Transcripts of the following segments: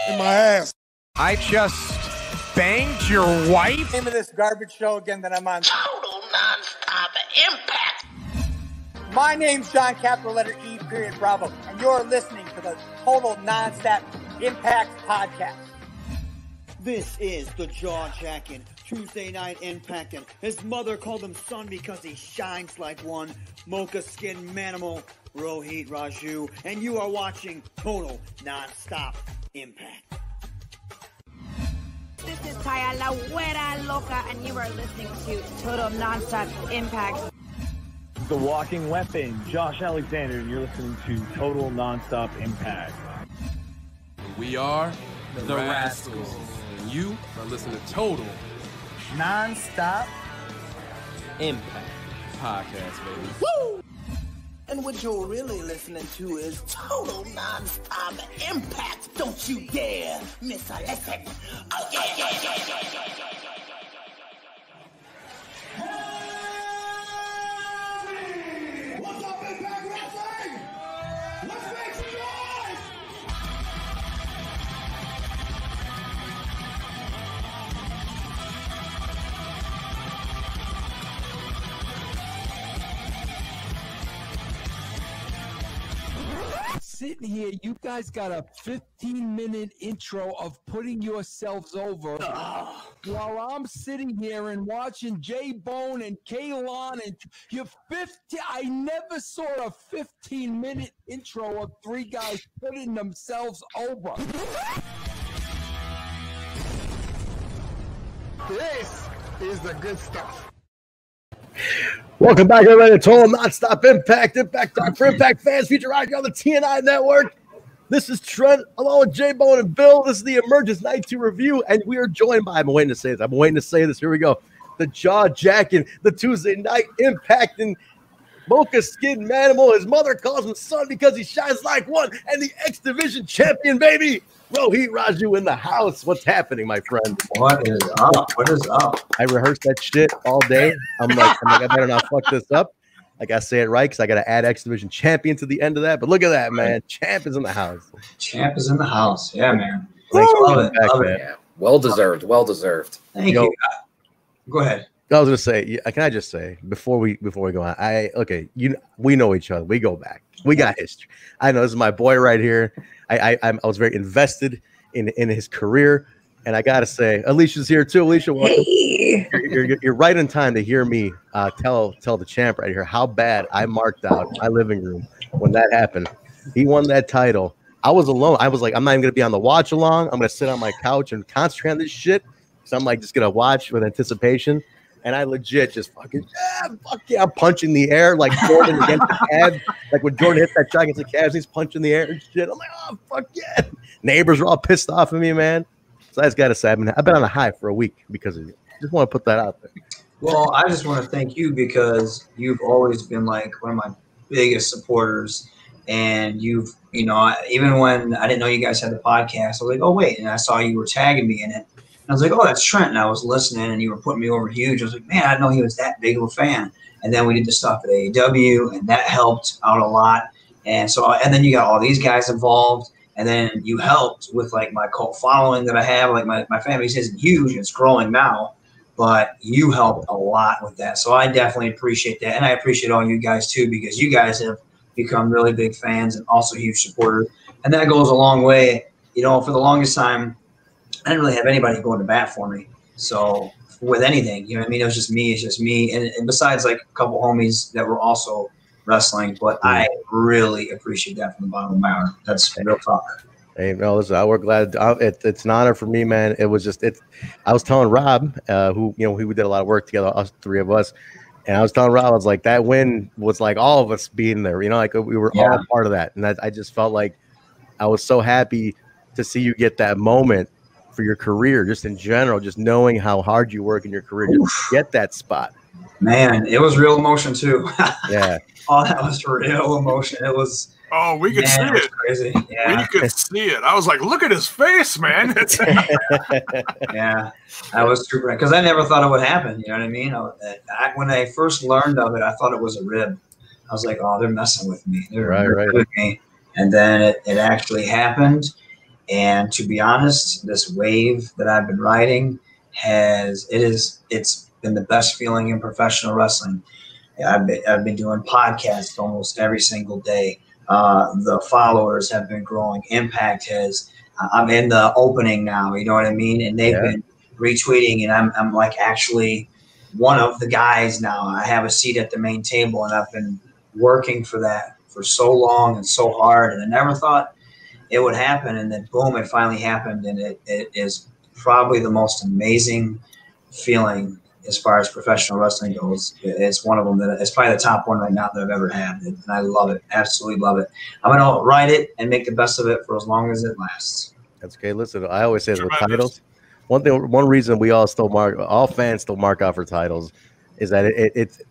in my ass. I just banged your wife? Name of this garbage show again that I'm on. Total Nonstop Impact. My name's John, capital letter E, period, Bravo, and you're listening to the Total Nonstop Impact podcast. This is the jaw-jacking Tuesday Night Impact, and his mother called him son because he shines like one. Mocha Skin Manimal, Rohit Raju, and you are watching Total Nonstop Impact. This is Taya, la güera loca, and you are listening to Total Nonstop Impact. The Walking Weapon, Josh Alexander, and you're listening to Total Nonstop Impact. We are the Rascals, and you are listening to Total Nonstop Impact Podcast, baby. Woo! And what you're really listening to is Total Nonstop Impact. Don't you dare miss a lesson. Oh, yeah, yeah, yeah, yeah, yeah, yeah. Hey! What's up, Impact Wrestling? Let's make some noise! Sitting here, you guys got a 15-minute intro of putting yourselves over while I'm sitting here and watching Jaybone and Kaylon and your 50. I never saw a 15-minute intro of three guys putting themselves over. This is the good stuff. Welcome back, everybody, to Total Nonstop Impact. Impact Talk for Impact fans, featured right here on the TNI network. This is Trent, along with Jaybone and Bill. This is the Emergence Night 2 review, and we are joined by, I've been waiting to say this. Here we go. The jaw-jacking, the Tuesday Night Impact, and Mocha Skin Manimal. His mother calls him son because he shines like one, and the X Division champion, baby, Rohit Raju in the house. What's happening, my friend? What is up? What is up? I rehearsed that shit all day. I'm like, I better not fuck this up. I gotta say it right because I gotta add X Division champion to the end of that. But look at that, man. Champ is in the house. Champ is in the house. Yeah, man. Thanks for love it. back, Love man. it. Yeah, well deserved. Well deserved. Thank you. Go ahead. I was gonna say, can I just say before we go on? We know each other. We go back. We got history. I know this is my boy right here. I was very invested in his career, and I gotta say, Alicia's here too. Alicia, welcome. Hey. You're right in time to hear me tell the champ right here how bad I marked out my living room when that happened. He won that title. I was alone. I was like, I'm not even gonna be on the watch along. I'm gonna sit on my couch and concentrate on this shit. So I'm like just gonna watch with anticipation. And I legit just fuck yeah, I'm punching the air like Jordynne against the Cavs. Like when Jordynne hits that shot against the Cavs, he's punching the air and shit. I'm like, oh, fuck yeah. Neighbors are all pissed off at me, man. So I just got to say, I've been on a high for a week because of you. Just want to put that out there. Well, I just want to thank you because you've always been like one of my biggest supporters. And you've, even when I didn't know you guys had the podcast, I was like, oh, wait. And I saw you were tagging me in it. I was like, oh, that's Trent. And I was listening, and you were putting me over huge. I was like, man, I didn't know he was that big of a fan. And then we did the stuff at AEW, and that helped out a lot. And then you got all these guys involved, and then you helped with, like, my cult following that I have. Like, my fan base isn't huge. It's growing now. But you helped a lot with that. So I definitely appreciate that. And I appreciate all you guys, too, because you guys have become really big fans and also huge supporters. And that goes a long way. For the longest time, I didn't really have anybody going to bat for me. So with anything, It was just me. It's just me. And besides like a couple homies that were also wrestling, but I really appreciate that from the bottom of my heart. That's real talk. Hey, no, listen, we're glad. It's an honor for me, man. It was just I was telling Rob, who we did a lot of work together, us three of us, and I was telling Rob, I was like, that win was like all of us being there. Like we were all part of that, and I just felt like I was so happy to see you get that moment for your career, just in general, just knowing how hard you work in your career, just get that spot. Man, it was real emotion too. Yeah. Oh, that was real emotion. It was. Oh, we could see it. Crazy. Yeah. We could see it. I was like, look at his face, man. Yeah, I was super because I never thought it would happen. You know what I mean? When I first learned of it, I thought it was a rib. I was like, oh, they're messing with me. They're right. with me. And then it actually happened. And to be honest, this wave that I've been riding it's been the best feeling in professional wrestling. I've been doing podcasts almost every single day. The followers have been growing. Impact I'm in the opening now, you know what I mean? And they've been retweeting, and I'm like actually one of the guys now. I have a seat at the main table, and I've been working for that for so long and so hard, and I never thought it would happen. And then boom, it finally happened, and it is probably the most amazing feeling as far as professional wrestling goes. It's one of them it's probably the top one right now that I've ever had, and I love it, absolutely love it. I'm gonna ride it and make the best of it for as long as it lasts. That's okay. Listen, I always say with titles, one reason all fans still mark out for titles is that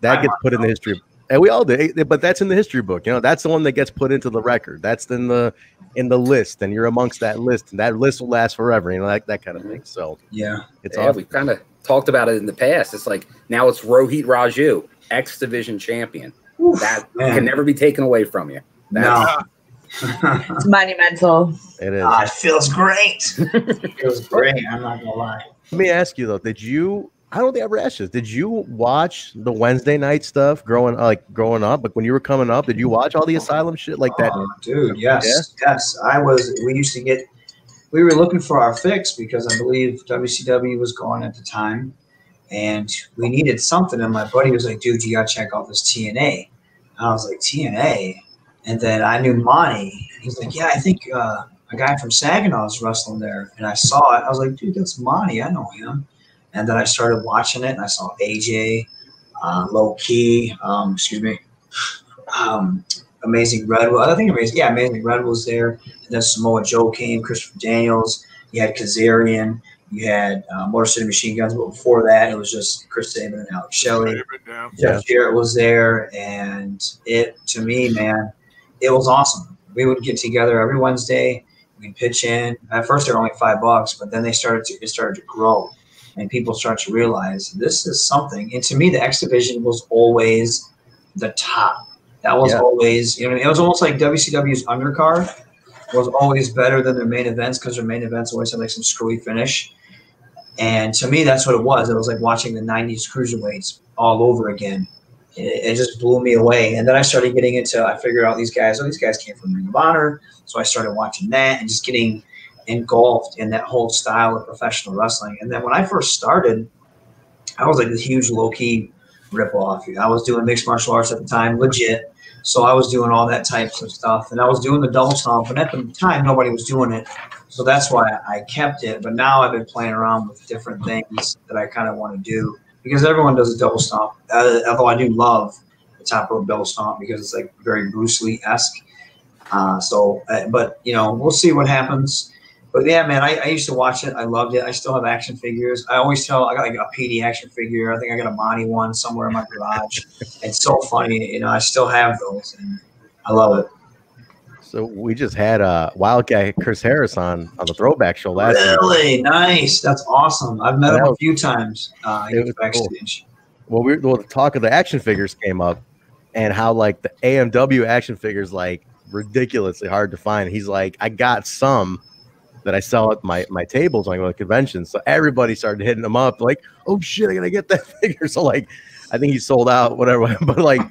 that gets put in the history, and we all do. But that's in the history book. You know, that's the one that gets put into the record. That's in the list, and you're amongst that list, and that list will last forever. You know, that kind of thing. So it's awesome. We kind of talked about it in the past. It's like now it's Rohit Raju, X Division champion. That can never be taken away from you. It's monumental. It is. It feels great. It feels great. I'm not gonna lie. Let me ask you though, I don't think I ever asked this. Did you watch the Wednesday night stuff growing up? Like when you were coming up, did you watch all the Asylum shit like that? Dude, yes. We were looking for our fix because I believe WCW was gone at the time, and we needed something. And my buddy was like, dude, you gotta check out this TNA. And I was like, TNA? And then I knew Monty. He's like, yeah, I think a guy from Saginaw is wrestling there. And I saw it. I was like, dude, that's Monty. I know him. And then I started watching it, and I saw AJ, Low Key, Amazing Red. Amazing Red was there. And then Samoa Joe came, Christopher Daniels. You had Kazarian. You had Motor City Machine Guns. But before that, it was just Chris Sabin and Alex Shelley. Jeff Jarrett was there. And to me, man, it was awesome. We would get together every Wednesday. We'd pitch in. At first, they were only $5, but then it started to grow. And people start to realize this is something. And to me, the X Division was always the top. That was always, it was almost like WCW's undercard was always better than their main events because their main events always had like some screwy finish. And to me, that's what it was. It was like watching the 90s cruiserweights all over again. It just blew me away. And then I started getting I figured out these guys came from Ring of Honor. So I started watching that and just getting engulfed in that whole style of professional wrestling. And then when I first started, I was like this huge low-key ripoff. I was doing mixed martial arts at the time, legit. So I was doing all that types of stuff. And I was doing the double stomp. And at the time, nobody was doing it. So that's why I kept it. But now I've been playing around with different things that I kind of want to do. Because everyone does a double stomp. Although I do love the top rope double stomp because it's like very Bruce Lee-esque. But, we'll see what happens. But yeah, man, I used to watch it. I loved it. I still have action figures. I always I got like a PD action figure. I think I got a Monty one somewhere in my garage. It's so funny. I still have those, and I love it. So we just had Wild Guy Chris Harris on the Throwback Show last week. Really nice. That's awesome. I've met him a few times. He was backstage. Cool. Well, the talk of the action figures came up, and how like the AMW action figures like ridiculously hard to find. He's like, I got some that I sell at my tables when I go to conventions. So everybody started hitting them up like, oh shit, I gotta get that figure. So like, I think he sold out, whatever. But like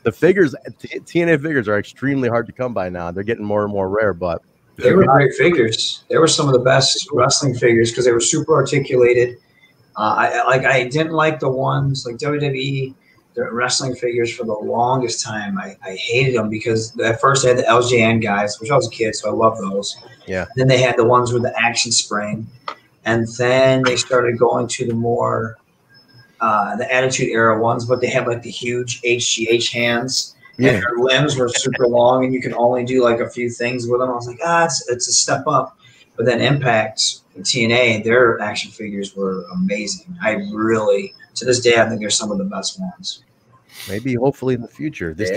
the figures, TNA figures are extremely hard to come by now. They're getting more and more rare, but they were great figures. They were some of the best wrestling figures because they were super articulated. I didn't like the ones like WWE, the wrestling figures for the longest time. I hated them because at first they had the LJN guys, which I was a kid, so I loved those. Yeah. Then they had the ones with the action spring. And then they started going to the more the Attitude Era ones, but they had like the huge HGH hands. Yeah. And their limbs were super long, and you can only do like a few things with them. I was like, it's a step up. But then Impact and TNA, their action figures were amazing. To this day, I think they're some of the best ones. Maybe, hopefully, in the future. This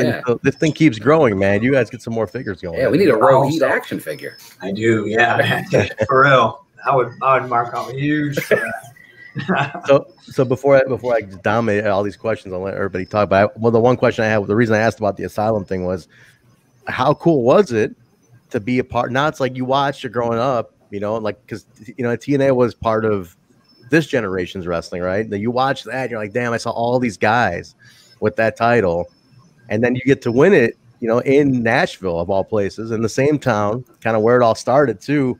thing keeps growing, man. You guys get some more figures going. Yeah, we need a Rohit action figure. I do, yeah. For real. I would mark out huge for that. So before I dominate all these questions, I'll let everybody talk about. The one question I had, the reason I asked about the Asylum thing was, how cool was it to be a part? Now it's like you watched it growing up, You know, like because TNA was part of this generation's wrestling, right? That you watch that, you're like, damn, I saw all these guys with that title, and then you get to win it, in Nashville of all places, in the same town, kind of where it all started too.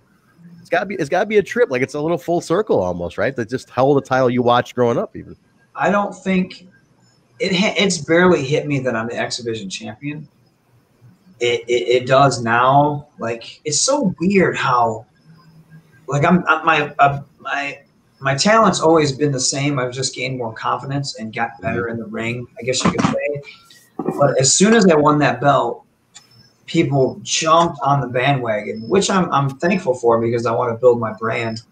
It's gotta be a trip. Like it's a little full circle almost, right? That just hold the title you watched growing up, even. I don't think it's barely hit me that I'm the X Division champion. It does now. Like it's so weird how, like my talent's always been the same. I've just gained more confidence and got better in the ring, I guess you could say. But as soon as I won that belt, people jumped on the bandwagon, which I'm thankful for because I want to build my brand.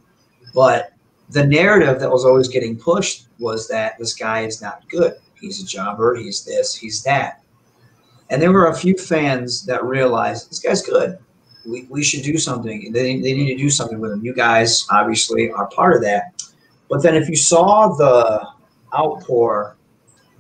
But the narrative that was always getting pushed was that this guy is not good. He's a jobber. He's this. He's that. And there were a few fans that realized this guy's good. We should do something. They need to do something with him. You guys obviously are part of that. But then if you saw the outpour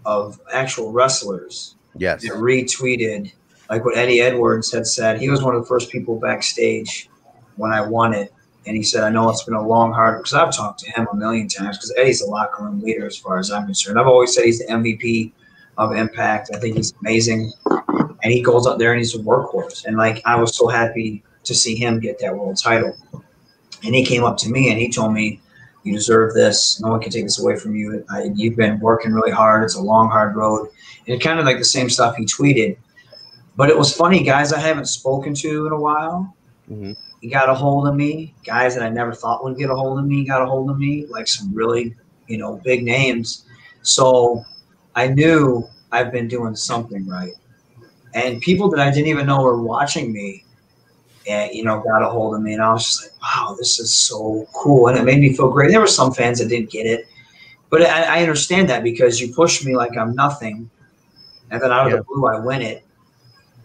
of actual wrestlers that retweeted, like what Eddie Edwards had said, he was one of the first people backstage when I won it. And he said, I know it's been a long, hard, because I've talked to him a million times because Eddie's a locker room leader as far as I'm concerned. I've always said he's the MVP of Impact. I think he's amazing. And he goes up there and he's a workhorse. And like, I was so happy to see him get that world title. And he came up to me and he told me, you deserve this. No one can take this away from you. You've been working really hard. It's a long, hard road. And kind of like the same stuff he tweeted. But it was funny, guys I haven't spoken to in a while. He got a hold of me. Guys that I never thought would get a hold of me got a hold of me, like some really, big names. So I knew I've been doing something right. And people that I didn't even know were watching me, got a hold of me. And I was just like, wow, this is so cool. And it made me feel great. There were some fans that didn't get it. But I understand that because you push me like I'm nothing. And then out of the blue, I win it.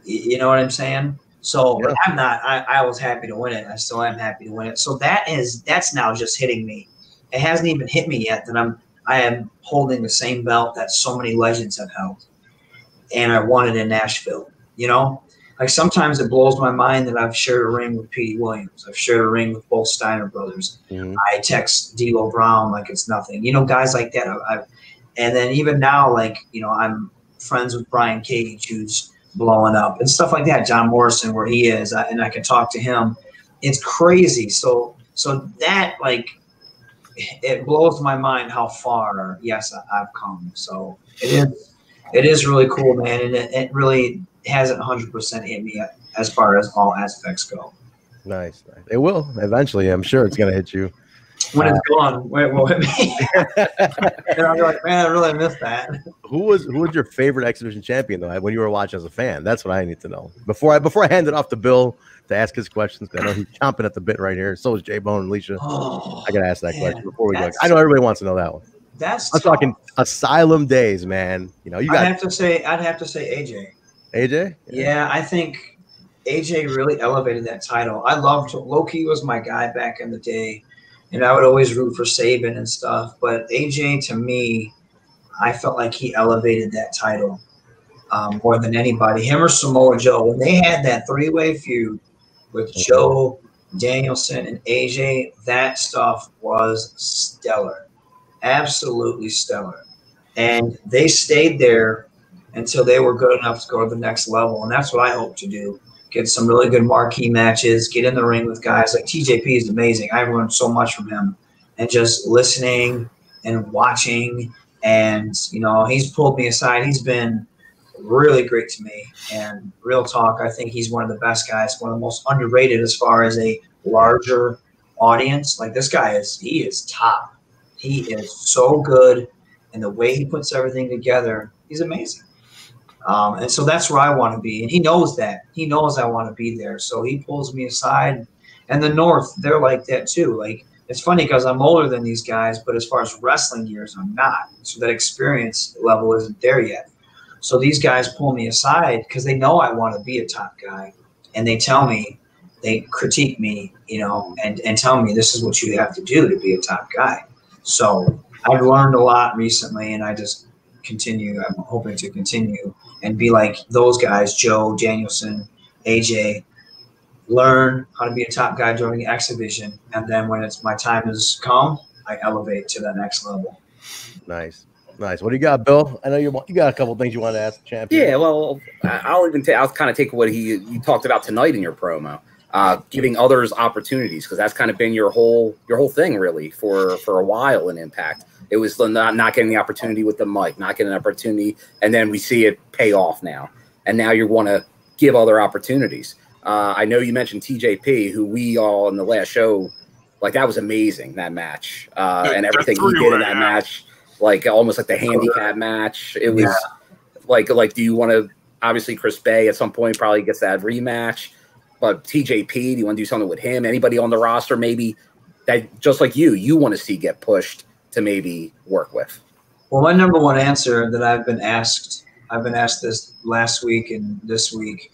You know what I'm saying? So but I'm not. I was happy to win it. I still am happy to win it. So that's now just hitting me. It hasn't even hit me yet that I am holding the same belt that so many legends have held, and I won it in Nashville. Like sometimes it blows my mind that I've shared a ring with Petey Williams. I've shared a ring with both Steiner brothers. I text D'Lo Brown like it's nothing. Guys like that. And then even now, like I'm friends with Brian Cage, who's blowing up and stuff like that. John Morrison, where he is, and I can talk to him. It's crazy. So that it blows my mind how far I've come. So it is really cool, man, and it really hasn't 100% hit me yet as far as all aspects go. Nice. It will eventually. I'm sure it's gonna hit you. When it's gone, it will hit me. And I'll be like, man, I really missed that. Who was your favorite X Division champion though? When you were watching as a fan, that's what I need to know. Before I hand it off to Bill to ask his questions, because I know he's chomping at the bit right here. So is Jaybone and Alicia. I gotta ask that question before we go. I know everybody wants to know that one. I'm talking Asylum days, man. I'd have to say AJ. AJ? Yeah, I think AJ really elevated that title. I loved Loki was my guy back in the day. And I would always root for Saban and stuff. But AJ, to me, I felt like he elevated that title more than anybody. Him or Samoa Joe. When they had that three-way feud with Joe, Danielson, and AJ, that stuff was stellar. Absolutely stellar. And they stayed there until they were good enough to go to the next level. And that's what I hope to do. Get some really good marquee matches, get in the ring with guys like TJP is amazing. I've learned so much from him and just listening and watching. And, he's pulled me aside. He's been really great to me. And real talk, I think he's one of the best guys, one of the most underrated as far as a larger audience. Like this guy he is top. He is so good. And the way he puts everything together, he's amazing. And so that's where I want to be. And he knows that. He knows I want to be there. So he pulls me aside. And the North, they're like that too. Like, it's funny because I'm older than these guys, but as far as wrestling years, I'm not. So that experience level isn't there yet. So these guys pull me aside because they know I want to be a top guy. And they tell me, they critique me, and tell me this is what you have to do to be a top guy. So I've learned a lot recently, and I just continue. I'm hoping to continue and be like those guys, Joe, Danielson, AJ, learn how to be a top guy during the exhibition, and then when it's my time has come, I elevate to the next level. Nice. What do you got, Bill? I know you got a couple things you want to ask the champion. Yeah, well, I'll kind of take what you talked about tonight in your promo, giving others opportunities, because that's kind of been your whole thing really for a while in Impact. It was not getting the opportunity with the mic, not getting an opportunity, and then we see it pay off now. And now you want to give other opportunities. I know you mentioned TJP, who we all in the last show, like that was amazing, that match, and everything he did in that match, like almost like the handicap match. It was like, do you want to? Obviously, Chris Bay at some point probably gets that rematch, but TJP, do you want to do something with him? Anybody on the roster maybe that just like you want to see get pushed to maybe work with? Well, my number one answer that I've been asked this last week and this week,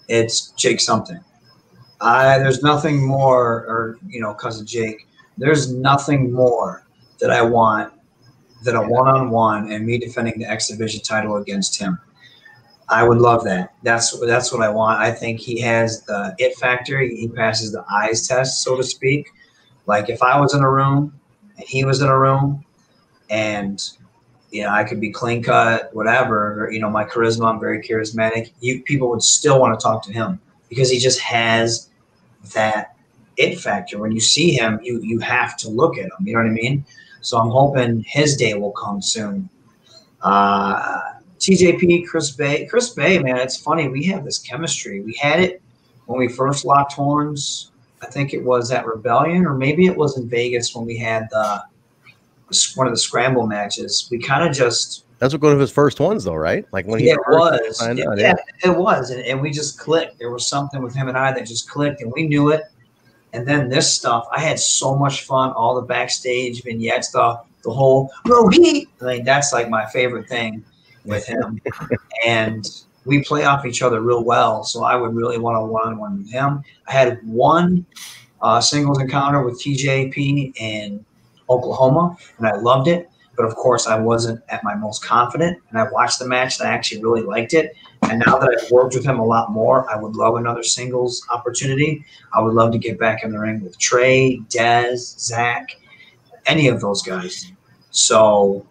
it's Jake something. There's nothing more, or cousin Jake, there's nothing more that I want than a one-on-one and me defending the X Division title against him. I would love that. That's what I want. I think he has the it factor. He passes the eyes test, so to speak. Like if I was in a room and he was in a room, and I could be clean cut, whatever. My charisma, I'm very charismatic. People would still want to talk to him because he just has that it factor. When you see him, you have to look at him. You know what I mean? So I'm hoping his day will come soon. TJP, Chris Bay, man, it's funny. We have this chemistry. We had it when we first locked horns. I think it was at Rebellion, or maybe it was in Vegas when we had one of the scramble matches. We kind of just. That's one of his first ones, though, right? Like when he it was. It was, and we just clicked. There was something with him and I that just clicked, and we knew it. And then this stuff, I had so much fun. All the backstage vignettes, the whole Rohit. I mean, that's like my favorite thing with him. And we play off each other real well. So I would really want a one-on-one with him. I had one singles encounter with TJP in Oklahoma, and I loved it. But of course, I wasn't at my most confident. And I watched the match, and I actually really liked it. And now that I've worked with him a lot more, I would love another singles opportunity. I would love to get back in the ring with Trey, Dez, Zach, any of those guys. So,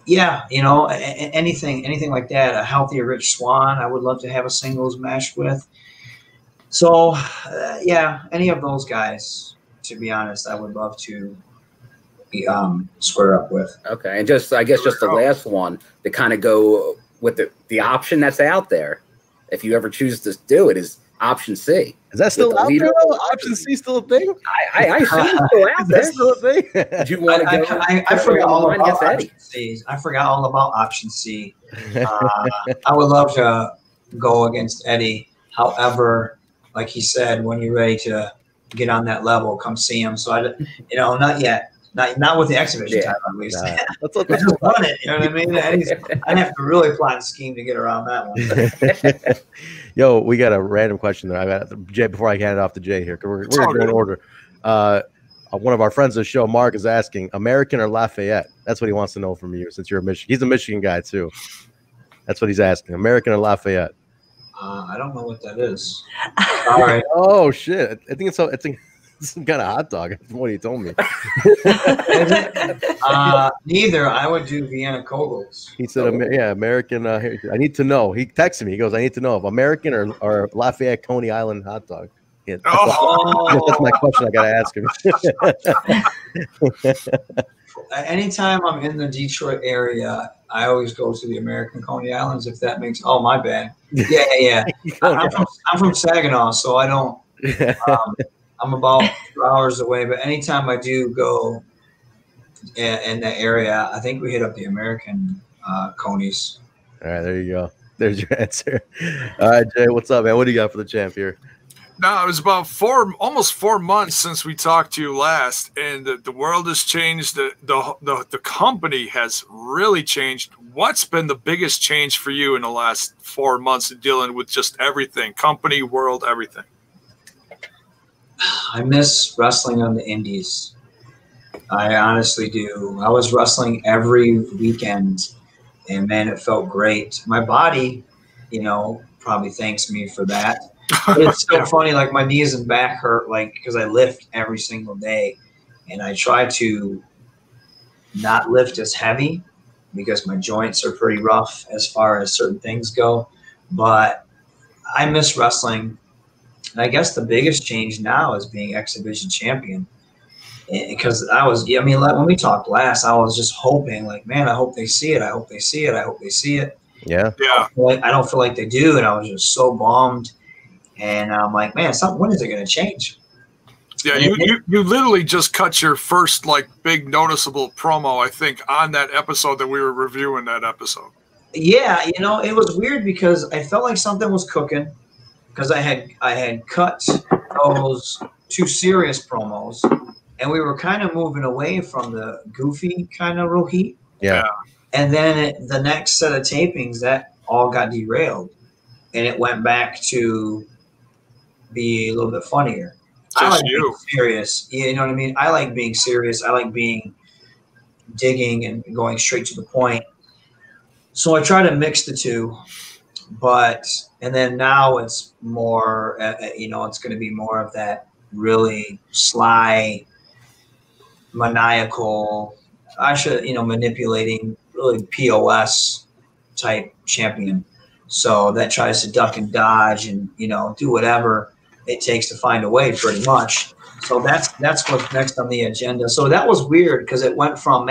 yeah, anything like that. A healthier Rich Swann, I would love to have a singles match with. So, yeah, any of those guys, to be honest, I would love to square up with. Okay, and I guess the last one to kind of go with the option that's out there, if you ever choose to do it, is option C. Is that still out there? Option C still a thing? I assume it's still out there. Is that still a thing? Do you want to go? I forgot all about option C. I forgot all about option C. I would love to go against Eddie. However, like he said, when you're ready to get on that level, come see him. So not yet. Not with the exhibition time, at least. Let's just run it. You know what I mean? I'd have to really plot and scheme to get around that one. Yo, we got a random question there. I got Jay before I hand it off to Jay here, because we're going in order. One of our friends of the show, Mark, is asking American or Lafayette. That's what he wants to know from you, since you're a Michigan. He's a Michigan guy too. That's what he's asking. American or Lafayette? I don't know what that is. All right. Oh shit! I think it's some kind of hot dog. From what he told me. Neither. I would do Vienna Kogels. He said, American. I need to know. He texted me. He goes, I need to know if American or Lafayette Coney Island hot dog. Yeah, that's my question. I got to ask him. Anytime I'm in the Detroit area, I always go to the American Coney Islands. If that makes my bad. Yeah. I'm from Saginaw, so I don't. I'm about 2 hours away, but anytime I do go in that area, I think we hit up the American Conies. All right, there you go. There's your answer. All right, Jay, what's up, man? What do you got for the champ here? No, it was about almost 4 months since we talked to you last, and the world has changed. The company has really changed. What's been the biggest change for you in the last 4 months of dealing with just everything, company, world, everything? I miss wrestling on the indies. I honestly do. I was wrestling every weekend, and man, it felt great. My body, probably thanks me for that. It's so funny. Like my knees and back hurt, like because I lift every single day, and I try to not lift as heavy because my joints are pretty rough as far as certain things go. But I miss wrestling. And I guess the biggest change now is being exhibition champion. Because when we talked last, I was just hoping, like, man, I hope they see it. I hope they see it. I hope they see it. Yeah. I don't feel like they do. And I was just so bummed. And I'm like, man, when is it going to change? Yeah, you literally just cut your first, like, big noticeable promo, I think, on that episode that we were reviewing that episode. Yeah, it was weird because I felt like something was cooking because I had cut those 2 serious promos. And we were kind of moving away from the goofy kind of Rohit. Yeah. And then the next set of tapings, that all got derailed. And it went back to be a little bit funnier. I like being serious. You know what I mean? I like being serious. I like being digging and going straight to the point. So I try to mix the two. And then now it's more, it's going to be more of that really sly, maniacal, manipulating, really POS type champion. So that tries to duck and dodge and, do whatever it takes to find a way pretty much. So that's what's next on the agenda. So that was weird because it went from,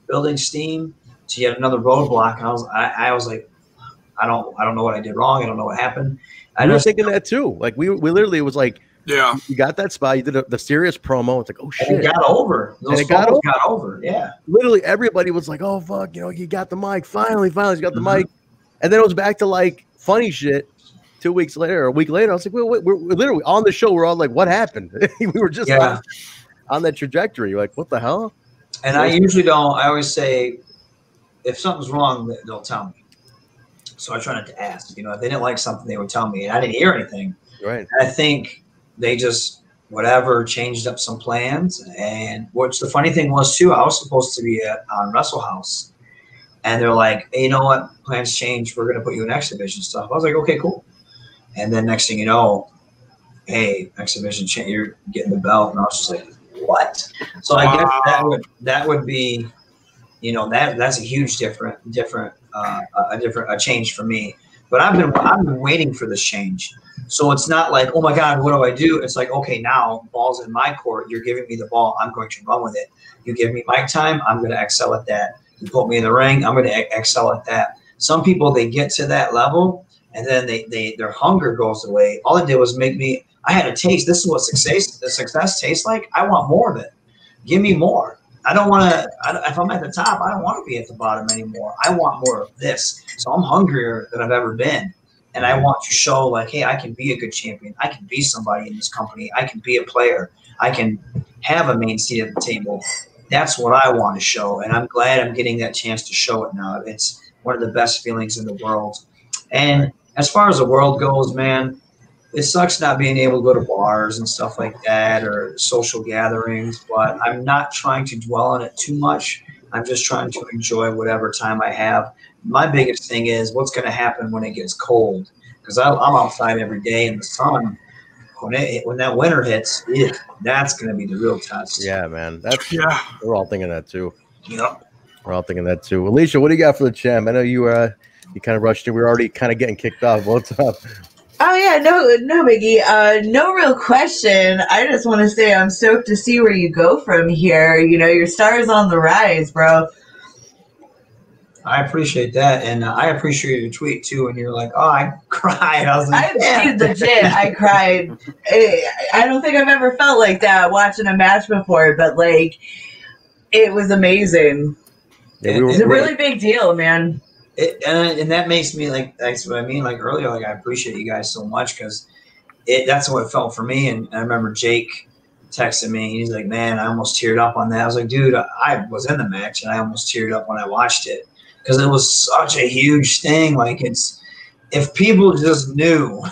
building steam to yet another roadblock. And I was like, I don't know what I did wrong. I don't know what happened. I was thinking that too. Like we literally, it was like, yeah, you got that spot. You did the serious promo. It's like, oh shit, and it got over. Those got over. Yeah, literally everybody was like, oh fuck, you got the mic. Finally, he's got the mic. And then it was back to like funny shit. 2 weeks later, or a week later, I was like, we're literally on the show. We're all like, what happened? We were just on that trajectory. Like, what the hell? And I usually don't. I always say, if something's wrong, they'll tell me. So I try not to ask. If they didn't like something, they would tell me, and I didn't hear anything. Right. And I think they just changed up some plans. And which the funny thing was too, I was supposed to be on Wrestle House, and they're like, hey, you know what? Plans changed. We're going to put you in exhibition stuff. I was like, okay, cool. And then next thing you know, hey, exhibition change, you're getting the belt, and I was just like, what? So I guess that would be, that's a huge different change for me. But I've been waiting for this change. So it's not like, oh my God, what do I do? It's like, okay, now ball's in my court. You're giving me the ball. I'm going to run with it. You give me mic time. I'm going to excel at that. You put me in the ring. I'm going to excel at that. Some people, they get to that level and then their hunger goes away. All it did was I had a taste. This is what success tastes like. I want more of it. Give me more. I don't want to, if I'm at the top, I don't want to be at the bottom anymore. I want more of this. So I'm hungrier than I've ever been. And I want to show like, hey, I can be a good champion. I can be somebody in this company. I can be a player. I can have a main seat at the table. That's what I want to show. And I'm glad I'm getting that chance to show it now. It's one of the best feelings in the world. And as far as the world goes, man, it sucks not being able to go to bars and stuff like that or social gatherings, but I'm not trying to dwell on it too much. I'm just trying to enjoy whatever time I have. My biggest thing is what's going to happen when it gets cold, because I'm outside every day in the sun. When that winter hits, that's going to be the real test. Yeah, man. We're all thinking that too. Yep. We're all thinking that too. Alicia, what do you got for the champ? I know you kind of rushed in. We were already kind of getting kicked off. What's up? Oh yeah, no biggie. No real question. I just want to say I'm stoked to see where you go from here. Your star's on the rise, bro. I appreciate that, and I appreciate your tweet too. And you're like, "Oh, I cried." I was like, legit. I cried. I don't think I've ever felt like that watching a match before, but like, it was amazing. Yeah, it's a really big deal, man. And that makes me like, that's what I mean. Like earlier, like I appreciate you guys so much because that's what it felt for me. And I remember Jake texted me. He's like, "Man, I almost teared up on that." I was like, "Dude, I was in the match and I almost teared up when I watched it." Because it was such a huge thing. Like if people just knew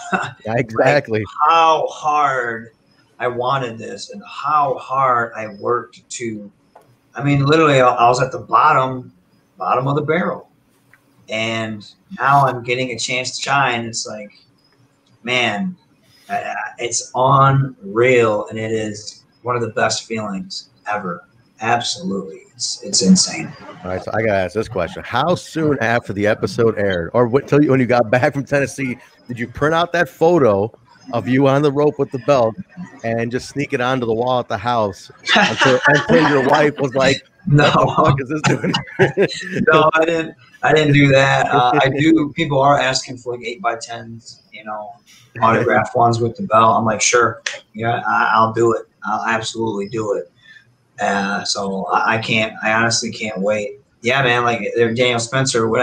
exactly like how hard I wanted this and how hard I worked to. I mean, literally, I was at the bottom of the barrel, and now I'm getting a chance to shine. It's like, man, It's unreal, and it is one of the best feelings ever. Absolutely. It's insane. All right, so I gotta ask this question: how soon after the episode aired, or what? Till you when you got back from Tennessee, did you print out that photo of you on the rope with the belt and just sneak it onto the wall at the house until your wife was like, "No, what the fuck is this doing?" No, I didn't do that. I do. People are asking for like 8x10s, autographed ones with the belt. I'm like, sure, yeah, I'll do it. I'll absolutely do it. So I honestly can't wait. Yeah, man, like Daniel Spencer, when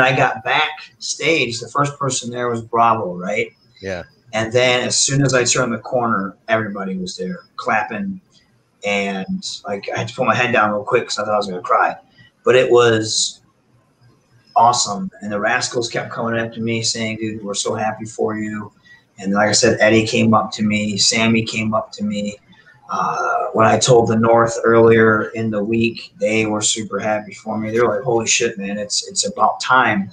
I got backstage, the first person there was Bravo, right? Yeah. And then as soon as I turned the corner, everybody was there clapping. And like I had to put my head down real quick because I thought I was going to cry. But it was awesome. And the Rascals kept coming up to me saying, dude, we're so happy for you. And like I said, Eddie came up to me. Sammy came up to me. When I told the North earlier in the week, they were super happy for me. They were like, holy shit, man, it's about time.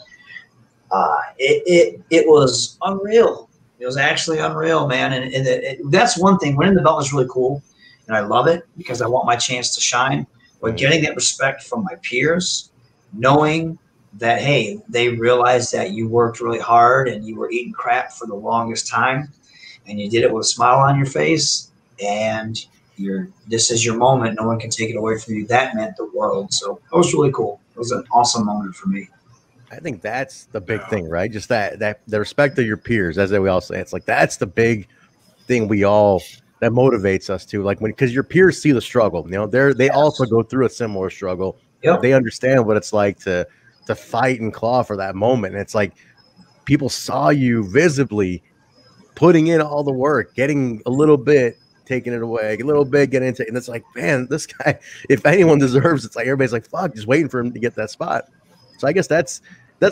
It was unreal. It was actually unreal, man. And that's one thing. Winning the belt was really cool, and I love it because I want my chance to shine. But getting that respect from my peers, knowing that, hey, they realized that you worked really hard and you were eating crap for the longest time, and you did it with a smile on your face, and this is your moment. No one can take it away from you. That meant the world. So it was really cool. It was an awesome moment for me. I think that's the big thing, right? Just that the respect of your peers, as we all say. It's like that's the big thing that motivates us to, like, because your peers see the struggle. They also go through a similar struggle. Yep. They understand what it's like to fight and claw for that moment. And it's like people saw you visibly putting in all the work, getting a little bit, taking it away, a little bit, getting into it. And it's like, man, this guy, if anyone deserves, it's like everybody's like, fuck, just waiting for him to get that spot. So I guess that's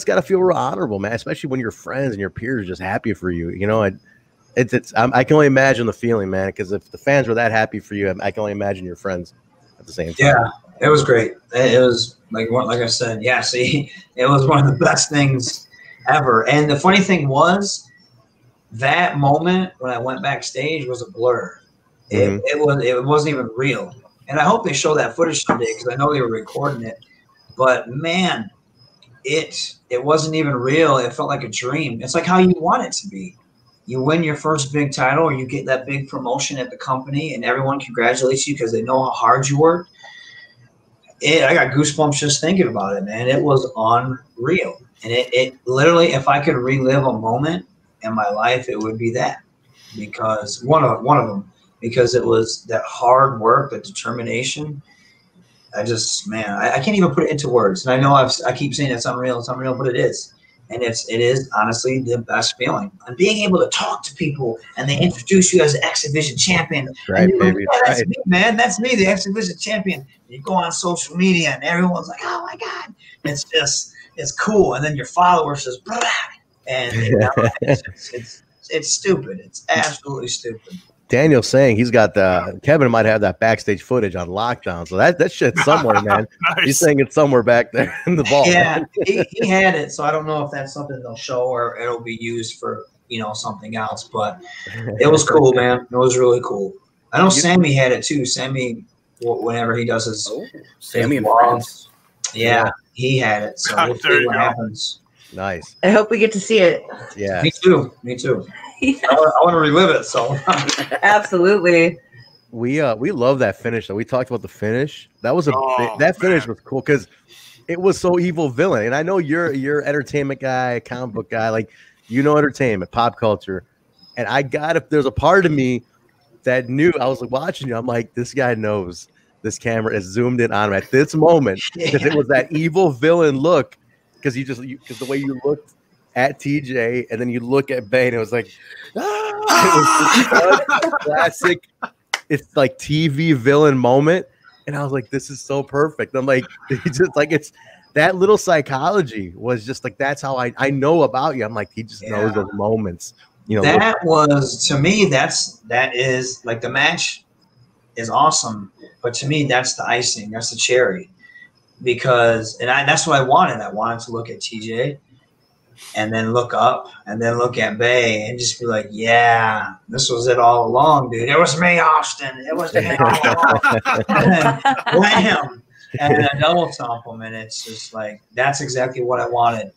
got to feel real honorable, man, especially when your friends and your peers are just happy for you. I can only imagine the feeling, man, because if the fans were that happy for you, I can only imagine your friends at the same time. Yeah, it was great. It was like I said, yeah, see, it was one of the best things ever. And the funny thing was that moment when I went backstage was a blur. It wasn't even real. And I hope they show that footage today because I know they were recording it. But man, it wasn't even real. It felt like a dream. It's like how you want it to be. You win your first big title, or you get that big promotion at the company, and everyone congratulates you because they know how hard you worked. I got goosebumps just thinking about it, man. It was unreal. And it literally, if I could relive a moment in my life, it would be that. Because one of them. Because it was that hard work, that determination. I can't even put it into words. And I know I keep saying it's unreal, but it is. And it is honestly the best feeling. And being able to talk to people and they introduce you as an X Division champion. Right, baby. That's me, man. That's me, the X Division champion. And you go on social media and everyone's like, oh my God. It's cool. And then your follower says, blah, and it's stupid. It's absolutely stupid. Daniel's saying he's got Kevin might have that backstage footage on lockdown. So that shit's somewhere, man. Nice. He's saying it's somewhere back there in the vault. Yeah, he had it. So I don't know if that's something they'll show or it'll be used for, something else. But it was cool, man. It was really cool. I know Sammy had it too. Sammy, whenever he does his Sammy and France. Yeah, he had it. So we'll see what happens. Nice. I hope we get to see it. Yeah. Me too. I want to relive it. So absolutely. We love that finish. So we talked about the finish. That was that finish was cool because it was so evil villain. And I know you're entertainment guy, comic book guy, like entertainment, pop culture. And if there's a part of me that knew, I was like watching you. I'm like, this guy knows this camera is zoomed in on him at this moment because it was that evil villain look. Because because the way you looked at TJ and then you look at Bane, it was like, it was classic. It's like TV villain moment, and I was like, this is so perfect. I'm like, it's that little psychology was just like that's how I know about you. I'm like, he just knows those moments. That was to me. That is like the match is awesome, but to me that's the icing. That's the cherry. Because that's what I wanted. I wanted to look at TJ and then look up and then look at Bay and just be like, yeah, this was it all along, dude. It was me, Austin. It was me all along. And then wham, and a double stomp him, and it's just like, that's exactly what I wanted.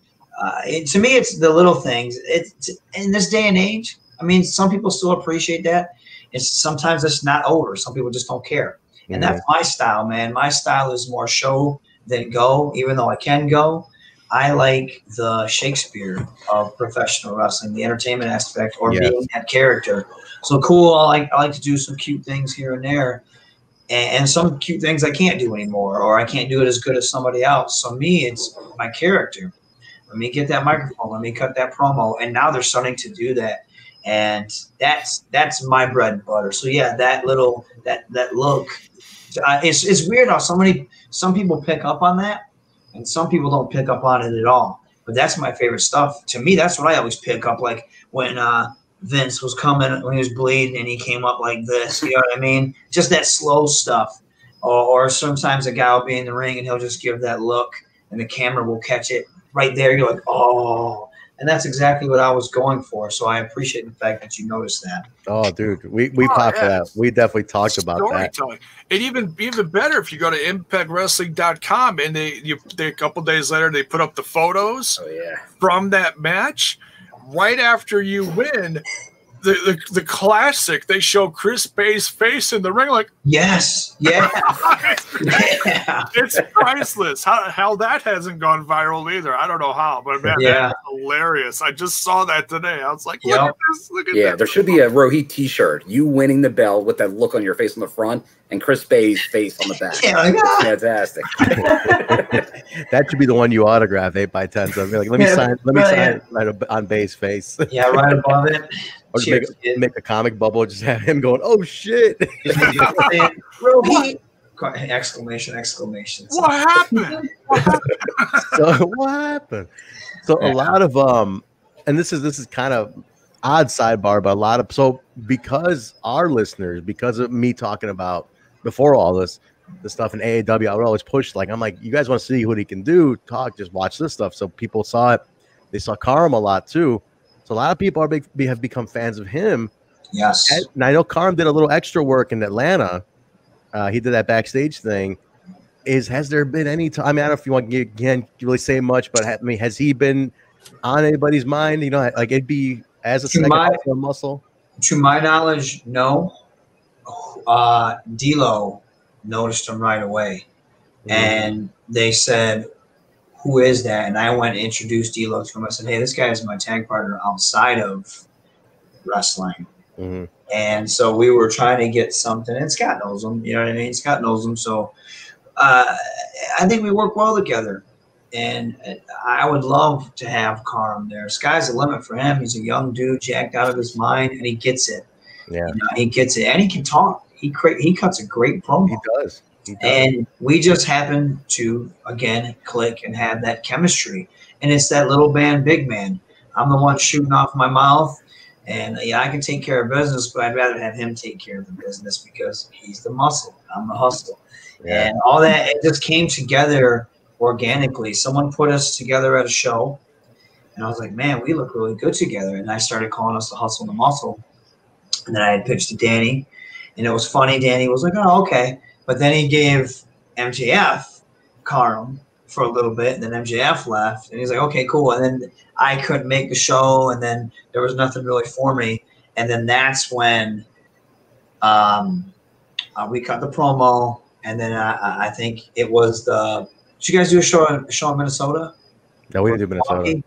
To me, it's the little things. It's in this day and age. I mean, some people still appreciate that. Sometimes it's not over. Some people just don't care. And that's my style, man. My style is more show than go, even though I can go. I like the Shakespeare of professional wrestling, the entertainment aspect, or being that character. So cool, I like to do some cute things here and there. And some cute things I can't do anymore, or I can't do it as good as somebody else. So me, it's my character. Let me get that microphone. Let me cut that promo. And now they're starting to do that. And that's my bread and butter. So yeah, that look, it's weird how some people pick up on that, and some people don't pick up on it at all. But that's my favorite stuff. To me, that's what I always pick up. Like when Vince was coming, when he was bleeding and he came up like this, you know what I mean? Just that slow stuff. Or sometimes a guy will be in the ring and he'll just give that look and the camera will catch it right there. You're like, oh. And that's exactly what I was going for. So I appreciate the fact that you noticed that. Oh, dude, we popped that. We definitely talked about that. And even better if you go to ImpactWrestling.com and they a couple days later they put up the photos from that match. Right after you win, the classic, they show Chris Bay's face in the ring like, yes, yeah. It's priceless. How that hasn't gone viral either. I don't know how, but man, that's hilarious. I just saw that today. I was like, look at this, look at that. There should be a Rohit t-shirt, you winning the belt with that look on your face on the front and Chris Bay's face on the back. Fantastic. That should be the one you autograph 8x10. So like, let me sign right on Bay's face. Yeah, right above it. Or make a comic bubble, just have him going, oh shit. Rohit! Exclamation. What happened? So what happened? So a lot of and this is kind of odd sidebar, but a lot of because our listeners, because of me talking about before all this, the stuff in AAW, I would always push, like, I'm like, you guys want to see what he can do, just watch this stuff. So people saw it. They saw Karam a lot too. So a lot of people have become fans of him. Yes. And I know Karam did a little extra work in Atlanta. He did that backstage thing. Has there been any time? I mean, I don't know if you want to can't really say much, but has he been on anybody's mind? You know, like it'd be as a second muscle. To my knowledge, no. D-Lo noticed him right away, and they said, who is that? And I went and introduced D-Lo to him. I said, hey, this guy is my tag partner outside of wrestling. And so we were trying to get something, and Scott knows him. You know what I mean? Scott knows him. So I think we work well together. And I would love to have Karam there. Sky's the limit for him. He's a young dude, jacked out of his mind, and he gets it. Yeah, you know, he gets it, and he can talk. He cuts a great promo. He does. And we just happen to, again, click and have that chemistry. And it's that little man, big man. I'm the one shooting off my mouth. And, yeah, I can take care of business, but I'd rather have him take care of the business because he's the muscle. I'm the hustle. Yeah. And all that, it just came together organically. Someone put us together at a show. And I was like, man, we look really good together. And I started calling us the hustle and the muscle. And then I had pitched to Danny. And it was funny. Danny was like, oh, okay. But then he gave MJF Karam for a little bit, and then MJF left, and he's like, okay, cool. And then I couldn't make the show, and then there was nothing really for me. And then that's when we cut the promo, and then I think it was did you guys do a show in Minnesota? No, we didn't do Minnesota.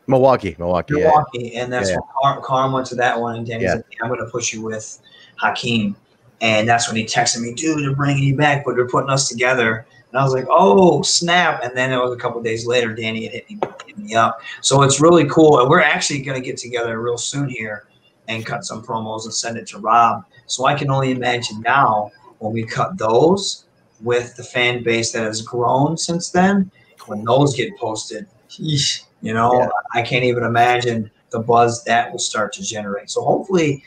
Milwaukee. Yeah. And that's when Karam went to that one, and Danny's like, I'm going to push you with Hakeem. And that's when he texted me, dude, they're bringing you back, but they're putting us together. And I was like, oh, snap. And then it was a couple of days later, Danny had hit me up. So it's really cool. And we're actually going to get together real soon here and cut some promos and send it to Rob. So I can only imagine now when we cut those with the fan base that has grown since then, when those get posted, I can't even imagine the buzz that will start to generate. So hopefully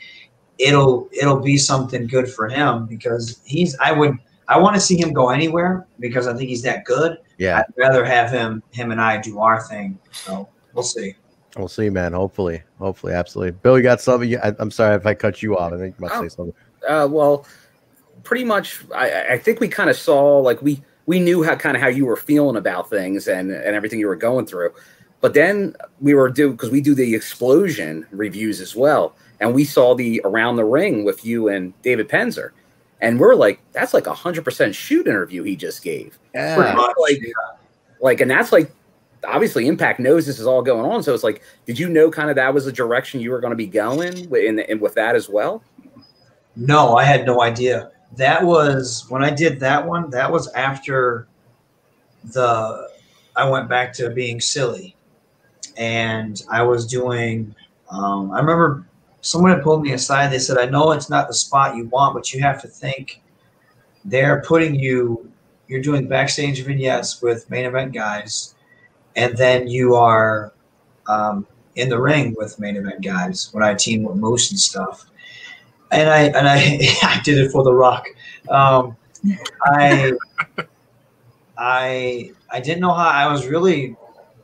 it'll be something good for him because I want to see him go anywhere because I think he's that good. Yeah. I'd rather have him and I do our thing. So we'll see. We'll see, man. Hopefully, absolutely. Bill, you got something? I'm sorry if I cut you off. I think you must say something. Well, pretty much. I think we kind of saw, like, we knew how you were feeling about things and everything you were going through. But then we were because we do the explosion reviews as well, and we saw the Around the Ring with you and David Penzer, and we're like, that's like 100% shoot interview he just gave. Yeah. And that's like, obviously Impact knows this is all going on, so it's like, did you know kind of that was the direction you were going to be going with that as well? No, I had no idea. That was when I did that one. That was after I went back to being silly. And I was doing, I remember someone had pulled me aside. They said, I know it's not the spot you want, but you have to think they're putting you're doing backstage vignettes with main event guys. And then you are in the ring with main event guys when I team with Moose and stuff. And I did it for The Rock. I didn't know how. I was really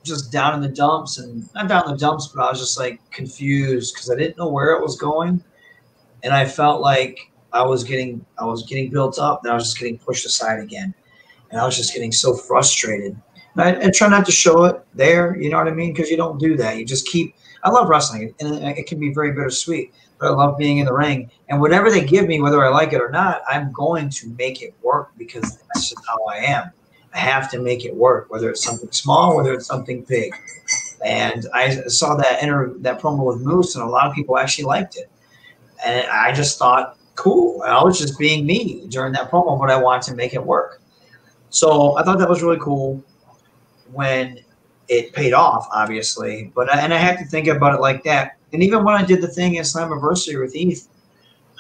just down in the dumps, and not down in the dumps, but I was just like confused because I didn't know where it was going, and I felt like I was getting built up, and I was just getting pushed aside again, and I was just getting so frustrated. And I try not to show it there, you know what I mean? Because you don't do that. You just keep. I love wrestling, and it can be very bittersweet. But I love being in the ring, and whatever they give me, whether I like it or not, I'm going to make it work because that's just how I am. I have to make it work, whether it's something small, whether it's something big. And I saw that promo with Moose, and a lot of people actually liked it. And I just thought, cool. I was just being me during that promo, but I wanted to make it work. So I thought that was really cool when it paid off, obviously. And I had to think about it like that. And even when I did the thing at Slammiversary with Heath,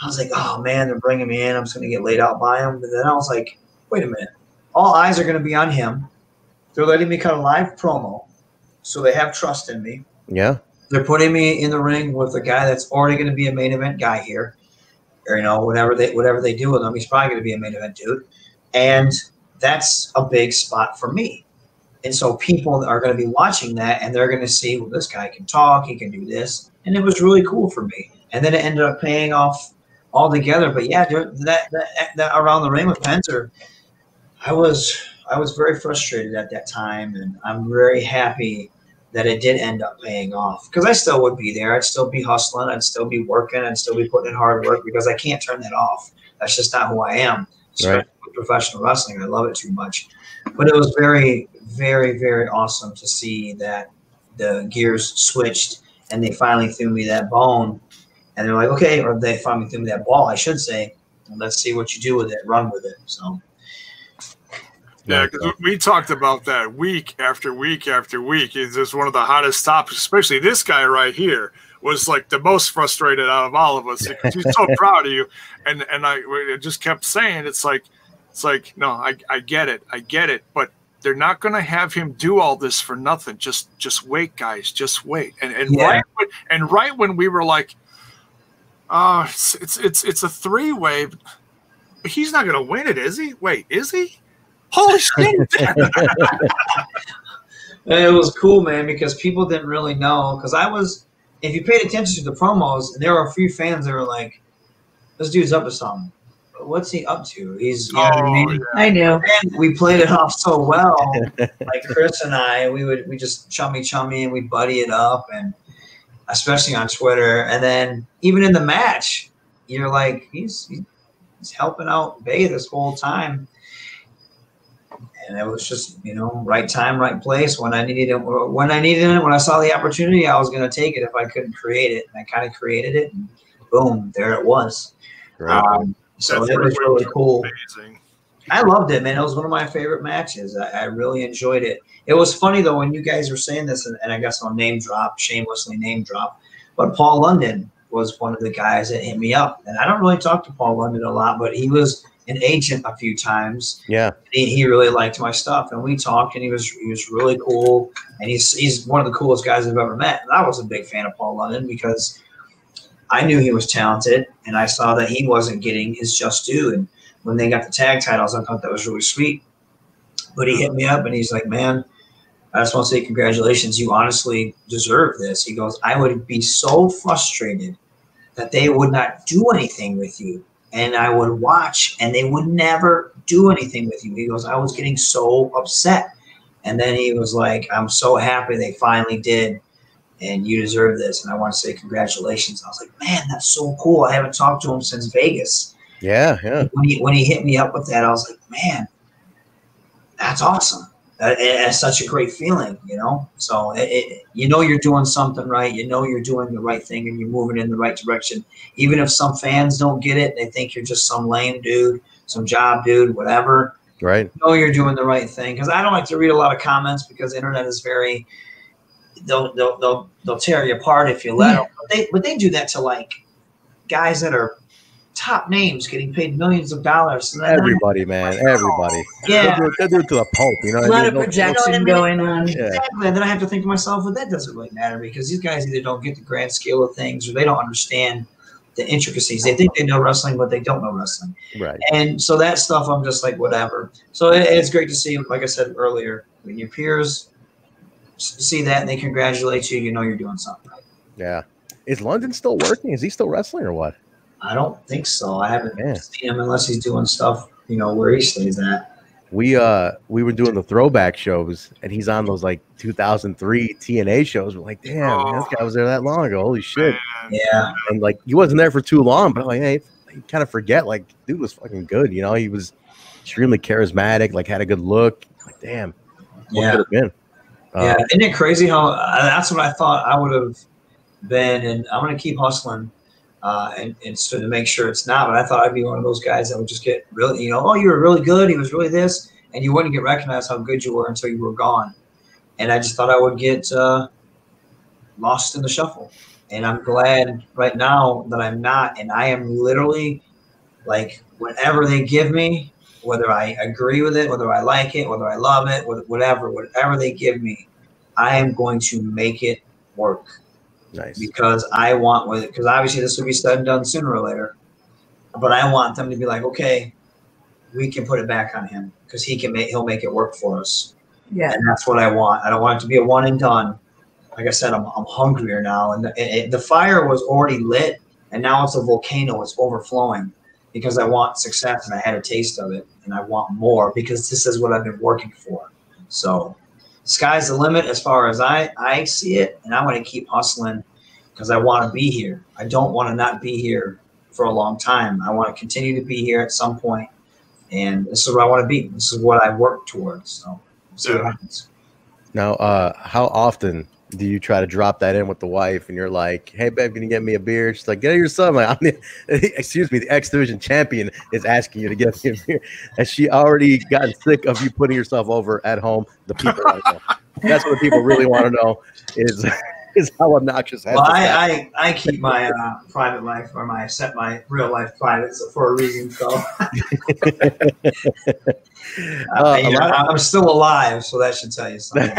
I was like, oh, man, they're bringing me in. I'm just going to get laid out by him. But then I was like, wait a minute. All eyes are going to be on him. They're letting me cut a live promo, so they have trust in me. Yeah. They're putting me in the ring with a guy that's already going to be a main event guy here. Or, whatever they do with him, he's probably going to be a main event dude. And that's a big spot for me. And so people are going to be watching that, and they're going to see, well, this guy can talk, he can do this. And it was really cool for me. And then it ended up paying off altogether. But, yeah, that Around the Ring with Penzer, I was very frustrated at that time, and I'm very happy that it did end up paying off because I still would be there. I'd still be hustling. I'd still be working. I'd still be putting in hard work because I can't turn that off. That's just not who I am. Right. With professional wrestling, I love it too much. But it was very, very, very awesome to see that the gears switched and they finally threw me that bone. And they're like, okay, or they finally threw me that ball, I should say. And let's see what you do with it. Run with it. So. Yeah, because we talked about that week after week after week. It's just one of the hottest topics, especially this guy right here was like the most frustrated out of all of us. He's so proud of you. And I just kept saying, it's like, no, I get it. But they're not going to have him do all this for nothing. Just wait, guys, just wait. And right when we were like, it's a three-way, but he's not going to win it, is he? Wait, is he? Holy shit! It was cool, man, because people didn't really know. Because if you paid attention to the promos, there were a few fans that were like, "This dude's up to something. What's he up to?" He's, you know what I mean? Yeah. I know. And we played it off so well. Like Chris and I, we just chummy and we buddy it up, and especially on Twitter. And then even in the match, you're like, he's helping out Bay this whole time. And it was just, right time, right place. When I needed it, when I saw the opportunity, I was going to take it if I couldn't create it. And I kind of created it, and boom, there it was. So it was really cool. Amazing. I loved it, man. It was one of my favorite matches. I really enjoyed it. It was funny, though, when you guys were saying this, and I guess I'll shamelessly name drop, but Paul London was one of the guys that hit me up. And I don't really talk to Paul London a lot, but he was an agent a few times. Yeah. He really liked my stuff, and we talked, and he was really cool, and he's one of the coolest guys I've ever met. And I was a big fan of Paul London because I knew he was talented, and I saw that he wasn't getting his just due. And when they got the tag titles, I thought that was really sweet. But he hit me up, and he's like, man, I just want to say congratulations. You honestly deserve this. He goes, I would be so frustrated that they would not do anything with you. And I would watch and they would never do anything with you. He goes, I was getting so upset. And then he was like, I'm so happy they finally did. And you deserve this. And I want to say congratulations. I was like, man, that's so cool. I haven't talked to him since Vegas. Yeah. When he hit me up with that, I was like, man, that's awesome. It's such a great feeling, you know? So, you know you're doing something right. You know you're doing the right thing and you're moving in the right direction. Even if some fans don't get it, they think you're just some lame dude, some job dude, whatever. Right. You know you're doing the right thing. Because I don't like to read a lot of comments because the internet is very – they'll tear you apart if you let them. But they do that to, like, guys that are – top names getting paid millions of dollars. Everybody, man, everybody. Yeah, they do it to the Pope. You know, a lot of projection going on. Yeah. Exactly. And then I have to think to myself, well, that doesn't really matter because these guys either don't get the grand scale of things or they don't understand the intricacies. They think they know wrestling, but they don't know wrestling. Right. And so that stuff, I'm just like, whatever. So it's great to see, like I said earlier, when your peers see that and they congratulate you, you know you're doing something right. Yeah. Is London still working? Is he still wrestling or what? I don't think so. I haven't seen him unless he's doing stuff, you know, where he stays at. We were doing the throwback shows, and he's on those like 2003 TNA shows. We're like, damn, man, this guy was there that long ago. Holy shit! Yeah, and like he wasn't there for too long, but I'm like, hey, you kind of forget, like, dude was fucking good. You know, he was extremely charismatic, like had a good look. Like, damn, what could have been? Yeah, isn't it crazy how that's what I thought I would have been, and I'm gonna keep hustling. And so to make sure it's not, but I thought I'd be one of those guys that would just get really, you know, oh, you were really good. He was really this, and you wouldn't get recognized how good you were until you were gone. And I just thought I would get lost in the shuffle. And I'm glad right now that I'm not. And I am literally like, whatever they give me, whether I agree with it, whether I like it, whether I love it, whatever they give me, I am going to make it work. Nice. Because I want with it, because obviously this will be said and done sooner or later. But I want them to be like, okay, we can put it back on him because he'll make it work for us. Yeah. And that's what I want. I don't want it to be a one and done. Like I said, I'm hungrier now. And the fire was already lit, and now it's a volcano. It's overflowing because I want success, and I had a taste of it, and I want more because this is what I've been working for. So sky's the limit as far as I see it, and I'm going to keep hustling because I want to be here. I don't want to not be here for a long time. I want to continue to be here at some point, and this is where I want to be. This is what I work towards. So we'll see what happens. Now, how often do you try to drop that in with the wife, and you're like, "Hey, babe, can you get me a beer?" She's like, "Get your son." Like, excuse me, the X Division champion is asking you to get me a beer. Has she already gotten sick of you putting yourself over at home? The people, that's what the people really want to know is how obnoxious. Well, I keep my private life or my real life private for a reason. So I'm still alive, so that should tell you something.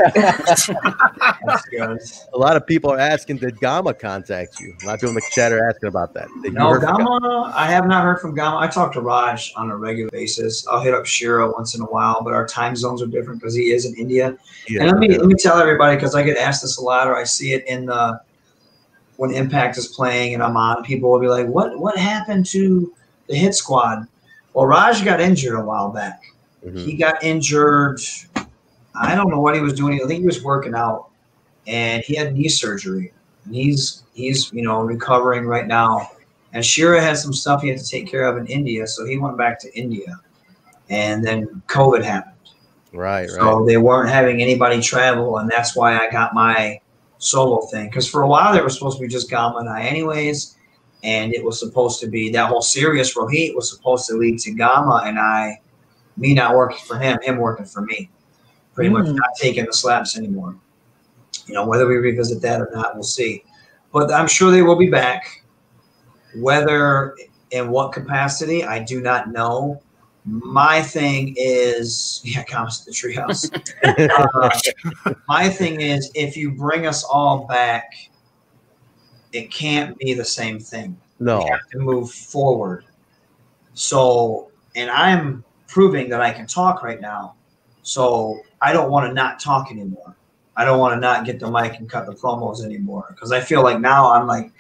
A lot of people are asking, did Gama contact you? A lot of people in the chat are asking about that. No, Gama, I have not heard from Gama. I talk to Raj on a regular basis. I'll hit up Shira once in a while, but our time zones are different because he is in India. Yeah, and let me tell everybody, because I get asked this a lot, or I see it in when Impact is playing and I'm on, people will be like, what happened to the Hit Squad? Well, Raj got injured a while back. Mm-hmm. He got injured. I don't know what he was doing. I think he was working out, and he had knee surgery. And he's recovering right now. And Shira had some stuff he had to take care of in India, so he went back to India. And then COVID happened. Right. So they weren't having anybody travel, and that's why I got my solo thing. Because for a while they were supposed to be just Gama and I anyways, and it was supposed to be that whole Serious Rohit was supposed to lead to Gama and I, me not working for him working for me. Pretty much not taking the slaps anymore. Whether we revisit that or not, we'll see. But I'm sure they will be back. Whether in what capacity, I do not know. My thing is, comes to the treehouse. My thing is, if you bring us all back, it can't be the same thing. No. We have to move forward. So, and I'm proving that I can talk right now. So I don't want to not talk anymore. I don't want to not get the mic and cut the promos anymore because I feel like now I'm like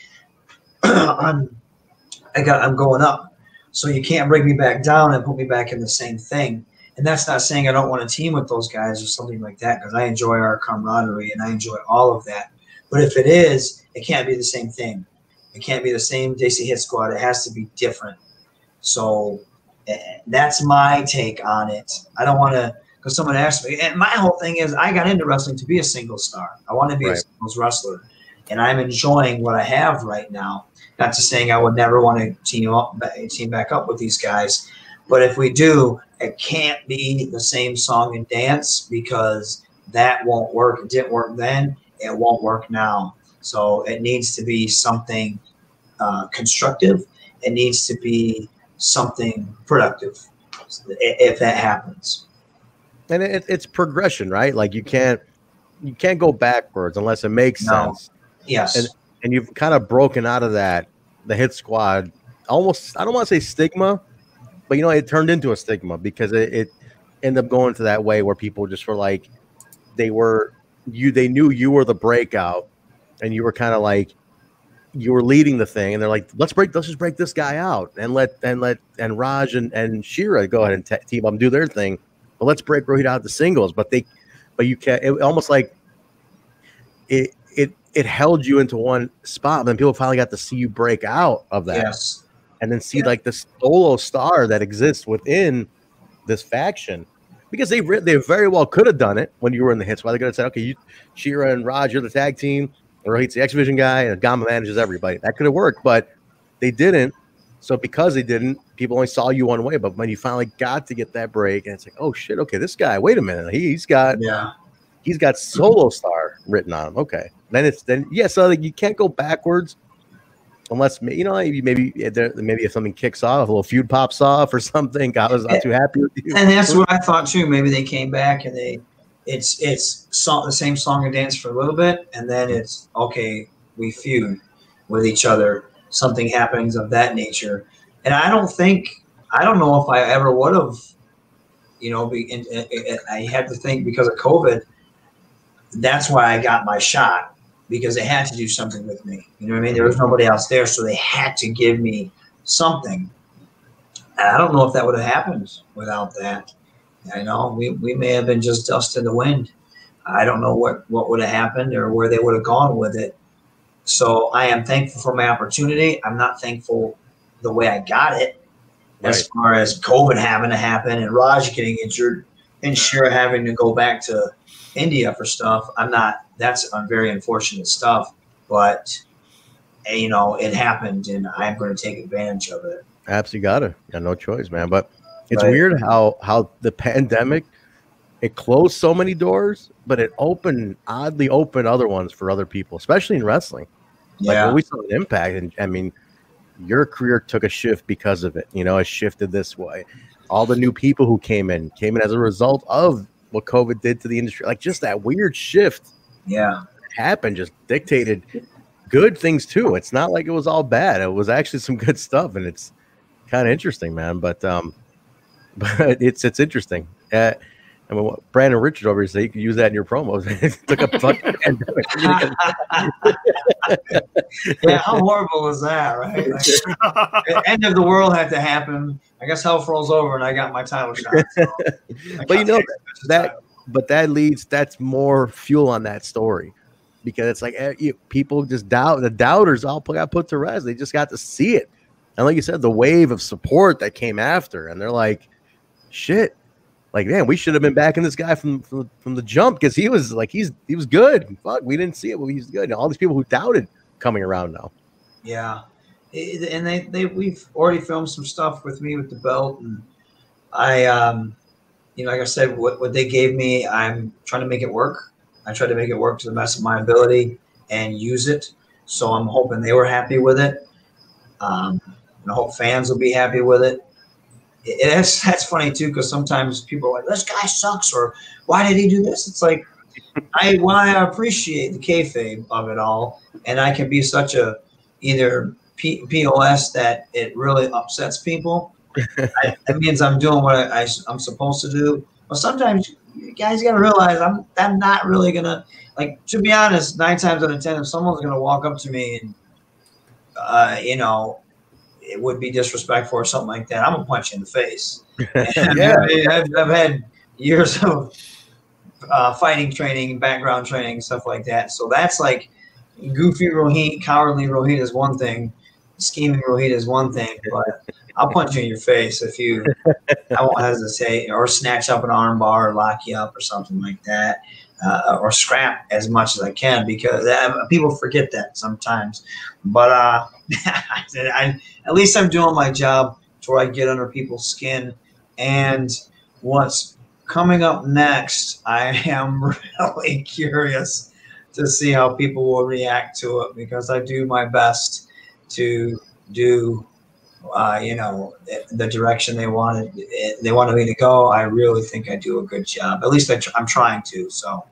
I'm going up, so you can't bring me back down and put me back in the same thing. And that's not saying I don't want to team with those guys or something like that, because I enjoy our camaraderie and I enjoy all of that. But if it is, it can't be the same thing. It can't be the same JC Hit Squad. It has to be different. So that's my take on it. I don't want to, because someone asked me, and my whole thing is I got into wrestling to be a single star. I want to be a singles wrestler, and I'm enjoying what I have right now. Not to saying I would never want to team back up with these guys, but if we do, it can't be the same song and dance, because that won't work. It didn't work then. It won't work now. So it needs to be something constructive. It needs to be something productive if that happens. And it's progression, right? Like you can't go backwards unless it makes sense. Yes. And you've kind of broken out of that, the Hit Squad, almost, I don't want to say stigma, but, it turned into a stigma because it ended up going to that way where people just were like, they knew you were the breakout, and you were kind of like, you were leading the thing, and they're like, let's just break this guy out and let Raj and Shira go ahead and team up and do their thing, but let's break Rohit out the singles. But you can't. It almost like it held you into one spot. And then people finally got to see you break out of that, yes, and then see like this solo star that exists within this faction. Because they very well could have done it when you were in the Hit Squad. They could have said, okay, Shira and Raj, you're the tag team. Rohit's the X-Division guy, and Gama manages everybody. That could have worked, but they didn't. So because they didn't, people only saw you one way. But when you finally got to get that break, and it's like, oh shit, okay, this guy, wait a minute, he's got solo star written on him. Okay, so like, you can't go backwards unless maybe if something kicks off, a little feud pops off or something. God was not too happy with you. And that's what I thought too. Maybe they came back and it's the same song and dance for a little bit, and then it's okay, we feud with each other. Something happens of that nature, and I don't know if I ever would have, I had to think because of COVID. That's why I got my shot, because they had to do something with me. You know what I mean? There was nobody else there, so they had to give me something. And I don't know if that would have happened without that. I know we may have been just dust in the wind. I don't know what would have happened or where they would have gone with it. So I am thankful for my opportunity. I'm not thankful the way I got it, as far as COVID having to happen and Raj getting injured and Shira having to go back to India for stuff. That's very unfortunate stuff, but it happened, and I'm going to take advantage of it. Absolutely got no choice, man. But it's weird how the pandemic, it closed so many doors, but it oddly opened other ones for other people, especially in wrestling. Like when we saw an Impact, and I mean, your career took a shift because of it. It shifted this way. All the new people who came in as a result of what COVID did to the industry. Like just that weird shift happened, just dictated good things too. It's not like it was all bad. It was actually some good stuff, and it's kind of interesting, man. But it's interesting. I mean, Brandon Richard over here said you could use that in your promos. It took a fucking pandemic. Yeah, how horrible was that, right? Like, the end of the world had to happen. I guess hell froze over, and I got my title shot. So but that's more fuel on that story, because it's like people just doubt. The doubters all got put to rest. They just got to see it, and like you said, the wave of support that came after, and they're like, shit. Like, man, we should have been backing this guy from the jump, because he was good. Fuck, we didn't see it, but he's good. And all these people who doubted coming around now. Yeah, and we've already filmed some stuff with me with the belt, and I, like I said, what they gave me, I'm trying to make it work. I tried to make it work to the best of my ability and use it. So I'm hoping they were happy with it. And I hope fans will be happy with it. That's funny too, because sometimes people are like, "This guy sucks," or "Why did he do this?" It's like I appreciate the kayfabe of it all, and I can be such a either POS that it really upsets people. That means I'm doing what I'm supposed to do. But sometimes you guys got to realize I'm not really going to, like, to be honest, 9 times out of 10, if someone's going to walk up to me and, you know, it would be disrespectful or something like that, I'm going to punch you in the face. I've had years of fighting training, background training, stuff like that. So that's like goofy Rohit, cowardly Rohit is one thing. Scheming Rohit is one thing, but I'll punch you in your face if you – I won't hesitate, or snatch up an arm bar or lock you up or something like that, or scrap as much as I can, because people forget that sometimes. But at least I'm doing my job to where I get under people's skin. And what's coming up next, I am really curious to see how people will react to it, because I do my best to do you know, the direction they wanted me to go. I really think I do a good job. At least I'm trying to. So,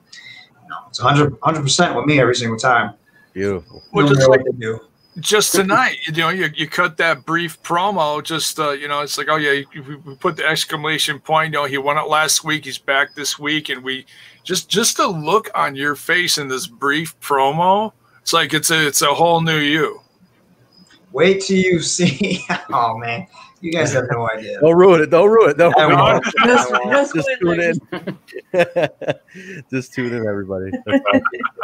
you know, it's 100% with me every single time. Beautiful. Well, just like they do. Just tonight, you know, you cut that brief promo. Just you know, it's like, oh yeah, we put the exclamation point. You know, he won it last week. He's back this week, and we just the look on your face in this brief promo. It's like it's a whole new you. Wait till you see. Oh man, you guys have no idea. Don't ruin it. Don't ruin it. Don't ruin it. Just Just tune in. Just tune in, everybody.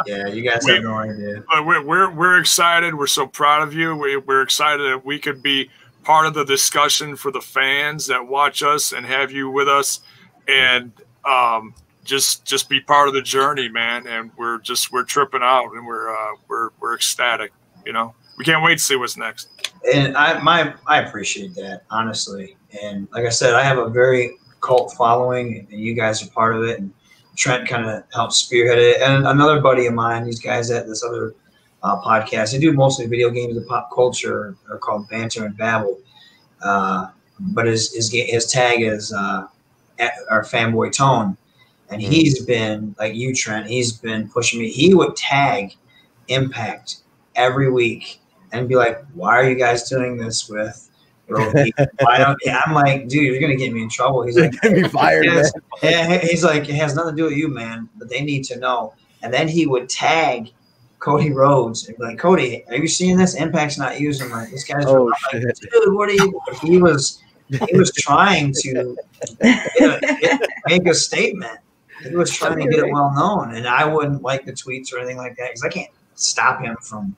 Yeah, you guys have no idea. But we're excited. We're so proud of you. We're excited that we could be part of the discussion for the fans that watch us and have you with us, and just be part of the journey, man. And we're tripping out, and we're ecstatic. You know. We can't wait to see what's next. And I appreciate that, honestly. And like I said, I have a very cult following, and you guys are part of it. And Trent kind of helped spearhead it. And another buddy of mine, these guys at this other podcast, they do mostly video games and pop culture. They're called Banter and Babble. But his tag is our Fanboy Tone. And he's been, like you, Trent, he's been pushing me. He would tag Impact every week and be like, why are you guys doing this with Rohit? I'm like, dude, you're going to get me in trouble. He's like, get me fired, man. He's like, it has nothing to do with you, man, but they need to know. And then he would tag Cody Rhodes and be like, Cody, are you seeing this? Impact's not using like this guy's like, dude, what are you? He was trying to make a statement. He was trying to get it well known, and I wouldn't like the tweets or anything like that because I can't stop him from,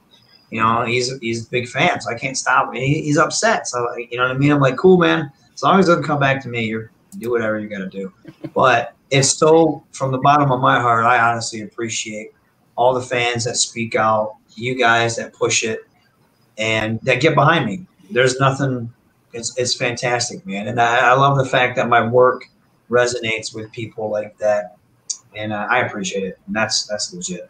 you know, he's a big fan, so I can't stop him. He's upset, so you know what I mean. I'm like, cool, man. As long as it doesn't come back to me, you do whatever you got to do. But it's so from the bottom of my heart, I honestly appreciate all the fans that speak out, you guys that push it, and that get behind me. There's nothing. It's fantastic, man, and I love the fact that my work resonates with people like that, and I appreciate it. And that's legit.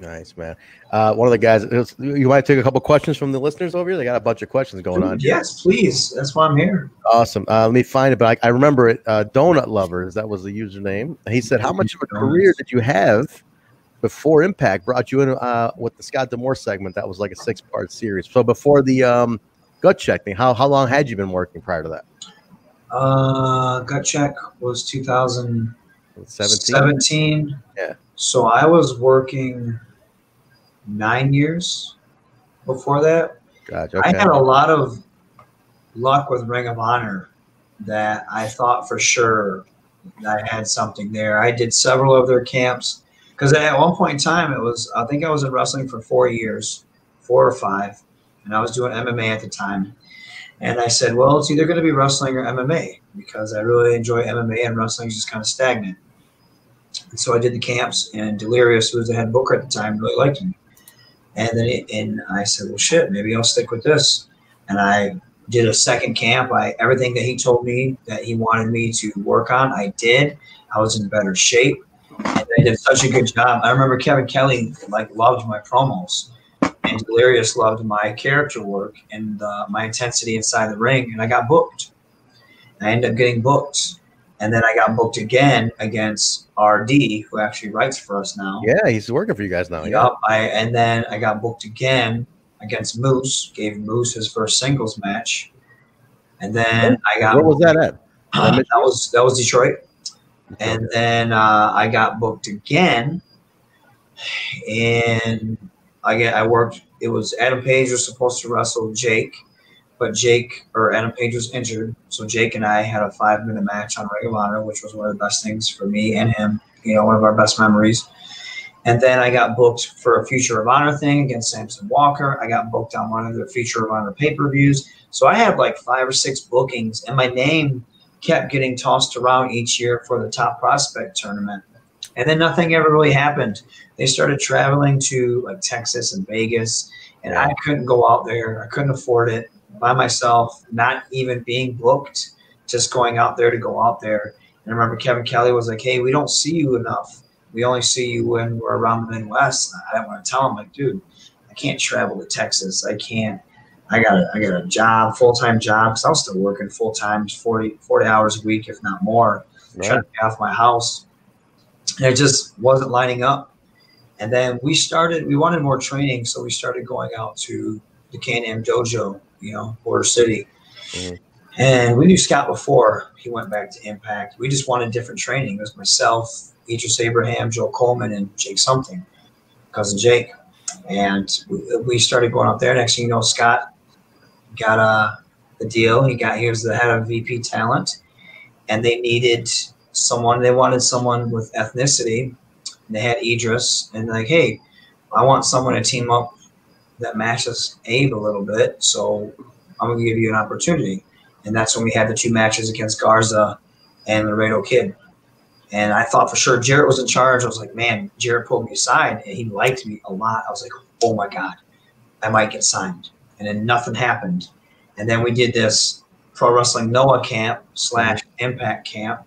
Nice, man. One of the guys, you might take a couple questions from the listeners over here. They got a bunch of questions going on. Yes, please. That's why I'm here. Awesome. Let me find it, but I remember it. Donut Lovers, that was the username. He said, how much of a career did you have before Impact brought you in with the Scott D'Amore segment? That was like a 6-part series. So before the gut check thing, how long had you been working prior to that? Gut check was 2017. Yeah. So I was working 9 years before that. Gotcha. Okay. I had a lot of luck with Ring of Honor that I thought for sure that I had something there. I did several of their camps because at one point in time I think I was in wrestling for 4 years, 4 or 5, and I was doing MMA at the time. And I said, well, it's either going to be wrestling or MMA because I really enjoy MMA and wrestling is just kind of stagnant. And so I did the camps, and Delirious, who was the head booker at the time, really liked me. And then I said, well, shit, maybe I'll stick with this. And I did a second camp. Everything that he told me that he wanted me to work on, I did. I was in better shape. And I did such a good job. I remember Kevin Kelly loved my promos. And Delirious loved my character work and my intensity inside the ring. And I got booked. I ended up getting booked. And then I got booked again against RD, who actually writes for us now. Yeah, he's working for you guys now. Yep. And then I got booked again against Moose, gave Moose his first singles match. And then I got. What was that at? That was Detroit. And then I got booked again, and I worked. It was Adam Page was supposed to wrestle Jake, but Adam Page was injured, so Jake and I had a 5-minute match on Ring of Honor, which was one of the best things for me and him. One of our best memories. And then I got booked for a Future of Honor thing against Samson Walker. I got booked on one of the Future of Honor pay-per-views. So I had like 5 or 6 bookings, and my name kept getting tossed around each year for the Top Prospect tournament. And then nothing ever really happened. They started traveling to like Texas and Vegas, and I couldn't go out there. I couldn't afford it by myself, not even being booked, just going out there to go out there. And I remember Kevin Kelly was like, "Hey, we don't see you enough. We only see you when we're around the Midwest." And I didn't want to tell him, like, dude, I can't travel to Texas. I can't. I got a job, full-time job, because I was still working full-time, 40 hours a week, if not more, trying to pay off my house. And it just wasn't lining up. And then we wanted more training, so we started going out to the Can-Am Dojo, Border City. Mm-hmm. And we knew Scott before he went back to Impact. We just wanted different training. It was myself, Idris Abraham, Joe Coleman, and Jake Something, cousin Jake. And we started going out there. Next thing you know, Scott got the deal. He was the head of VP Talent, and they needed someone. They wanted someone with ethnicity. And they had Idris, and like, hey, I want someone to team up that matches Abe a little bit, so I'm going to give you an opportunity. And that's when we had the 2 matches against Garza and Laredo Kid. And I thought for sure Jarrett was in charge. I was like, man, Jarrett pulled me aside, and he liked me a lot. I was like, oh, my God, I might get signed. And then nothing happened. And then we did this Pro Wrestling Noah camp / Impact camp.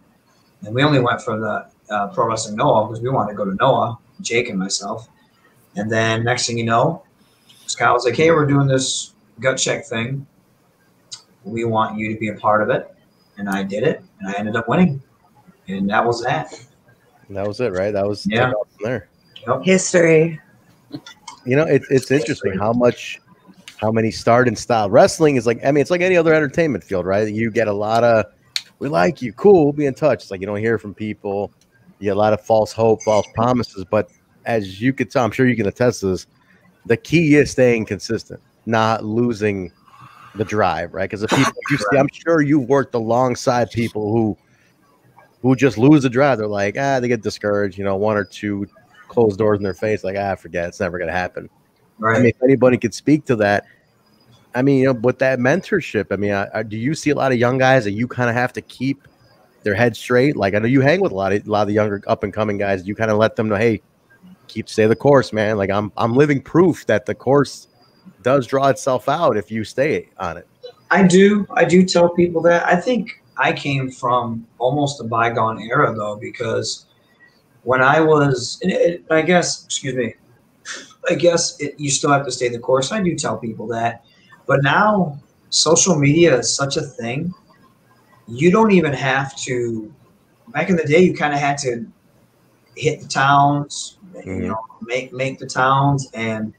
And we only went for the Pro Wrestling Noah because we wanted to go to Noah, Jake and myself. And then next thing you know, Scott was like, hey, we're doing this gut check thing. We want you to be a part of it. And I did it, and I ended up winning. And that was that. And that was it, right? That was from there. Yep. History. It's interesting how many start and stop. Wrestling is like, it's like any other entertainment field, right? You get a lot of, we like you, cool, we'll be in touch. It's like you don't hear from people. You get a lot of false hope, false promises. But as you could tell, I'm sure you can attest to this, the key is staying consistent, not losing the drive, right? Because I'm sure you've worked alongside people who just lose the drive. They're like, they get discouraged, 1 or 2 closed doors in their face, like, forget, it's never going to happen. Right. If anybody could speak to that, with that mentorship, do you see a lot of young guys that you kind of have to keep their head straight? Like, I know you hang with a lot of the younger up and coming guys. You kind of let them know, hey, stay the course, man. Like, I'm living proof that the course does draw itself out if you stay on it. I do tell people that. I think I came from almost a bygone era, though, because when I was, I guess you still have to stay the course. I do tell people that. But now social media is such a thing. You don't even have to. Back in the day, you kind of had to hit the towns, make the towns and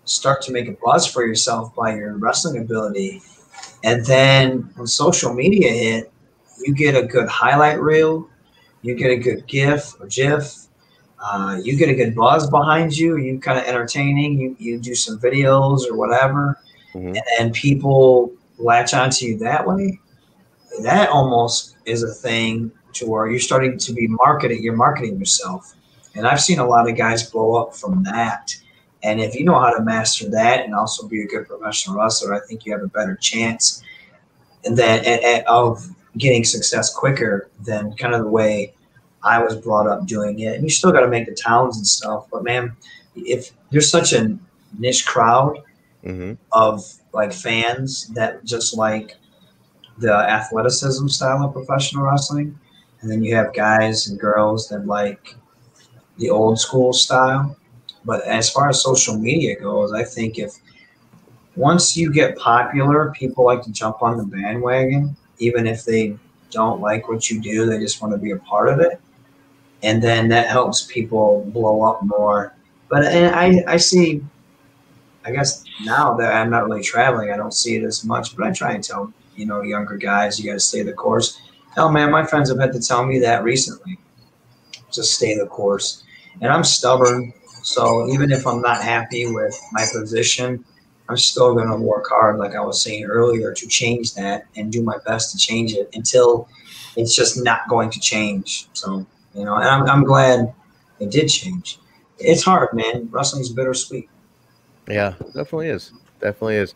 start to make a buzz for yourself by your wrestling ability. And then when social media hit, you get a good highlight reel, you get a good GIF or GIF, you get a good buzz behind you, you kind of entertaining, you do some videos or whatever, and then people latch onto you that way. That almost is a thing to where you're starting to be you're marketing yourself. And I've seen a lot of guys blow up from that. And if you know how to master that and also be a good professional wrestler, I think you have a better chance of getting success quicker than kind of the way I was brought up doing it. And you still got to make the towns and stuff. But, man, if there's such a niche crowd of, like, fans that just like the athleticism style of professional wrestling, and then you have guys and girls that like the old school style. But as far as social media goes, I think once you get popular, people like to jump on the bandwagon, even if they don't like what you do, they just want to be a part of it. And then that helps people blow up more. But I see, I guess now that I'm not really traveling, I don't see it as much, but I try and tell, younger guys, you got to stay the course. Hell, man, my friends have had to tell me that recently. Just stay the course. And I'm stubborn, so even if I'm not happy with my position, I'm still going to work hard, like I was saying earlier, to change that and do my best to change it until it's just not going to change. So, you know, and I'm glad it did change. It's hard, man. Wrestling's bittersweet. Yeah, definitely is. Definitely is.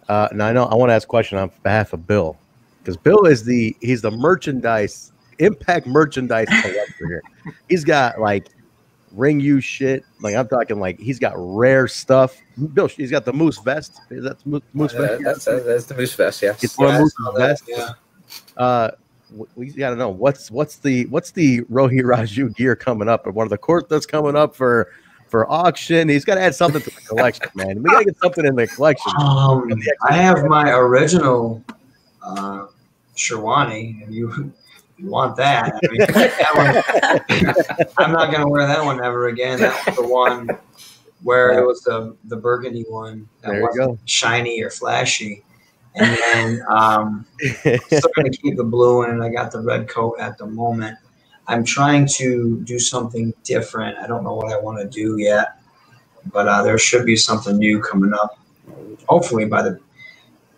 Now I want to ask a question on behalf of Bill, because Bill is he's the merchandise, Impact merchandise collector here. He's got like ring use shit. Like I'm talking like he's got rare stuff. Bill, he's got the moose vest. Is that the moose vest? That's the moose vest. Yeah. It's one moose vest. Yeah. We got to know what's the Rohit Raju gear coming up, or one of the court that's coming up for auction. He's got to add something to the collection, man. We got to get something in the collection. I have my original Sherwani. If you want that, I mean, that one, I'm not going to wear that one ever again. That was the one where it was the burgundy one that wasn't shiny or flashy. And then I'm still going to keep the blue in. I got the red coat at the moment. I'm trying to do something different. I don't know what I want to do yet, but there should be something new coming up. Hopefully by the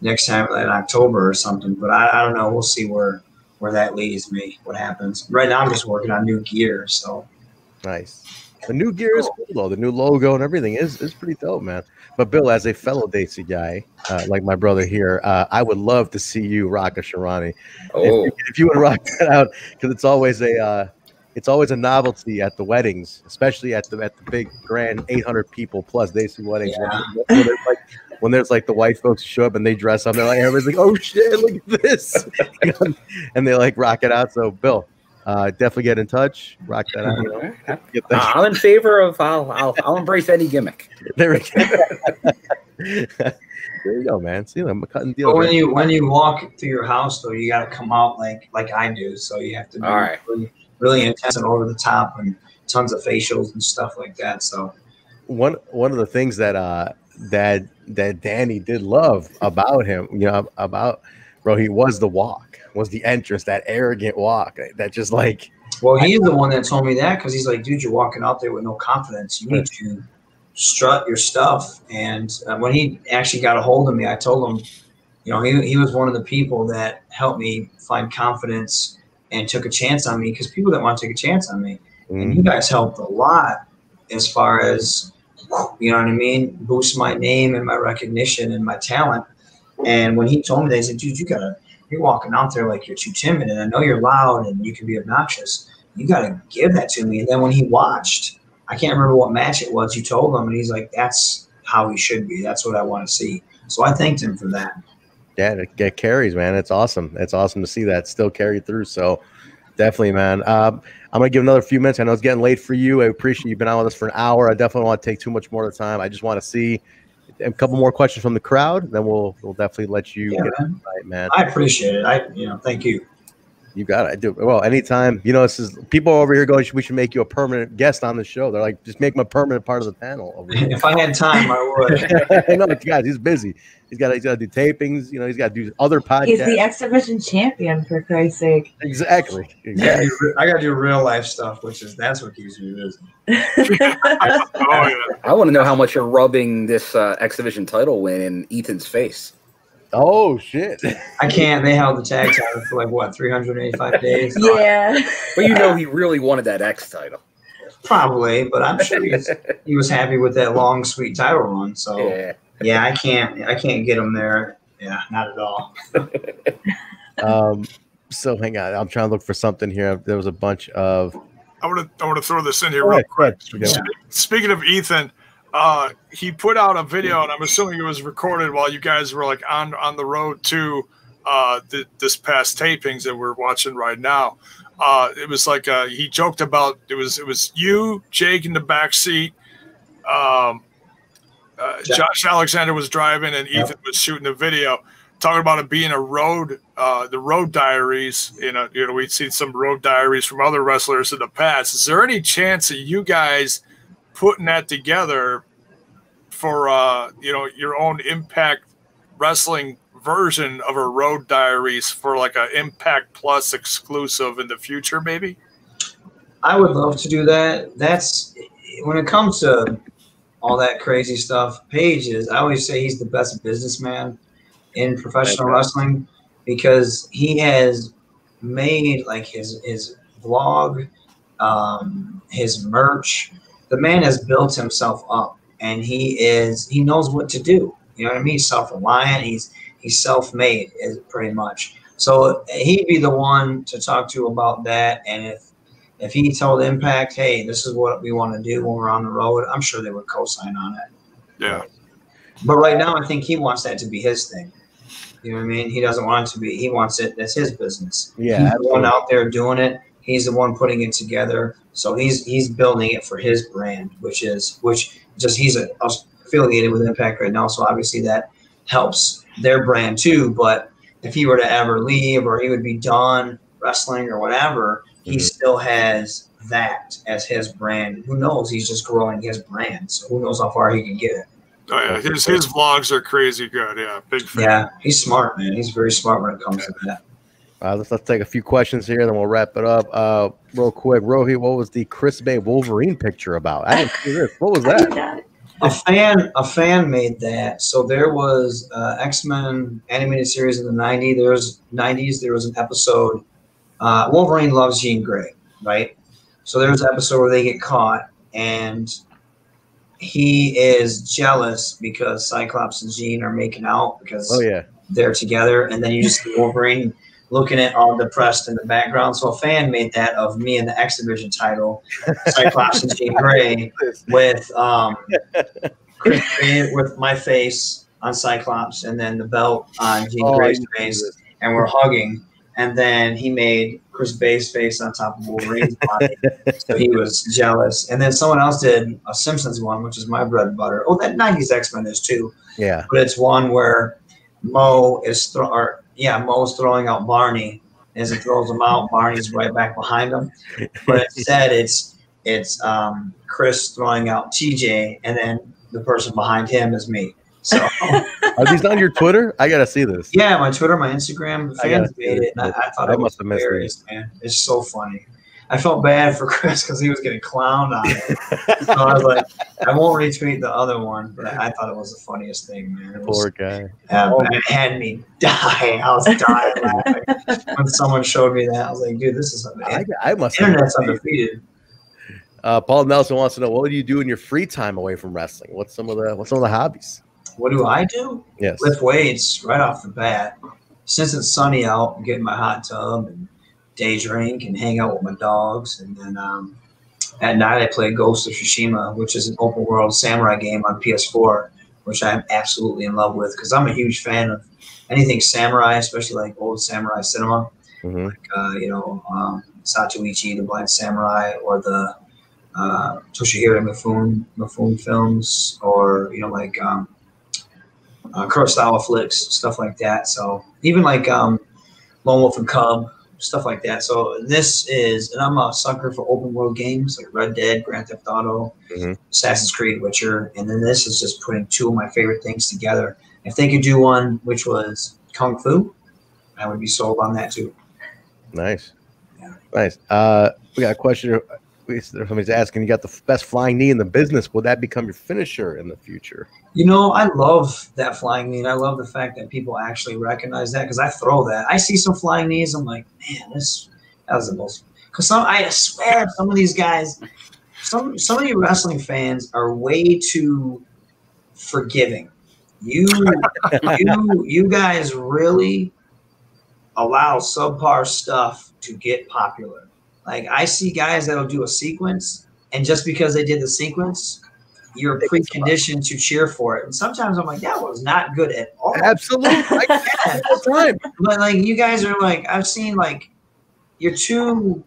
next time in October or something. But I don't know. We'll see where that leads me. What happens? Right now I'm just working on new gear. So nice. The new gear is cool though. The new logo and everything is pretty dope, man. But Bill, as a fellow Desi guy, like my brother here, I would love to see you rock a Sherwani. Oh. If you would rock that out, because it's always a novelty at the weddings, especially at the big grand 800 people plus Desi weddings. Yeah. When there's like the white folks who show up and they dress up, they're like, everybody's like, oh shit, look at this, and they like rock it out. So Bill, definitely get in touch, rock that out. You know, get that. I'm in favor of. I'll embrace any gimmick. There we go. There you go, man. See, I'm cutting deals. But when you walk through your house, though, you got to come out like I do. So you have to be really intense and over the top, and tons of facials and stuff like that. So one of the things that Danny did love about him, you know, about Rohit, was the walk, was the entrance, that arrogant walk, that just like. Well, he's the one that told me that, because he's like, dude, you're walking out there with no confidence. You need to strut your stuff. And when he actually got a hold of me, I told him, you know, he was one of the people that helped me find confidence and took a chance on me, because people that want to take a chance on me. And you guys helped a lot as far as, you know what I mean, boost my name and my recognition and my talent. And when he told me that, he said, dude, you're walking out there like you're too timid, and I know you're loud and you can be obnoxious. You got to give that to me. And then when he watched, I can't remember what match it was, you told him, and he's like, that's how he should be. That's what I want to see. So I thanked him for that. Yeah, it carries, man. It's awesome. It's awesome to see that still carry through. So definitely, man. I'm going to give another few minutes. I know it's getting late for you. I appreciate you've been on with us for an hour. I definitely don't want to take too much more of the time. I just want to see a couple more questions from the crowd. Then we'll definitely let you get it right, man. I appreciate it. Thank you. You got it. I do. Well, anytime. You know, this is people over here going, we should make you a permanent guest on the show. They're like, just make him a permanent part of the panel over here. If I had time, I would. I know, guys, he's busy. He's got to do tapings. You know, he's got to do other podcasts. He's the exhibition champion, for Christ's sake. Exactly. I got to do real life stuff, that's what keeps me busy. I want to know how much you're rubbing this exhibition title win in Ethan's face. Oh shit! I can't. They held the tag title for like what, 385 days. Yeah. But you know, he really wanted that X title. Probably, but I'm sure he was happy with that long, sweet title run. So yeah, I can't get him there. Yeah, not at all. So hang on, I'm trying to look for something here. There was a bunch of. I want to throw this in here real quick. Speaking of Ethan. He put out a video, and I'm assuming it was recorded while you guys were like on the road to this past tapings that we're watching right now. It was like he joked about it was you, Jake in the back seat. Josh Alexander was driving, and Ethan was shooting the video, talking about it being a road, the road diaries. You know, we'd seen some road diaries from other wrestlers in the past. Is there any chance that you guys putting that together for your own Impact Wrestling version of her road diaries for like a Impact Plus exclusive in the future, maybe? I would love to do that. That's when it comes to all that crazy stuff. Paige is, I always say he's the best businessman in professional wrestling because he has made like his vlog, his merch. The man has built himself up, and he knows what to do. You know what I mean? He's self-reliant. He's self-made, is pretty much. So he'd be the one to talk to about that. And if he told Impact, hey, this is what we want to do when we're on the road, I'm sure they would co-sign on it. Yeah. But right now, I think he wants that to be his thing. You know what I mean? He doesn't want it to be. He wants it. That's his business. Yeah, he's the one out there doing it. He's the one putting it together. So he's building it for his brand, which he's affiliated with Impact right now. So obviously that helps their brand too. But if he were to ever leave or he would be done wrestling or whatever, he still has that as his brand. Who knows? He's just growing his brand. So who knows how far he can get it. Oh yeah, his vlogs are crazy good. Yeah, big fan. Yeah, he's smart, man. He's very smart when it comes to that. Let's take a few questions here, then we'll wrap it up. Real quick, Rohit, what was the Chris Bay Wolverine picture about? I didn't see this. What was that? A fan made that. So there was X-Men animated series in the 90s. There was an episode. Wolverine loves Jean Grey, right? So there's an episode where they get caught, and he is jealous because Cyclops and Jean are making out because they're together, and then you just see Wolverine looking at all depressed in the background. So a fan made that of me in the X Division title, Cyclops and Jean Grey, with with my face on Cyclops and then the belt on Jean Grey's face, and we're hugging. And then he made Chris Bay's face on top of Wolverine's body, so he was jealous. And then someone else did a Simpsons one, which is my bread and butter. Oh, that 90s X-Men is too. Yeah. But it's one where Mo's throwing out Barney. As he throws him out, Barney's right back behind him. But instead, it's Chris throwing out TJ, and then the person behind him is me. So, are these on your Twitter? I gotta see this. Yeah, my Twitter, my Instagram, fans made it. And I thought it was hilarious, man. It's so funny. I felt bad for Chris because he was getting clowned on it. So I was like, I won't retweet the other one, but I thought it was the funniest thing, man. Poor guy. It had me die. I was dying laughing when someone showed me that. I was like, dude, this is internet's undefeated. Paul Nelson wants to know, what do you do in your free time away from wrestling? What's some of the hobbies? What do I do? Yes. Lift weights right off the bat. Since it's sunny out, I'm getting my hot tub and day drink and hang out with my dogs. And then at night I play Ghost of Tsushima, which is an open world samurai game on PS4, which I'm absolutely in love with because I'm a huge fan of anything samurai, especially like old samurai cinema. Like, Satoichi, the Blind Samurai, or the Toshihiro Mifune films, or, Kurosawa flicks, stuff like that. So even like Lone Wolf and Cub, stuff like that. So and I'm a sucker for open world games like Red Dead, Grand Theft Auto, Assassin's Creed, Witcher, and then this is just putting two of my favorite things together. If they could do one which was Kung Fu, I would be sold on that too. Nice. Yeah. Nice. We got a question. Somebody's asking, you got the best flying knee in the business. Will that become your finisher in the future? I love that flying knee. And I love the fact that people actually recognize that because I throw that. I see some flying knees. I'm like, man, that was the most. Because I swear, some of these guys, some of you wrestling fans are way too forgiving. You guys really allow subpar stuff to get popular. Like, I see guys that'll do a sequence, and just because they did the sequence, you're preconditioned to cheer for it. And sometimes I'm like, that was not good at all. Absolutely. I get it all the time. But, like, you guys are like, I've seen, like, you're too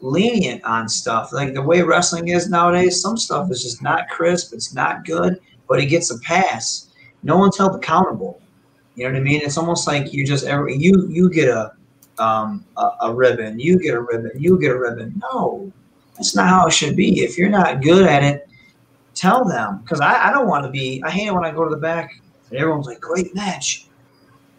lenient on stuff. Like, the way wrestling is nowadays, some stuff is just not crisp. It's not good, but it gets a pass. No one's held accountable. You know what I mean? It's almost like you just you get a ribbon, you get a ribbon, you get a ribbon. No, that's not how it should be. If you're not good at it, tell them. Because I don't want to be. I hate it when I go to the back and everyone's like, "Great match."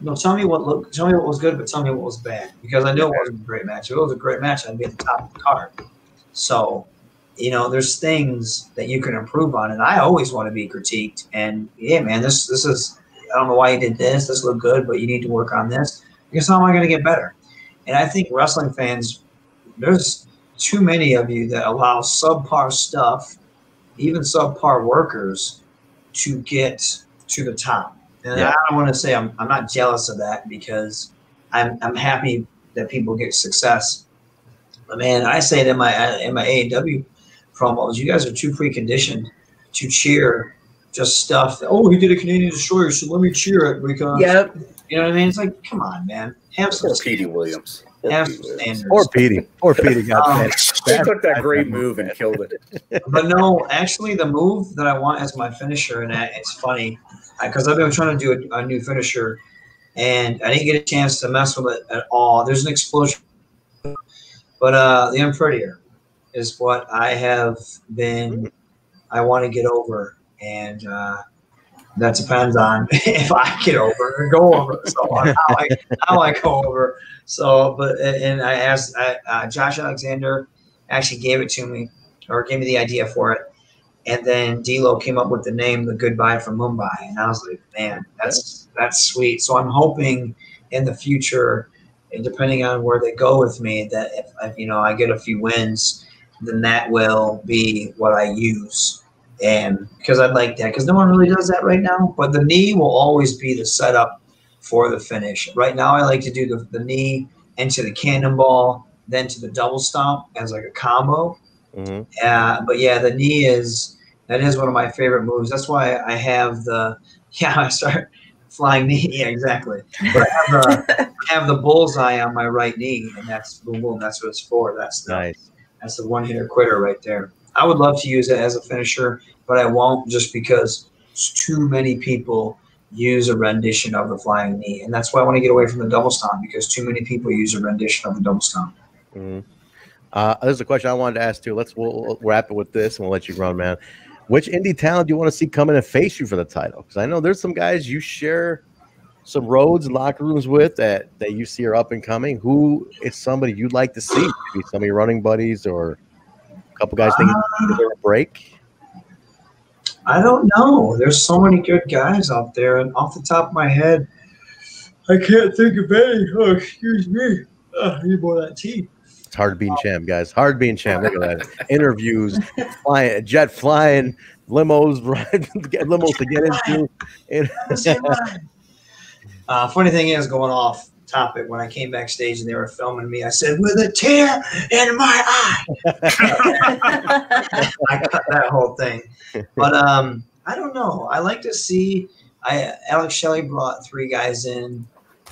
No, tell me what was good, but tell me what was bad, because I know it wasn't a great match. If it was a great match, I'd be at the top of the card. So, there's things that you can improve on, and I always want to be critiqued. And yeah, man, this is, I don't know why you did this. This looked good, but you need to work on this. Because how am I going to get better? And I think wrestling fans, there's too many of you that allow subpar stuff, even subpar workers, to get to the top. And I don't want to say I'm not jealous of that, because I'm happy that people get success. But man, I say it in my AEW promos, you guys are too preconditioned to cheer just stuff. Oh, he did a Canadian Destroyer, so let me cheer it because you know what I mean? It's like, come on, man. Have some Petey Williams. Have some standards. Or Petey got he took that great move and killed it. But no, actually, the move that I want as my finisher, and it's funny because I've been trying to do a new finisher, and I didn't get a chance to mess with it at all. There's an explosion, but the Unprettier is what I have been. I want to get over, and that depends on if I get over or go over. So on how I go over. So, and I asked Josh Alexander actually gave it to me, or gave me the idea for it, and then D'Lo came up with the name, The Goodbye from Mumbai, and I was like, man, that's sweet. So I'm hoping in the future, and depending on where they go with me, that if I get a few wins, then that will be what I use. And because I'd like that, because no one really does that right now. But the knee will always be the setup for the finish. Right now, I like to do the knee into the cannonball, then to the double stomp as like a combo. But yeah, the knee is one of my favorite moves. That's why I have I start flying knee. Yeah, exactly. But I have the bullseye on my right knee, and that's boom, boom. That's what it's for. That's nice. That's the one-hitter quitter right there. I would love to use it as a finisher, but I won't, just because too many people use a rendition of the flying knee. And that's why I want to get away from the double stomp, because too many people use a rendition of the double stomp. There's a question I wanted to ask too. We'll wrap it with this and we'll let you run, man. Which indie talent do you want to see come in and face you for the title? Because I know there's some guys you share some roads and locker rooms with that you see are up and coming. Who is somebody you'd like to see? Maybe some of your running buddies or couple guys thinking they're a break? I don't know. There's so many good guys out there, and off the top of my head, I can't think of any. Oh, excuse me. I need more of that tea. It's hard being champ, guys. Hard being champ. Look at that. Interviews, jet flying, limos, get limos to get into. Funny thing is, going off topic, when I came backstage and they were filming me, I said, with a tear in my eye. I cut that whole thing. But I don't know. I like to see Alex Shelley brought 3 guys in.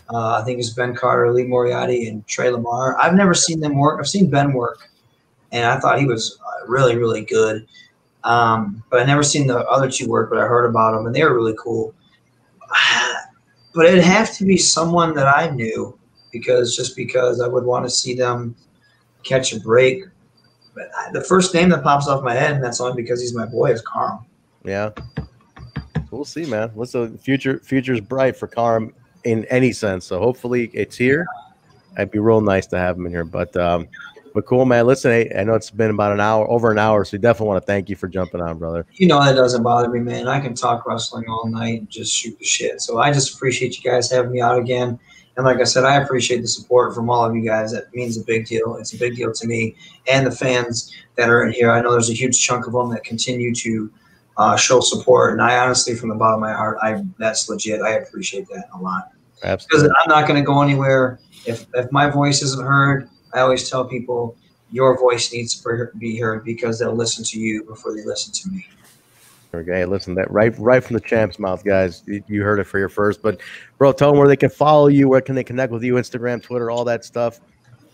I think it's Ben Carter, Lee Moriarty, and Trey Lamar. I've never seen them work. I've seen Ben work, and I thought he was really, really good. But I never seen the other 2 work, but I heard about them, and they were really cool. But it'd have to be someone that I knew, because I would want to see them catch a break. But the first name that pops off my head, and that's only because he's my boy, is Carm. Yeah. We'll see, man. What's the future's bright for Carm in any sense. So hopefully it's here. It'd be real nice to have him in here. But cool, man. Listen, I know it's been about over an hour, so we definitely want to thank you for jumping on, brother. That doesn't bother me, man. I can talk wrestling all night and just shoot the shit. So I just appreciate you guys having me out again. And like I said, I appreciate the support from all of you guys. That means a big deal. It's a big deal to me and the fans that are in here. I know there's a huge chunk of them that continue to show support. And I honestly, from the bottom of my heart, that's legit. I appreciate that a lot. Absolutely. Because I'm not going to go anywhere. If my voice isn't heard, I always tell people your voice needs to be heard, because they'll listen to you before they listen to me. Okay, listen, that right from the champ's mouth, guys. You heard it for your first. But, bro, tell them where they can follow you, where can they connect with you, Instagram, Twitter, all that stuff.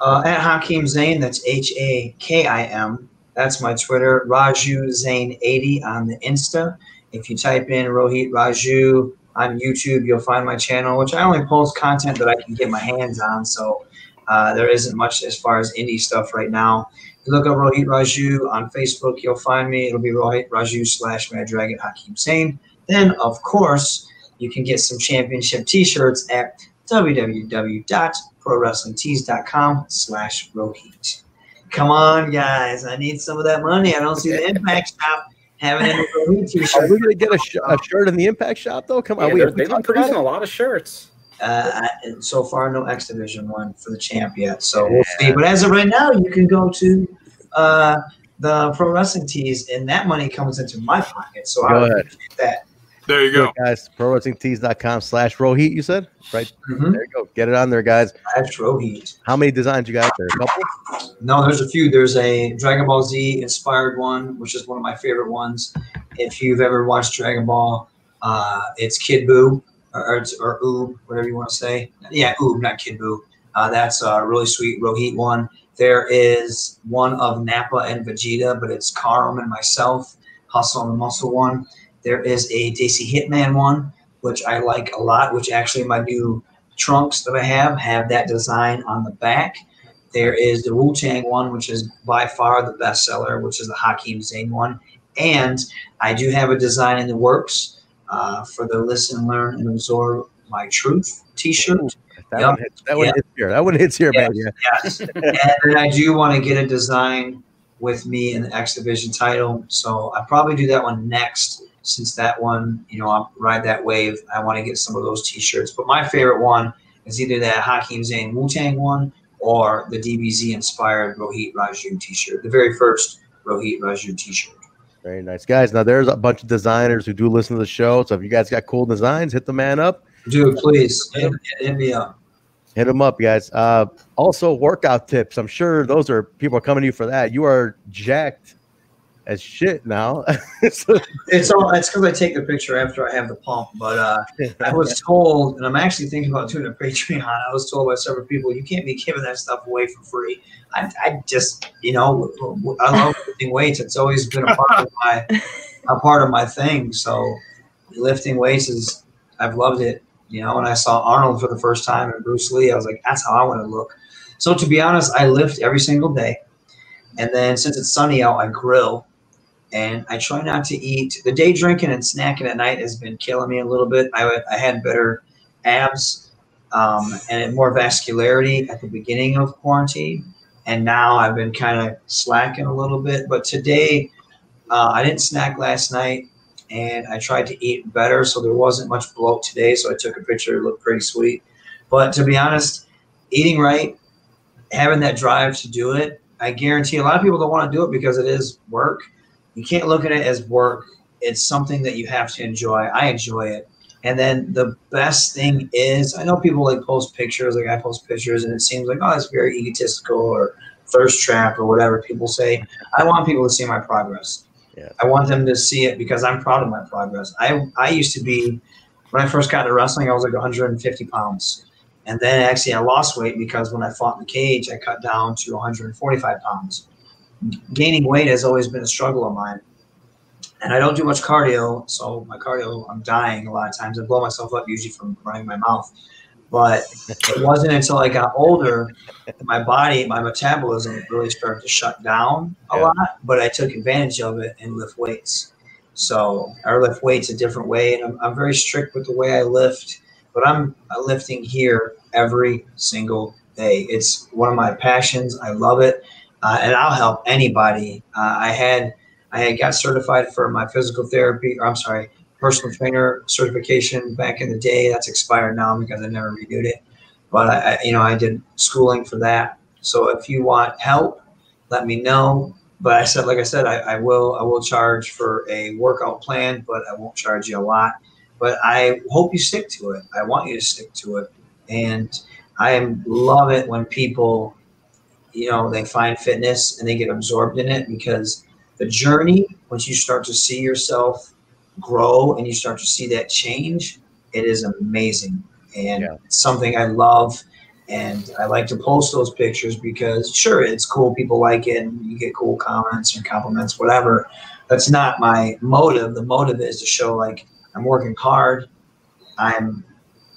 At Hakeem Zayn, that's HAKIM. That's my Twitter. Raju Zayn 80 on the Insta. If you type in Rohit Raju on YouTube, you'll find my channel, which I only post content that I can get my hands on. So there isn't much as far as indie stuff right now. If you look up Rohit Raju on Facebook, you'll find me. It'll be Rohit Raju /Mad Dragon Hakeem Zayn. Then, of course, you can get some championship t-shirts at www.prowrestlingtees.com/Rohit. Come on, guys. I need some of that money. I don't see the Impact Shop having any Rohit t-shirts. Are we going to get a shirt in the Impact Shop, though? Come on. They've been producing a lot of shirts. So far, no X Division one for the champ yet. So we'll see. But as of right now, you can go to the Pro Wrestling Tees, and that money comes into my pocket. So I appreciate that. There you go. Guys, prowrestlingtees.com/Rohit, you said? Right? There you go. Get it on there, guys. That's Rohit. How many designs you got there? A couple? No, there's a few. There's a Dragon Ball Z inspired one, which is one of my favorite ones. If you've ever watched Dragon Ball, it's Kid Buu, or Oob, whatever you want to say. Yeah, Oob, not Kid Buu. That's a really sweet Rohit one. There is one of Nappa and Vegeta, but it's Karim and myself, Hustle and the Muscle one. There is a Daisy Hitman one, which I like a lot, which actually my new trunks that I have that design on the back. There is the Wu-Tang one, which is by far the best seller, which is the Hakeem Zayn one. And I do have a design in the works for the Listen, Learn, and Absorb My Truth t-shirt. That one hits here. That one hits here, man. Yeah. Yes. And I do want to get a design with me in the X Division title. So I'll probably do that one next. Since that one, I'll ride that wave. I want to get some of those t-shirts. But my favorite one is either that Hakeem Zayn Wu-Tang one or the DBZ inspired Rohit Raju t-shirt, the very first Rohit Raju t-shirt. Very nice, guys. Now, there's a bunch of designers who do listen to the show. So if you guys got cool designs, hit the man up. Dude, please. Hit me up. Hit them up, guys. Also, workout tips. I'm sure people are coming to you for that. You are jacked as shit now. It's because I take the picture after I have the pump. But I was told, and I'm actually thinking about doing a Patreon. I was told by several people, you can't be giving that stuff away for free. I just, I love lifting weights. It's always been a part of my thing. So lifting weights I've loved it. When I saw Arnold for the first time and Bruce Lee, I was like, that's how I want to look. So to be honest, I lift every single day. And then since it's sunny out, I grill. And I try not to eat. The day drinking and snacking at night has been killing me a little bit. I had better abs and more vascularity at the beginning of quarantine. And now I've been kind of slacking a little bit. But today, I didn't snack last night. And I tried to eat better, so there wasn't much bloat today. So I took a picture. It looked pretty sweet. But to be honest, eating right, having that drive to do it, I guarantee a lot of people don't want to do it because it is work. You can't look at it as work. It's something that you have to enjoy. I enjoy it. And then the best thing is, I know people post pictures, I post pictures, and it seems like, oh, it's very egotistical or thirst trap or whatever people say. I want people to see my progress. Yeah. I want them to see it because I'm proud of my progress. I used to be, when I first got into wrestling, I was like 150 pounds. And then actually I lost weight because when I fought in the cage, I cut down to 145 pounds. Gaining weight has always been a struggle of mine. And I don't do much cardio, so my cardio, I'm dying a lot of times. I blow myself up usually from running my mouth. But it wasn't until I got older that my body, my metabolism really started to shut down a lot. But I took advantage of it and lift weights. So I lift weights a different way. And I'm very strict with the way I lift. But I'm lifting here every single day. It's one of my passions. I love it. And I'll help anybody. I got certified for my physical therapy, personal trainer certification back in the day. That's expired now because I never renewed it. But I did schooling for that. So if you want help, let me know. But like I said, I will charge for a workout plan, but I won't charge you a lot. But I hope you stick to it. I want you to stick to it. And I love it when people, they find fitness and they get absorbed in it, because the journey, once you start to see yourself grow and you start to see that change, it is amazing. And it's something I love. And I like to post those pictures because, sure, it's cool. People like it and you get cool comments and compliments, whatever. That's not my motive. The motive is to show, I'm working hard. I'm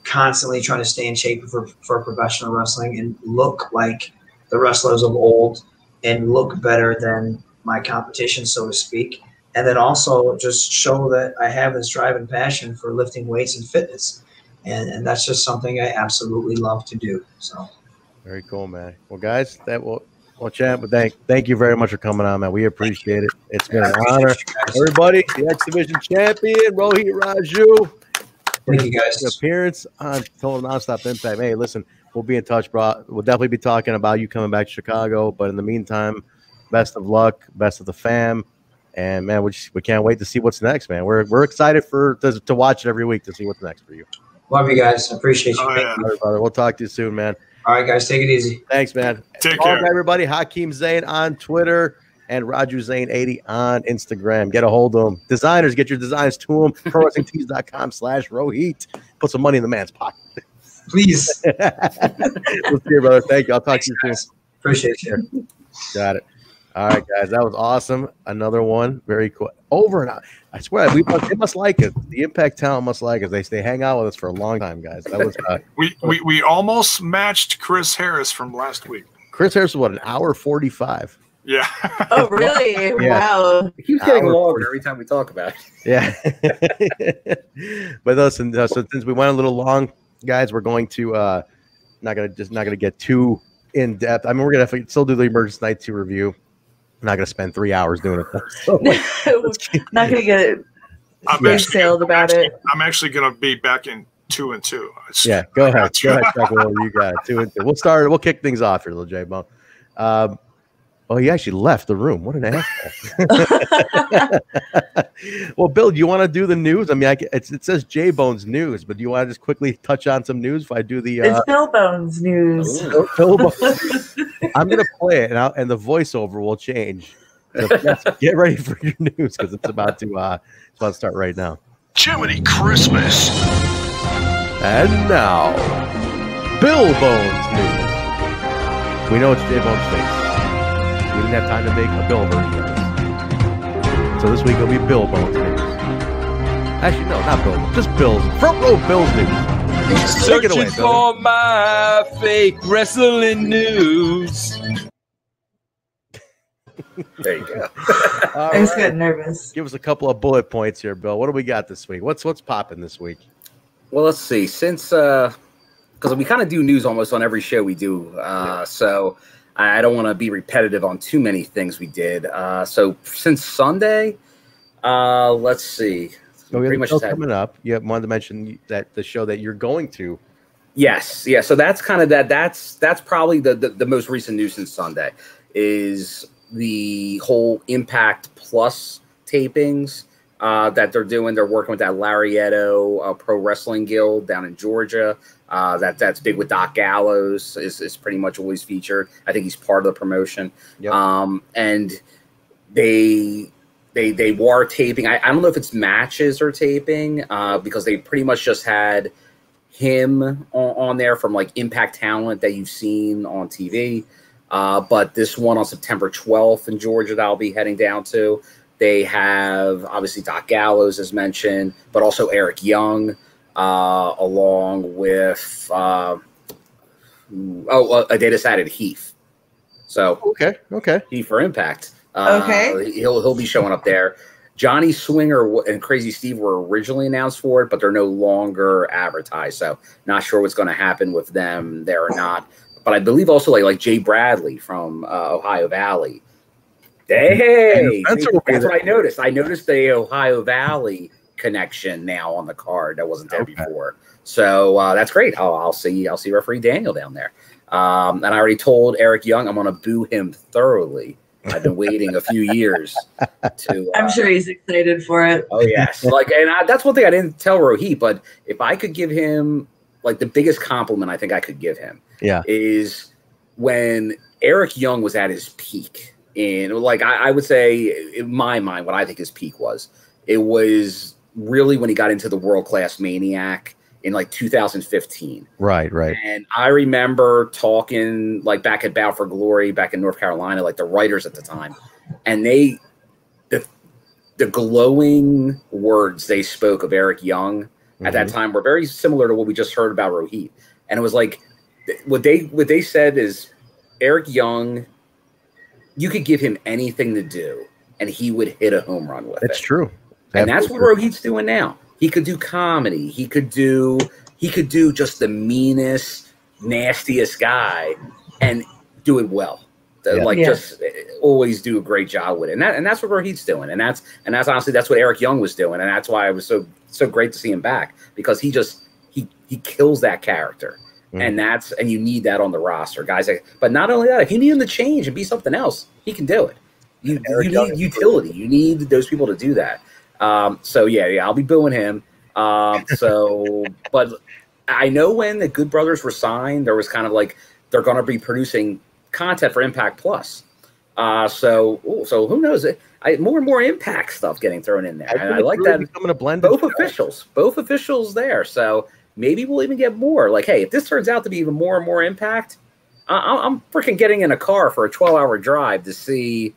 constantly trying to stay in shape for professional wrestling and look like the wrestlers of old and look better than my competition, so to speak. and then also just show that I have this drive and passion for lifting weights and fitness. And that's just something I absolutely love to do. So very cool, man. Well, guys, well, champ, thank you very much for coming on, man. We appreciate it. It's been an honor. Everybody, the X Division champion, Rohit Raju. Thank you, guys. Appearance on Total Nonstop Impact. Hey, listen, we'll be in touch, bro. We'll definitely be talking about you coming back to Chicago. But in the meantime, best of luck, best of the fam. And, man, we can't wait to see what's next, man. We're excited to watch it every week to see what's next for you. Love you guys. I appreciate you. All right, brother. We'll talk to you soon, man. All right, guys. Take it easy. Thanks, man. Take care. Everybody. Hakeem Zayn on Twitter and Raju Zayn 80 on Instagram. Get a hold of them. Designers, get your designs to them. ProWrestlingTees.com/Rohit. Put some money in the man's pocket. Please. We'll see you, brother. Thank you. I'll talk to you soon. Appreciate you. Got it. All right, guys. That was awesome. Another one. Very cool. Over and out. I swear, they must like it. The Impact talent must like it. They hang out with us for a long time, guys. That was we almost matched Chris Harris from last week. Chris Harris was, what, an hour 45? Yeah. Oh, really? Yeah. Wow. It keeps getting longer every time we talk about it. Yeah. But listen, so since we went a little long, guys, we're going to not gonna get too in depth. I mean, we're gonna still do the Emergency Night 2 review. I'm not gonna spend 3 hours doing it. So, not gonna get detailed about it. I'm actually gonna be back in 2 and 2. Yeah, go ahead. Go ahead, Chuckle. You got it. 2 and 2. We'll kick things off here, little Jaybone. Oh, he actually left the room. What an asshole. Well, Bill, do you want to do the news? I mean, it says Jaybone's news, but do you want to just quickly touch on some news if I do the it's Bill Bones news. Bill Bones. I'm going to play it, and the voiceover will change. So get ready for your news because it's about to start right now. Jiminy Christmas. And now, Bill Bones news. We know it's Jaybone's face. We didn't have time to make a Bill version of it. So this week it'll be Bill Bones news. Actually, no, not Bill. Just Bill's. Front row Bill's news. Take it away, Searching Bill. for my fake wrestling news. There you go. I was getting nervous. Give us a couple of bullet points here, Bill. What do we got this week? What's popping this week? Well, let's see. Since because we kind of do news almost on every show we do, so I don't want to be repetitive on too many things we did. So since Sunday, let's see. So we have a show coming up. You wanted to mention that the show that you're going to. Yes, yeah. So that's kind of that's probably the most recent news since Sunday is the whole Impact Plus tapings that they're doing. They're working with that Larietto Pro Wrestling Guild down in Georgia. That's big with Doc Gallows is pretty much always featured. I think he's part of the promotion. Yep. And they were taping. I don't know if it's matches or taping because they pretty much just had him on there from like Impact talent that you've seen on TV. But this one on September 12th in Georgia that I'll be heading down to, they have obviously Doc Gallows as mentioned, but also Eric Young, along with a data added Heath. So okay, Heath for Impact. Okay, he'll be showing up there. Johnny Swinger and Crazy Steve were originally announced for it, but they're no longer advertised. So not sure what's going to happen with them there or not. But I believe also like Jay Bradley from Ohio Valley. Hey, that's what I noticed. I noticed the Ohio Valley connection now on the card that wasn't there before. So that's great. I'll see referee Daniel down there. And I already told Eric Young I'm going to boo him thoroughly. I've been waiting a few years to. I'm sure he's excited for it. Oh yes, that's one thing I didn't tell Rohit. But if I could give him like the biggest compliment, I think I could give him, is when Eric Young was at his peak. In like I would say in my mind, what I think his peak was, it was really when he got into the World Class Maniac in like 2015. Right. And I remember talking like back at Bow for Glory back in North Carolina, like the writers at the time, and the glowing words they spoke of Eric Young at that time were very similar to what we just heard about Rohit. And it was like what they said is Eric Young, you could give him anything to do and he would hit a home run with it. It's true. And that's what Rohit's doing now. He could do comedy. He could do just the meanest, nastiest guy and do it well. Just always do a great job with it. And that's what Rohit's doing. And that's honestly that's what Eric Young was doing. And that's why it was so great to see him back, because he kills that character. And you need that on the roster, guys. But not only that, if you need him to change and be something else, he can do it. You need utility. You need those people to do that. I'll be booing him. But I know when the Good Brothers were signed, there was kind of like they're going to be producing content for Impact Plus. So who knows? More and more Impact stuff getting thrown in there, and I like that. Becoming a blend. Both officials there. So maybe we'll even get more. Like, hey, if this turns out to be even more and more Impact, I'm freaking getting in a car for a 12-hour drive to see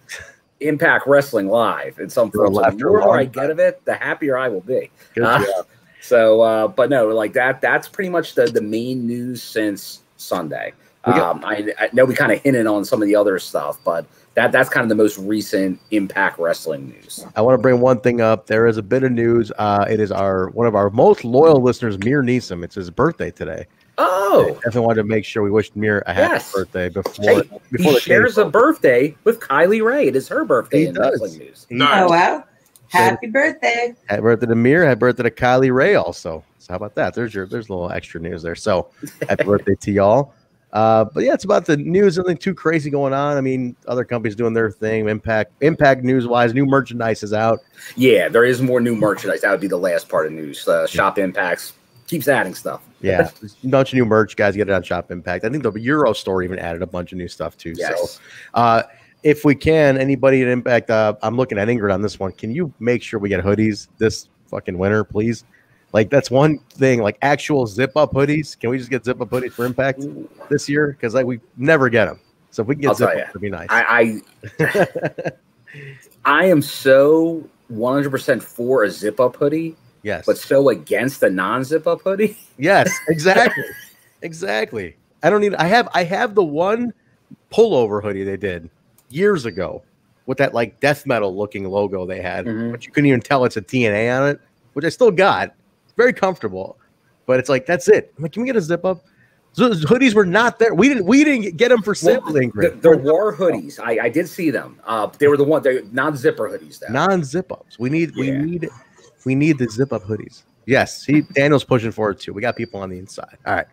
Impact Wrestling live in some form. So the more I get of it, the happier I will be. But no, like that's pretty much the main news since Sunday. I know we kind of hinted on some of the other stuff, but that's kind of the most recent Impact Wrestling news. I want to bring one thing up. There is a bit of news. It is one of our most loyal listeners, Mir Neeson. It's his birthday today. Oh, I definitely wanted to make sure we wished Mir a happy birthday before he shares a birthday with Kylie Ray. It is her birthday in wrestling news. Oh wow! Happy birthday! Happy birthday to Mir. Happy birthday to Kylie Ray also. So how about that? There's a little extra news there. So happy birthday to y'all. But yeah, it's about the news. Nothing too crazy going on. I mean, other companies doing their thing. Impact news wise, new merchandise is out. Yeah, there is more new merchandise. That would be the last part of news. Shop Impacts keeps adding stuff. Yeah, a bunch of new merch, guys. Get it on Shop Impact. I think the Euro store even added a bunch of new stuff too. Yes. So, if we can, anybody at Impact, I'm looking at Ingrid on this one. Can you make sure we get hoodies this fucking winter, please? Like, that's one thing, like actual zip-up hoodies. Can we just get zip-up hoodies for Impact this year? Because we never get them. So if we can get zip-up, it'd be nice. I am so 100% for a zip-up hoodie. Yes. But so against a non-zip-up hoodie? Yes, exactly. Exactly. I have the one pullover hoodie they did years ago with that, like, death metal-looking logo they had. But you couldn't even tell it's a TNA on it, which I still got. Very comfortable, but it's like that's it. I'm like, can we get a zip up? So hoodies were not there. We didn't get them for sale. Ingrid. There were hoodies. I did see them. They were they're non-zipper hoodies. Non-zip ups. We need the zip up hoodies. Yes, Daniel's pushing for it too. We got people on the inside. All right.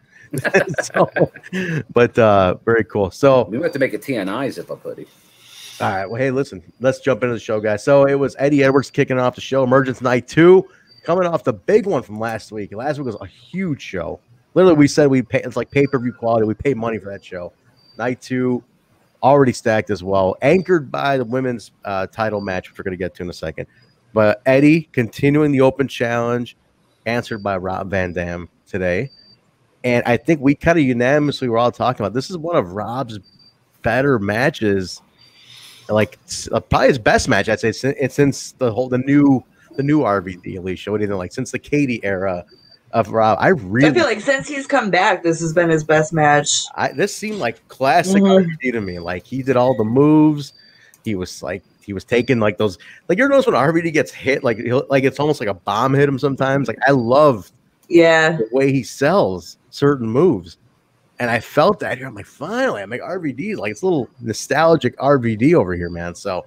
Very cool. So we have to make a TNI zip up hoodie. All right. Well, hey, listen, let's jump into the show, guys. So it was Eddie Edwards kicking off the show, Emergence Night 2. Coming off the big one from last week. Last week was a huge show. Literally, we said it's like pay-per-view quality. We paid money for that show. Night 2, already stacked as well. Anchored by the women's title match, which we're going to get to in a second. But Eddie continuing the open challenge, answered by Rob Van Dam today. And I think we kind of unanimously were all talking about this is one of Rob's better matches. Like, probably his best match, I'd say, since the new RVD, Alicia. What do you think? Like, since the Katie era of Rob, I feel like since he's come back, this has been his best match. This seemed like classic RVD to me. Like, he did all the moves. He was taking like those. Like, you ever notice when RVD gets hit, like it's almost like a bomb hit him sometimes. Like, I love the way he sells certain moves, and I felt that here. I'm like, finally, I'm like RVD. Like, it's a little nostalgic RVD over here, man. So.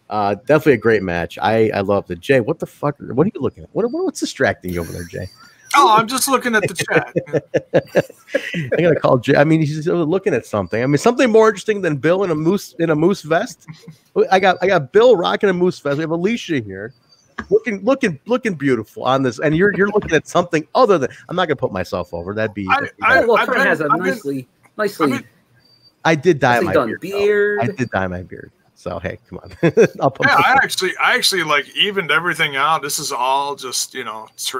Definitely a great match. I loved it. Jay, what the fuck? What are you looking at? What's distracting you over there, Jay? Oh, I'm just looking at the chat. I gotta call Jay. I mean, he's looking at something. I mean, something more interesting than Bill in a moose vest. I got Bill rocking a moose vest. We have Alicia here, looking beautiful on this, and you're looking at something other than. I'm not gonna put myself over. That'd be. Trent has a nicely. I did dye my beard. I did dye my beard. So hey, come on. I actually like evened everything out. This is all just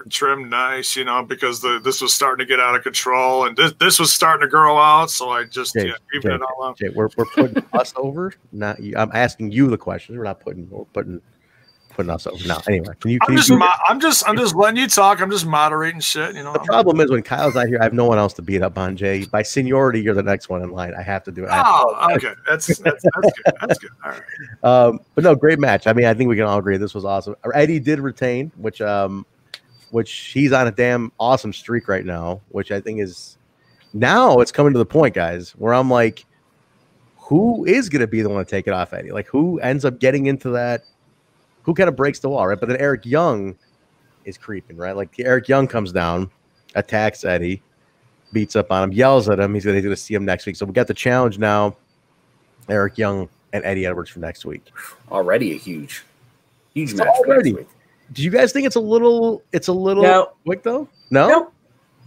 trimmed nice, because this was starting to get out of control, and this was starting to grow out. So I just evened it all out. Jay, we're putting us over. Not you. I'm asking you the questions. We're putting putting us over now. Anyway, I'm just letting you talk. I'm just moderating shit. You know. The problem is when Kyle's not here, I have no one else to beat up on. Jay, by seniority, you're the next one in line. I have to do it. Oh, okay. That's good. That's good. All right. But no, great match. I mean, I think we can all agree this was awesome. Eddie did retain, which he's on a damn awesome streak right now. Which I think is now it's coming to the point, guys, where I'm like, who is going to be the one to take it off Eddie? Like, who ends up getting into that? Who kind of breaks the wall, right? But then Eric Young is creeping, right? Like Eric Young comes down, attacks Eddie, beats up on him, yells at him. He's going to see him next week. So we got the challenge now, Eric Young and Eddie Edwards for next week. Already a huge match for next week. Do you guys think it's a little quick though? No? Nope.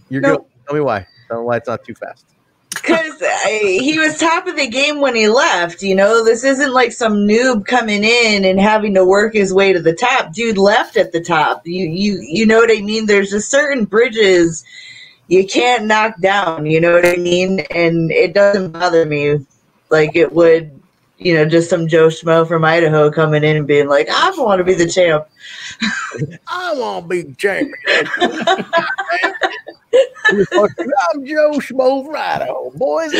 You're good. Tell me why. Tell me why it's not too fast. Because he was top of the game when he left. You know, this isn't like some noob coming in and having to work his way to the top. Dude left at the top. You know what I mean? There's just certain bridges you can't knock down. You know what I mean? And it doesn't bother me like it would, you know, just some Joe Schmo from Idaho coming in and being like, I want to be the champ. I want to be the champion. I'm Joe Schmo from Idaho, boys.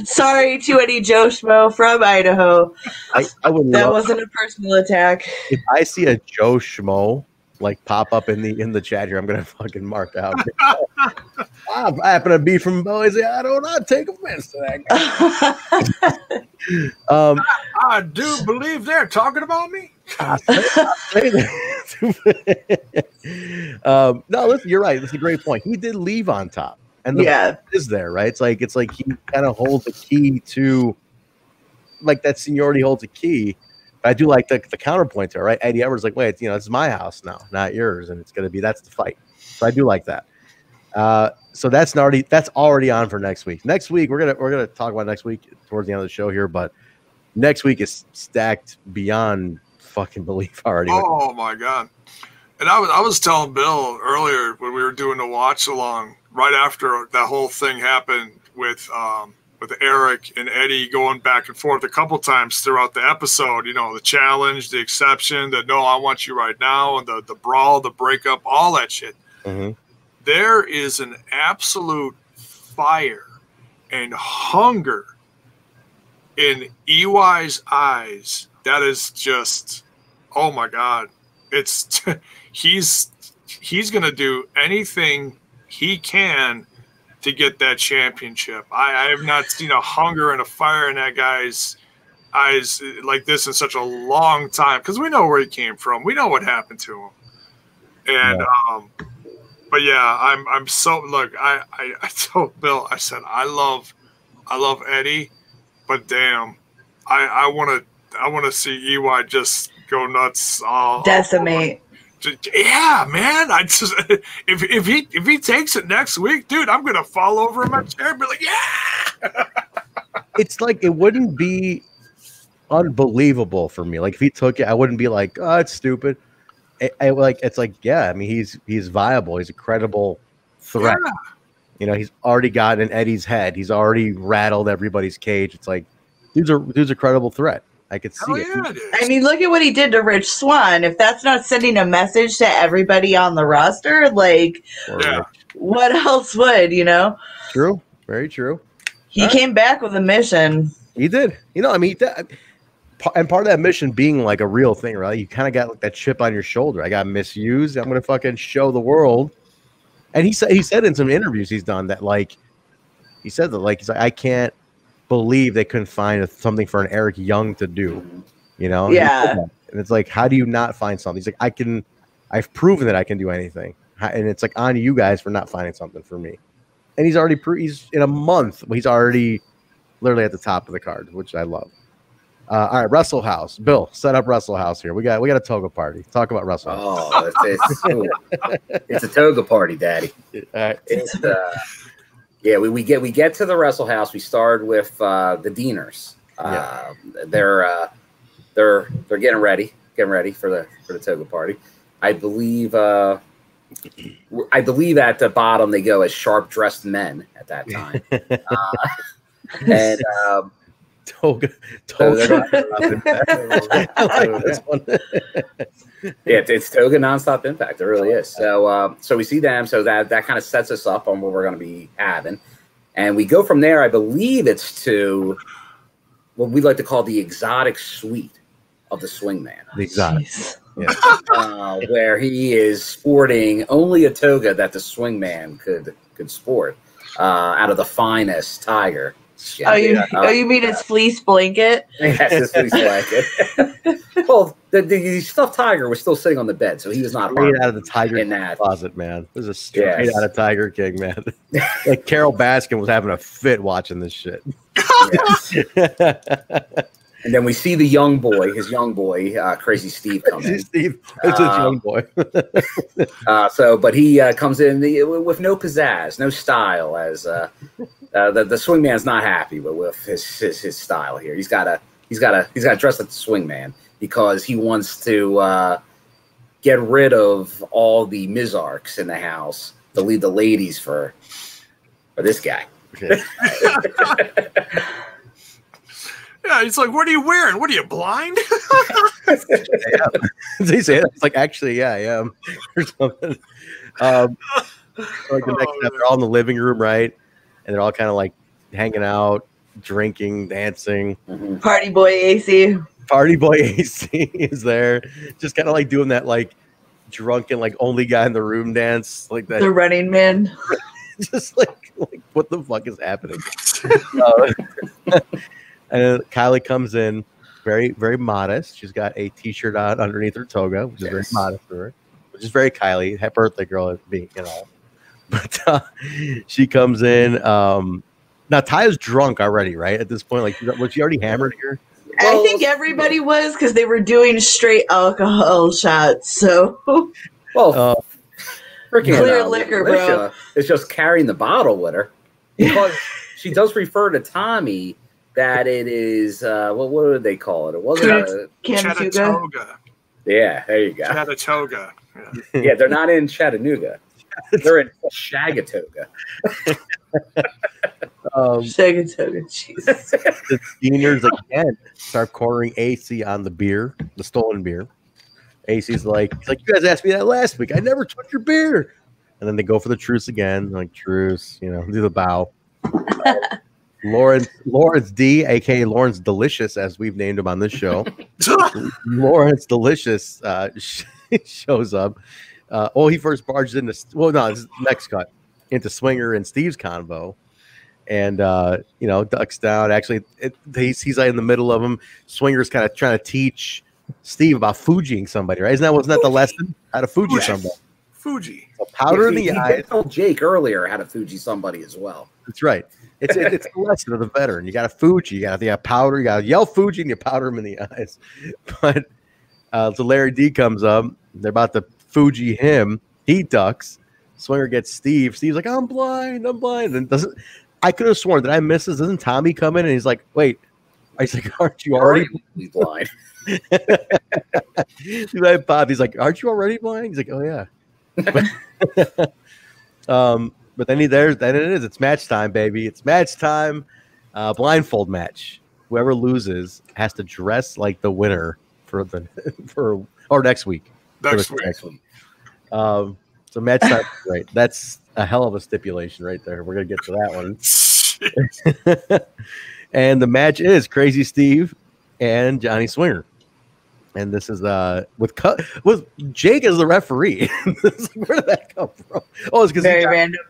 Sorry to any Joe Schmo from Idaho. That wasn't a personal attack. If I see a Joe Schmo like pop up in the chat here, I'm gonna fucking mark out. I happen to be from Boise, Idaho, and I take offense to that guy. I do believe they're talking about me. No, listen, you're right. That's a great point. He did leave on top, and the is there, right? It's like he kind of holds the key to, like that seniority holds a key. But I do like the counterpoint there, right? Eddie Edwards like, wait, it's my house now, not yours, and it's gonna be that's the fight. So I do like that. So that's already on for next week. Next week we're gonna talk about next week towards the end of the show here, but next week is stacked beyond fucking belief already. Oh my god! And I was telling Bill earlier when we were doing the watch along right after that whole thing happened with Eric and Eddie going back and forth a couple times throughout the episode. You know, the challenge, the exception, the no, I want you right now, and the brawl, the breakup, all that shit. Mm-hmm. There is an absolute fire and hunger in EY's eyes that is just, oh my god, it's he's gonna do anything he can to get that championship. I have not seen a hunger and a fire in that guy's eyes like this in such a long time, because we know where he came from, we know what happened to him, and but yeah, I'm so look. I told Bill, I said I love Eddie, but damn, I want to see EY just go nuts. Decimate. Yeah, man. I just if he takes it next week, dude, I'm gonna fall over in my chair and be like, yeah. It's like it wouldn't be unbelievable for me. Like if he took it, I wouldn't be like, oh, it's stupid. It's like, yeah, I mean, he's viable. He's a credible threat. Yeah. You know, he's already got in Eddie's head. He's already rattled everybody's cage. It's like, dude's a credible threat. I could see it. I mean, look at what he did to Rich Swann. If that's not sending a message to everybody on the roster, like, what else would, you know? True. Very true. He came back with a mission. He did. You know, I mean, and part of that mission being like a real thing, right? You kind of got like that chip on your shoulder. I got misused. I'm gonna fucking show the world. And he said in some interviews he's done that, like, he said that, like, he's like, I can't believe they couldn't find something for an Eric Young to do, you know? Yeah. And it's like, how do you not find something? He's like, I've proven that I can do anything, and it's like on you guys for not finding something for me. And he's already he's in a month. He's already literally at the top of the card, which I love. All right, Wrestle House. Bill, set up Wrestle House here. We got a toga party. Talk about Wrestle House. Oh, it's a toga party, Daddy. All right. It's yeah, we get to the Wrestle House. We start with the Deaners. They're getting ready for the toga party. I believe at the bottom they go as sharp dressed men at that time, and Toga. I like this one. Yeah, it's Toga Nonstop Impact. It really is. So we see them. So that kind of sets us up on what we're going to be having. And we go from there. I believe it's to what we like to call the exotic suite of the Swingman. The exotic. Yeah. Where he is sporting only a toga that the Swingman could sport out of the finest tiger. You mean his fleece blanket? Yes, his fleece blanket. Well, the stuffed tiger was still sitting on the bed, so he was not straight out of the Tiger in that closet, man. This is a straight out of Tiger King, man. Like Carol Baskin was having a fit watching this shit. And then we see his young boy, Crazy Steve, come in. Steve, it's his young boy. But he comes in with no pizzazz, no style. As the Swingman's not happy with his style here. He's got to dress like the Swingman because he wants to get rid of all the Mizarks in the house to leave the ladies for this guy. Yeah, he's like, what are you wearing? What are you, blind? They say that. It's like, actually, yeah, I am. Or something. Like the next step, they're all in the living room, right? And they're all kind of like hanging out, drinking, dancing. Party boy Acey. Party boy Acey is there. Just kind of like doing that like drunken, like only guy in the room dance. Like that. The Running Man. Just like what the fuck is happening? And Kylie comes in very, very modest. She's got a t-shirt on underneath her toga, which is very modest for her, which is very Kylie. Happy birthday, girl, being, you know. But she comes in. Now, Taya's drunk already, right? At this point, like, was she already hammered here? I think everybody was because they were doing straight alcohol shots. So, clear liquor, bro. It's just carrying the bottle with her because she does refer to Tommy that it is what did they call it? It wasn't a Chattanooga. Yeah, there you go. Chattanooga. Yeah, they're not in Chattanooga. They're in Shagatoga. Shagatoga, Jesus. The seniors again start cornering Acey on the beer, the stolen beer. Acey's like, you guys asked me that last week. I never took your beer. And then they go for the truce again, like truce, you know, do the bow. Lawrence D, aka Lawrence Delicious, as we've named him on this show. Lawrence Delicious shows up. He first barges into this is next cut into Swinger and Steve's convo, and ducks down. Actually, he's like in the middle of them. Swinger's kind of trying to teach Steve about Fujiing somebody, right? Wasn't that the lesson? How to Fuji somebody? Fuji. So powder in the eyes. He told Jake earlier how to Fuji somebody as well. That's right. It's the lesson of the veteran. You got to Fuji. You got to powder. You got to yell Fuji and you powder him in the eyes. But so Larry D comes up. They're about to Fuji him. He ducks. Swinger gets Steve. Steve's like, I'm blind. And I could have sworn that I missed this. Doesn't Tommy come in and he's like, wait. He's like, aren't you already blind? He's like, Bob. He's like, aren't you already blind? He's like, oh yeah. But then it is. It's match time, baby. It's match time. Blindfold match. Whoever loses has to dress like the winner for next week. Next week. So match time. Right. That's a hell of a stipulation right there. We're gonna get to that one. And the match is Crazy Steve and Johnny Swinger. And this is with Jake as the referee. Where did that come from? Oh, it's because very random.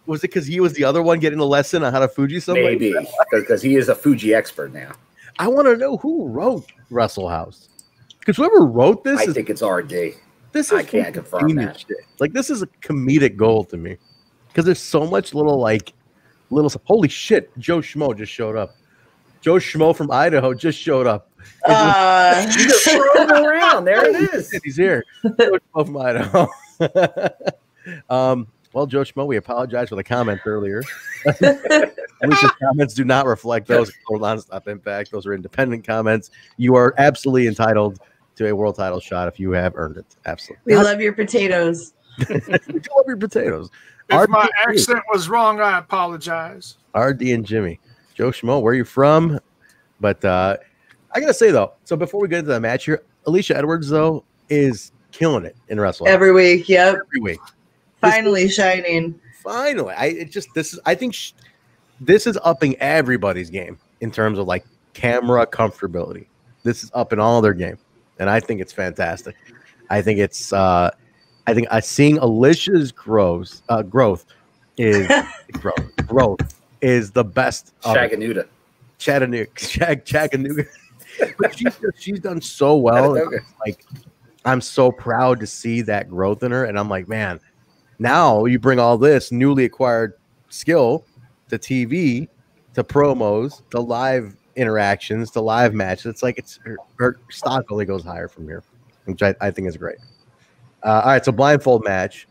Was it because he was the other one getting the lesson on how to Fuji somebody? Maybe because he is a Fuji expert now. I want to know who wrote Wrestle House. Because whoever wrote this, I think it's RD. I can't confirm that. Shit. Like this is a comedic gold to me because there's so much little. Holy shit! Joe Schmo just showed up. Joe Schmo from Idaho just showed up. He's just throwing around. There it is. He's here. Joe Schmo from Idaho. Well, Joe Schmo, we apologize for the comment earlier. Alicia's comments do not reflect those of Nonstop Impact. Those are independent comments. You are absolutely entitled to a world title shot if you have earned it. Absolutely. We love your potatoes. We do love your potatoes. If my accent was wrong, I apologize. RD and Jimmy. Joe Schmo, where are you from? But I gotta say though, so before we get into the match here, Alicia Edwards though is killing it in wrestling every week. Yep, every week. Finally shining. Finally, I think this is upping everybody's game in terms of like camera comfortability. This is upping all their game, and I think it's fantastic. I think it's seeing Alicia's growth is growth is the best. Chattanooga. But she's done so well. Like, I'm so proud to see that growth in her, and I'm like, man, now you bring all this newly acquired skill to TV, to promos, to live interactions, to live matches. It's like her stock only goes higher from here, which I think is great. All right, so blindfold match.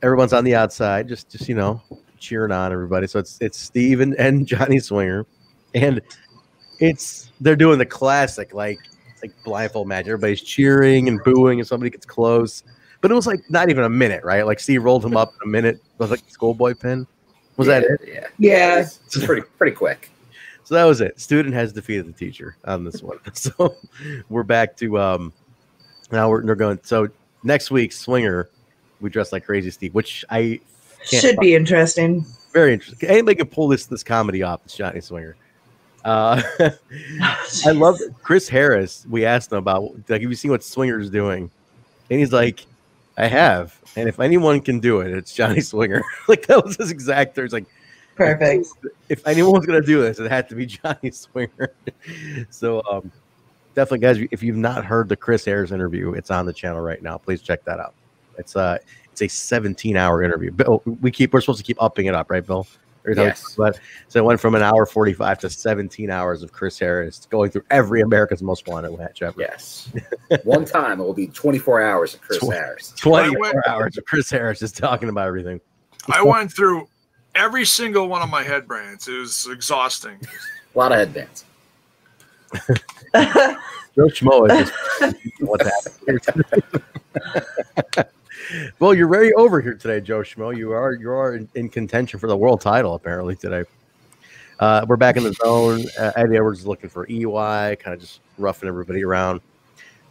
Everyone's on the outside, just cheering on everybody. So it's Steve and Johnny Swinger, and they're doing the classic like blindfold match. Everybody's cheering and booing, and somebody gets close. But it was like not even a minute, right? Like Steve rolled him up in a minute. It was like schoolboy pin. Was that it? Yeah. It's pretty quick. So that was it. Student has defeated the teacher on this one. So we're back to now we're going. So next week, Swinger, we dress like Crazy Steve, which I should be interesting. Very interesting. Anybody can pull this comedy off. It's Johnny Swinger. I love Chris Harris. We asked him about like, have you seen what Swinger's doing? And he's like, I have. And if anyone can do it, it's Johnny Swinger. Like that was his exact. There's like, perfect. If anyone's gonna do this, it had to be Johnny Swinger. So definitely, guys, if you've not heard the Chris Harris interview, it's on the channel right now. Please check that out. It's a 17-hour interview. Bill, we're supposed to keep upping it up, right, Bill? Yes. But so it went from an hour 45 to 17 hours of Chris Harris going through every America's Most Wanted match ever. Yes. One time it will be 24 hours of Chris Harris. 24 hours of Chris Harris just talking about everything. I went through every single one of my headbands. It was exhausting. A lot of headbands. Joe Schmo is just what's happening. Well, you're very over here today, Joe Schmo. You are in contention for the world title apparently today. We're back in the zone. Eddie Edwards is looking for EY, kind of just roughing everybody around.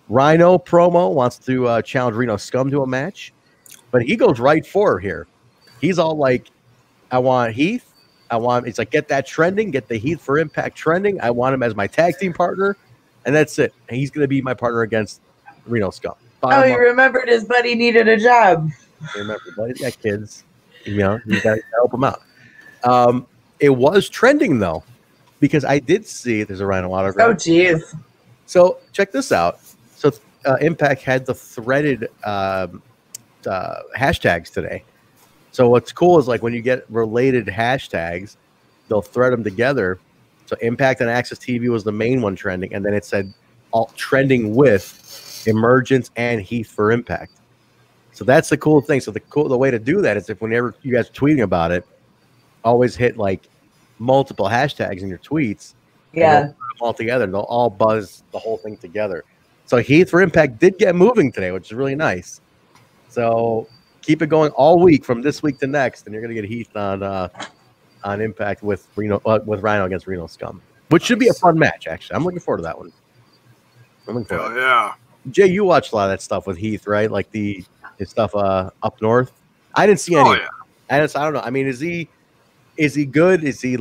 Rhino promo wants to challenge Reno Scum to a match, but he goes right for her here. He's all like, I want Heath. It's like, get that trending, get the Heath for Impact trending. I want him as my tag team partner, and that's it. And he's going to be my partner against Reno Scum. He remembered his buddy needed a job. Remember, buddy's got kids. You got to help him out. It was trending though, because I did see there's a Rhino autograph. Oh, geez. So check this out. So Impact had the threaded hashtags today. So what's cool is like when you get related hashtags, they'll thread them together. So Impact and Access TV was the main one trending, and then it said all trending with Emergence and Heath for Impact. So that's the cool thing. So the way to do that is if whenever you guys are tweeting about it, always hit like multiple hashtags in your tweets. Yeah. Put them all together. They'll all buzz the whole thing together. So Heath for Impact did get moving today, which is really nice. So keep it going all week from this week to next, and you're gonna get Heath on Impact with Rhino against Reno Scum, which should be a fun match. Actually, I'm looking forward to that one. Hell yeah. Jay, you watched a lot of that stuff with Heath, right? Like his stuff up north. I didn't see any. Oh, yeah. I don't know. I mean, is he good? Is he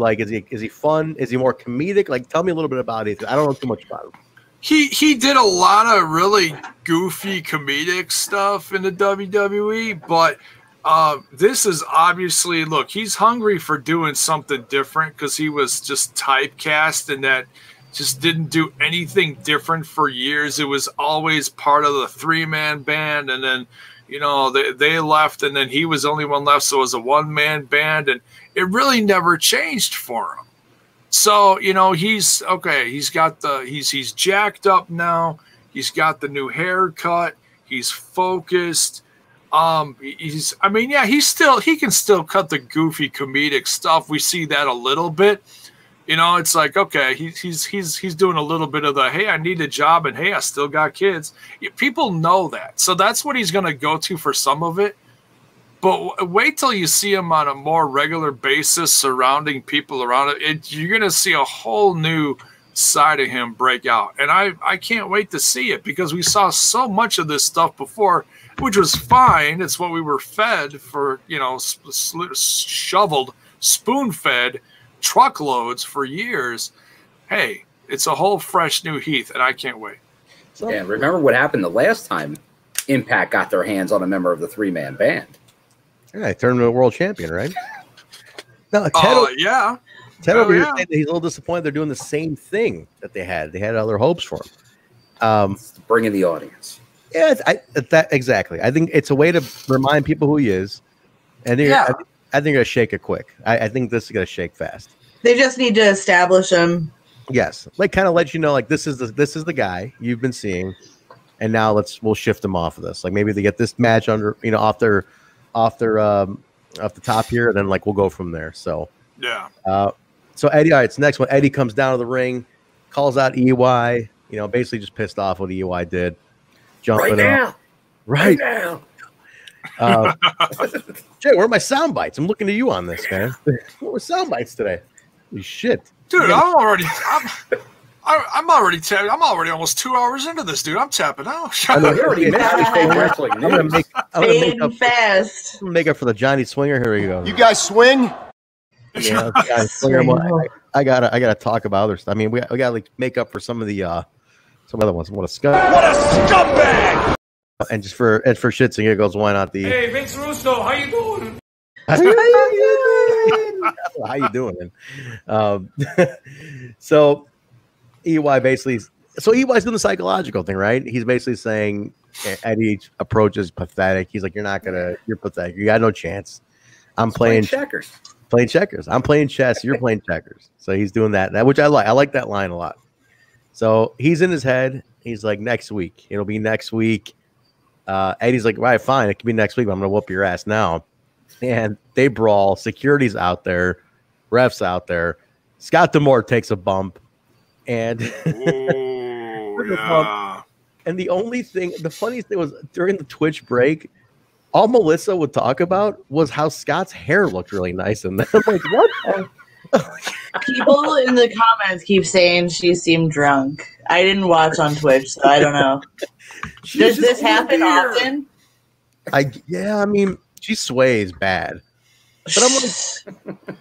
fun? Is he more comedic? Like, tell me a little bit about Heath. I don't know too much about him. He did a lot of really goofy comedic stuff in the WWE, but this is obviously, look, he's hungry for doing something different because he was just typecast and that just didn't do anything different for years. It was always part of the 3-man band, and then they left, and then he was the only one left, so it was a 1-man band, and it really never changed for him. So he's okay. He's jacked up now. He's got the new haircut. He's focused. He can still cut the goofy comedic stuff. We see that a little bit. It's like, okay, he's doing a little bit of the, hey, I need a job, and hey, I still got kids. People know that. So that's what he's going to go to for some of it. But wait till you see him on a more regular basis surrounding people around it. You're going to see a whole new side of him break out. And I can't wait to see it, because we saw so much of this stuff before, which was fine. It's what we were fed for, you know, shoveled, spoon-fed truckloads for years. Hey, it's a whole fresh new Heath, and I can't wait. Yeah, remember what happened the last time Impact got their hands on a member of the three-man band? Yeah, I turned him into a world champion, right? No, yeah. Ted over here saying that he's a little disappointed they're doing the same thing that they had. They had other hopes for him. Bringing the audience. Yeah, exactly. I think it's a way to remind people who he is. And I think they're going to shake it quick. I think this is going to shake fast. They just need to establish him. Yes, like kind of let you know, like this is the guy you've been seeing, and now we'll shift him off of this. Like maybe they get this match under, you know, off the top here, and then like we'll go from there. So yeah. So Eddie, all right, it's the next one. Eddie comes down to the ring, calls out EY, you know, basically just pissed off what EY did. Jumping up. Right now. Jay, where are my sound bites? I'm looking to you on this, man. What were sound bites today? Holy shit. Dude, I'm already tapping. I'm already almost 2 hours into this, dude. I'm tapping out. I'm gonna make up for the Johnny Swinger. Here we go. You guys swing? Yeah, I gotta talk about other stuff. I mean, we gotta like make up for some other ones. What a scumbag! And for shits and giggles, why not the? Hey, Vince Russo, how you doing? How you doing? So EY's doing the psychological thing, right? He's basically saying Eddie's approach is pathetic. He's like, you're pathetic. You got no chance. I'm playing checkers. Playing checkers. I'm playing chess. You're playing checkers. So he's doing that, which I like. I like that line a lot. So he's in his head. He's like, next week. It'll be next week. Eddie's like, right, fine. It can be next week, but I'm going to whoop your ass now. And they brawl. Security's out there. Refs out there. Scott D'Amore takes a bump. And and the funniest thing was during the Twitch break, all Melissa would talk about was how Scott's hair looked really nice. And I'm like, what? People in the comments keep saying she seemed drunk. I didn't watch on Twitch, so I don't know. Does this happen often? I mean, she sways bad. But I'm like,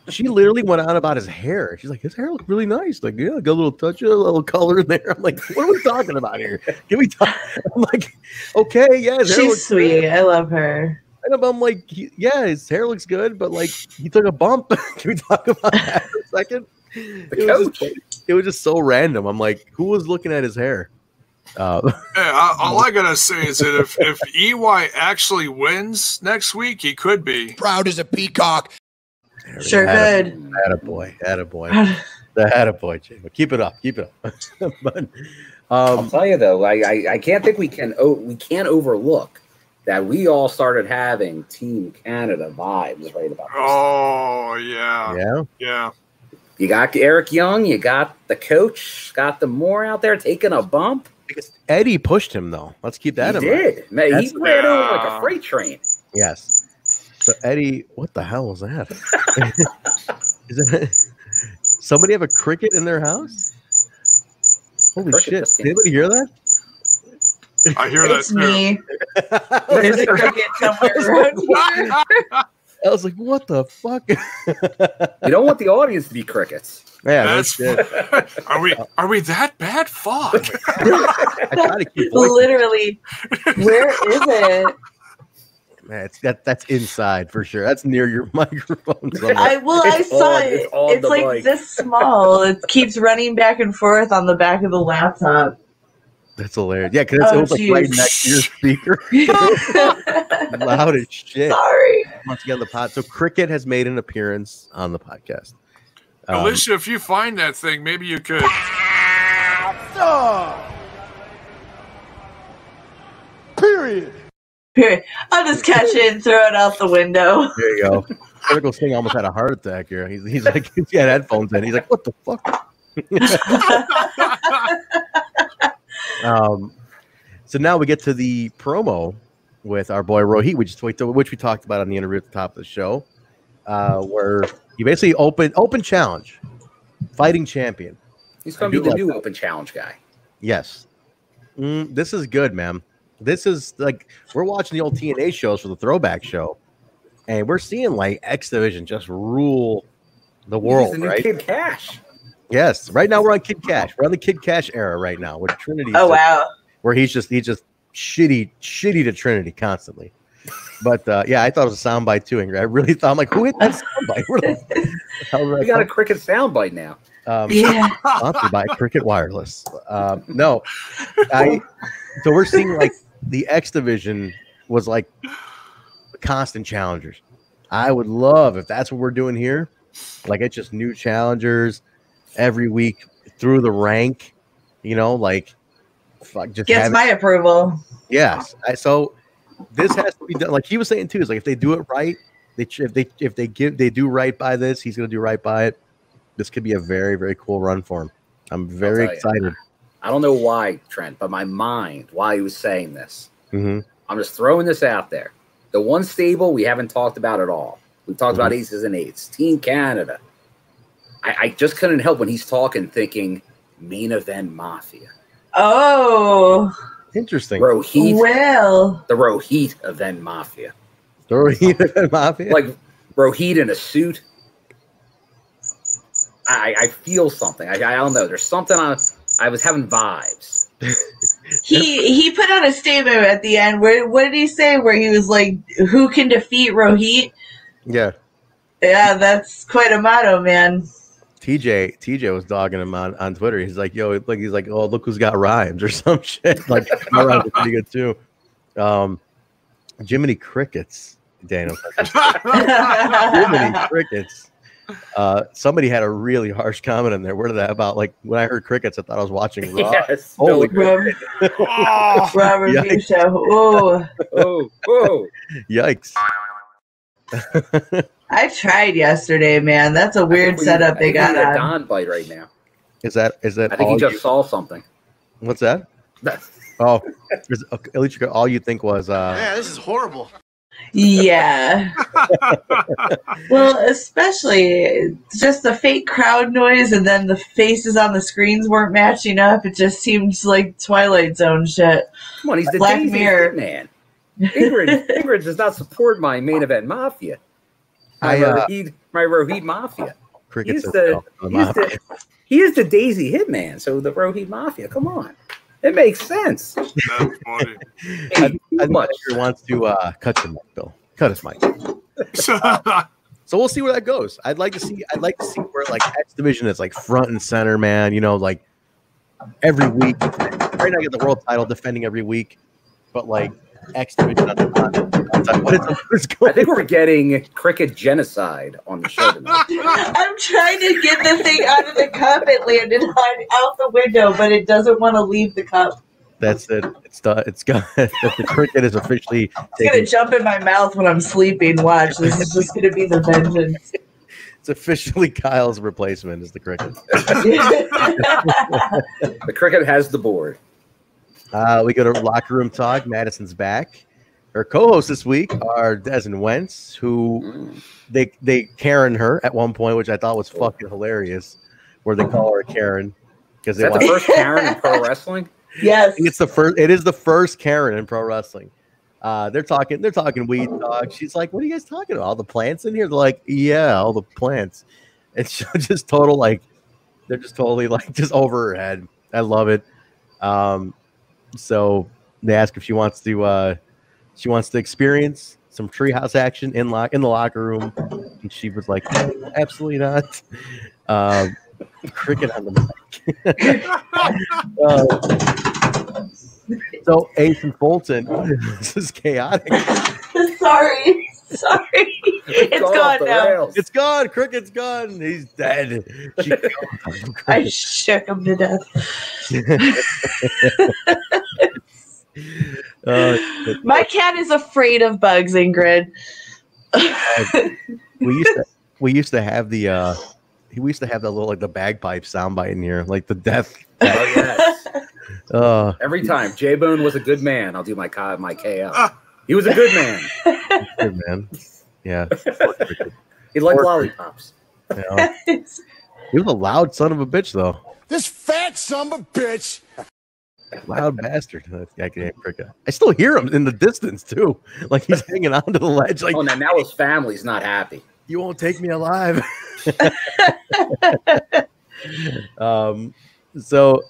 she literally went on about his hair. She's like, his hair looked really nice. Like, yeah, got a little touch, a little color in there. I'm like, what are we talking about here? Can we talk? I'm like, okay, yeah, his hair she's sweet. Good. I love her. And I'm like, yeah, his hair looks good, but like, he took a bump. Can we talk about that for a second? It was just so random. I'm like, who was looking at his hair? All I gotta say is that if EY actually wins next week, he could be proud as a peacock. Sure could. Attaboy. The attaboy, Jay. But keep it up. But I'll tell you though, I can't think we can't overlook that we all started having Team Canada vibes right about this. Oh yeah. You got Eric Young, you got the coach, Scott D'Amore out there taking a bump. Because Eddie pushed him, though. Let's keep that in mind. Man, he ran over like a freight train. Yes. So Eddie, what the hell was that? Somebody have a cricket in their house? Holy shit! Did anybody hear that? I hear that too. Me. There's a cricket somewhere around here. I was like, what the fuck? You don't want the audience to be crickets. Yeah, that's are we that bad? Fuck. I try to keep literally. Where is it? Man, that's inside for sure. That's near your microphone. I saw it. It's like mic. This small. It keeps running back and forth on the back of the laptop. That's hilarious. Yeah, because it was like right next to your speaker. Loud as shit. Sorry. Once again, the pod. So Cricket has made an appearance on the podcast. Alicia, if you find that thing, maybe you could. Period. I'll just catch it and throw it out the window. There you go. Critical Sting almost had a heart attack here. He's like, he had headphones in. He's like, what the fuck? So now we get to the promo with our boy Rohit, which we talked about on the interview at the top of the show, where he basically open challenge, fighting champion. He's going to be the new open challenge guy. Yes. This is good, man. This is like we're watching the old TNA shows for the throwback show, and we're seeing like X Division just rule the world. He's the new right? Kid Cash. Yes. Right now we're on Kid Cash. We're on the Kid Cash era right now with Trinity. Oh wow. Where he's just shitty to Trinity constantly. But yeah, I thought it was a soundbite too, Ingrid. I really thought, I'm like, who hit that soundbite? We got a Cricket soundbite now. Sponsored by Cricket Wireless. No, so we're seeing like the X Division was like constant challengers. I would love if that's what we're doing here. Like it's just new challengers every week through the rank. You know, like just gets my approval. Yes, so this has to be done. Like he was saying too, is like if they do it right, if they do right by this, he's going to do right by it. This could be a very, very cool run for him. I'm very excited. I don't know why, Trent, but my mind, why he was saying this. Mm-hmm. I'm just throwing this out there. The one stable we haven't talked about at all. We talked about Aces and Eights, Team Canada. I just couldn't help when he's talking, thinking main event Mafia. Oh, interesting. Rohit. Well, the Rohit event Mafia. The Rohit event Mafia. Like Rohit in a suit. I feel something. I don't know. There's something on. I was having vibes. He put out a statement at the end. What did he say? Where he was like, "Who can defeat Rohit?" Yeah. Yeah, that's quite a motto, man. TJ was dogging him on Twitter. He's like, "Yo, like he's like, oh, look who's got rhymes or some shit." Like my rhymes are pretty good too. Jiminy Crickets, Daniel. Jiminy Crickets. Somebody had a really harsh comment in there. What did that about? Like when I heard crickets, I thought I was watching Raw. Yes, holy Robert show. Oh, yikes! I tried yesterday, man. That's a weird setup they got a on. Don bite right now. Is that? I think he just saw something. What's that? Oh, at least all you think was. Yeah, this is horrible. Yeah. Well, especially just the fake crowd noise and then the faces on the screens weren't matching up. It just seemed like Twilight Zone shit. Come on, he's the Black Daisy Mirror man. Ingrid does not support my main event Mafia. My Rohit Mafia. He is the Daisy Hitman, so the Rohit Mafia. Come on. It makes sense. That's funny. I think Edgar wants to cut your mic, Bill. Cut his mic. So we'll see where that goes. I'd like to see where like X Division is like front and center, man. You know, like every week. Right now, I get the world title defending every week, but like X Division on I think we're getting cricket genocide on the show tonight. I'm trying to get the thing out of the cup. It landed out the window, but it doesn't want to leave the cup. That's it. It's got the cricket is officially. It's gonna jump in my mouth when I'm sleeping. Watch, this is just gonna be the vengeance. It's officially Kyle's replacement is the cricket. The cricket has the board. We go to locker room talk. Madison's back. Her co-hosts this week are Des and Wentz, who they Karen her at one point, which I thought was fucking hilarious, where they call her Karen because is that the first Karen in pro wrestling? Yes, it's the first. It is the first Karen in pro wrestling. They're talking weed talk. She's like, "What are you guys talking about? All the plants in here?" They're like, "Yeah, all the plants." It's just total like they're just totally like just over her head. I love it. So they ask if she wants to experience some treehouse action in the locker room, and she was like, "No, absolutely not." Cricket on the mic. So Ace and Fulton, this is chaotic. Sorry. It's gone now. It's gone. Cricket's gone. He's dead. I shook him to death. My cat is afraid of bugs, Ingrid. we used to have the little like the bagpipe soundbite in here, like the death. Oh yes. Every time Jaybone was a good man, I'll do my KO. He was a good man. Good man. Yeah. He liked lollipops. You know? He was a loud son of a bitch, though. This fat son of a bitch. Loud bastard. That guy named Cricket. I still hear him in the distance too, like he's hanging onto the ledge. Like, oh, now his family's not happy. You won't take me alive. So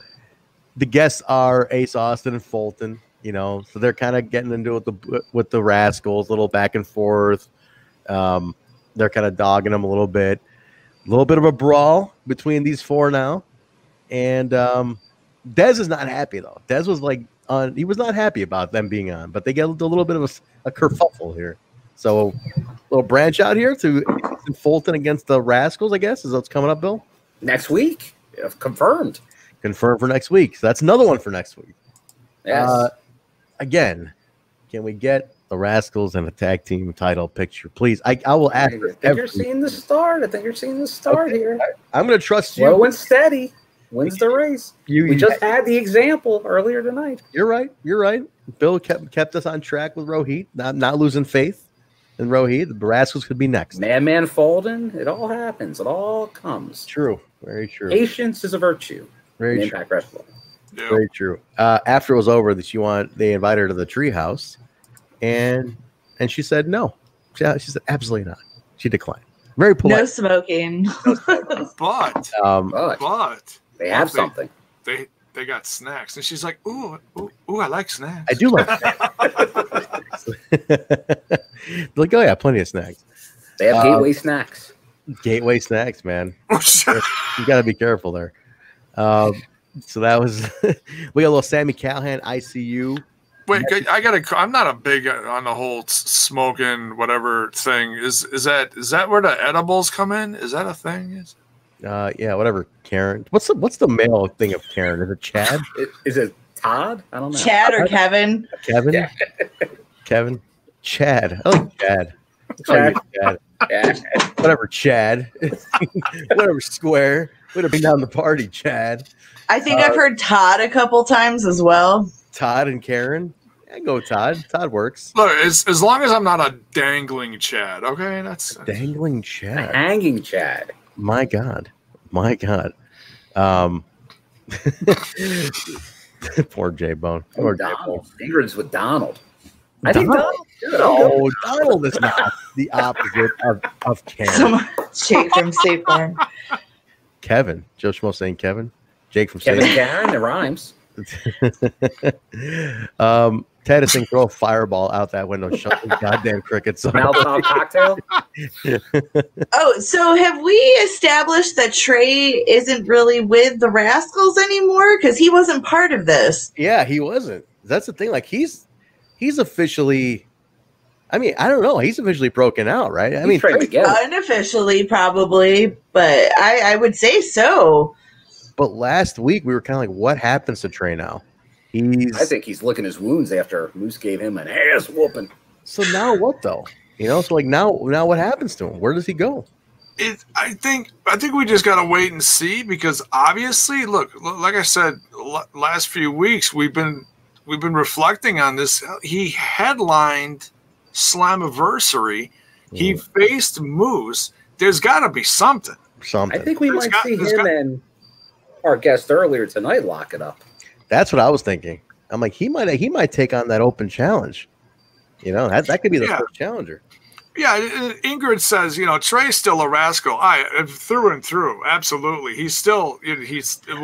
the guests are Ace Austin and Fulton. You know, so they're kind of getting into it with the Rascals, a little back and forth. They're kind of dogging them a little bit of a brawl between these four now, and Dez is not happy though. Dez was like he was not happy about them being on, but they get a little bit of a kerfuffle here. So a little branch out here to Fulton against the Rascals, I guess, is what's coming up, Bill? Next week. Confirmed. Confirmed for next week. So that's another one for next week. Yes. Again, can we get the Rascals and a tag team title picture, please? I will ask. I think you're seeing the start. Here. I'm going to trust you. Slow and steady wins the race. We just had the example earlier tonight. You're right. Bill kept us on track with Rohit, not losing faith in Rohit. The Rascals could be next. Madman Fulton. It all happens. It all comes. True. Very true. Patience is a virtue. Very true. Impact Wrestling. Yeah. Very true. After it was over, they invited her to the treehouse, and she said no. She said absolutely not. She declined. Very polite. No smoking. But they have something. They got snacks, and she's like, "Ooh, I like snacks." I do like snacks. Like, oh yeah, plenty of snacks. They have gateway snacks. Gateway snacks, man. You got to be careful there. So that was we got a little Sammy Callahan ICU. Wait, I'm not a big on the whole smoking whatever thing. Is that where the edibles come in? Is that a thing? Yeah, whatever. Karen. What's the male thing of Karen? Is it Chad? Is it Todd? I don't know. Chad or Kevin? Kevin. Yeah. Kevin. Chad. I like Chad. Chad. Yeah. Whatever, Chad. Whatever, square. Way to bring down the party, Chad. I think I've heard Todd a couple times as well. Todd and Karen. I go Todd. Todd works. Look, as long as I'm not a dangling Chad, okay? That's dangling Chad. A hanging Chad. My God. Poor Jaybone. Poor Donald. Ingrid's with Donald. I think Donald. Donald is not the opposite of Karen. Jake from State Farm. Kevin. Joe Schmo saying Kevin. Jake from Kevin State Karen. It rhymes. Ted is saying throw a fireball out that window. Shut the goddamn crickets off. Molotov cocktail. Oh, so have we established that Trey isn't really with the Rascals anymore? Because he wasn't part of this. Yeah, he wasn't. That's the thing. Like he's officially. I mean, I don't know. He's officially broken out, right? I mean, unofficially, probably, but I would say so. But last week we were kind of like, what happens to Trey now? I think he's licking his wounds after Moose gave him an ass whooping. So now what though? You know, so like now what happens to him? Where does he go? I think we just gotta wait and see, because obviously, look, like I said, last few weeks we've been reflecting on this. He headlined Slammiversary. He faced Moose. There's got to be something. Something. I think we might see him and our guest earlier tonight lock it up. That's what I was thinking. I'm like, he might take on that open challenge. You know, that could be the first challenger. Yeah, Ingrid says, you know, Trey's still a rascal. Through and through, absolutely. He's he'll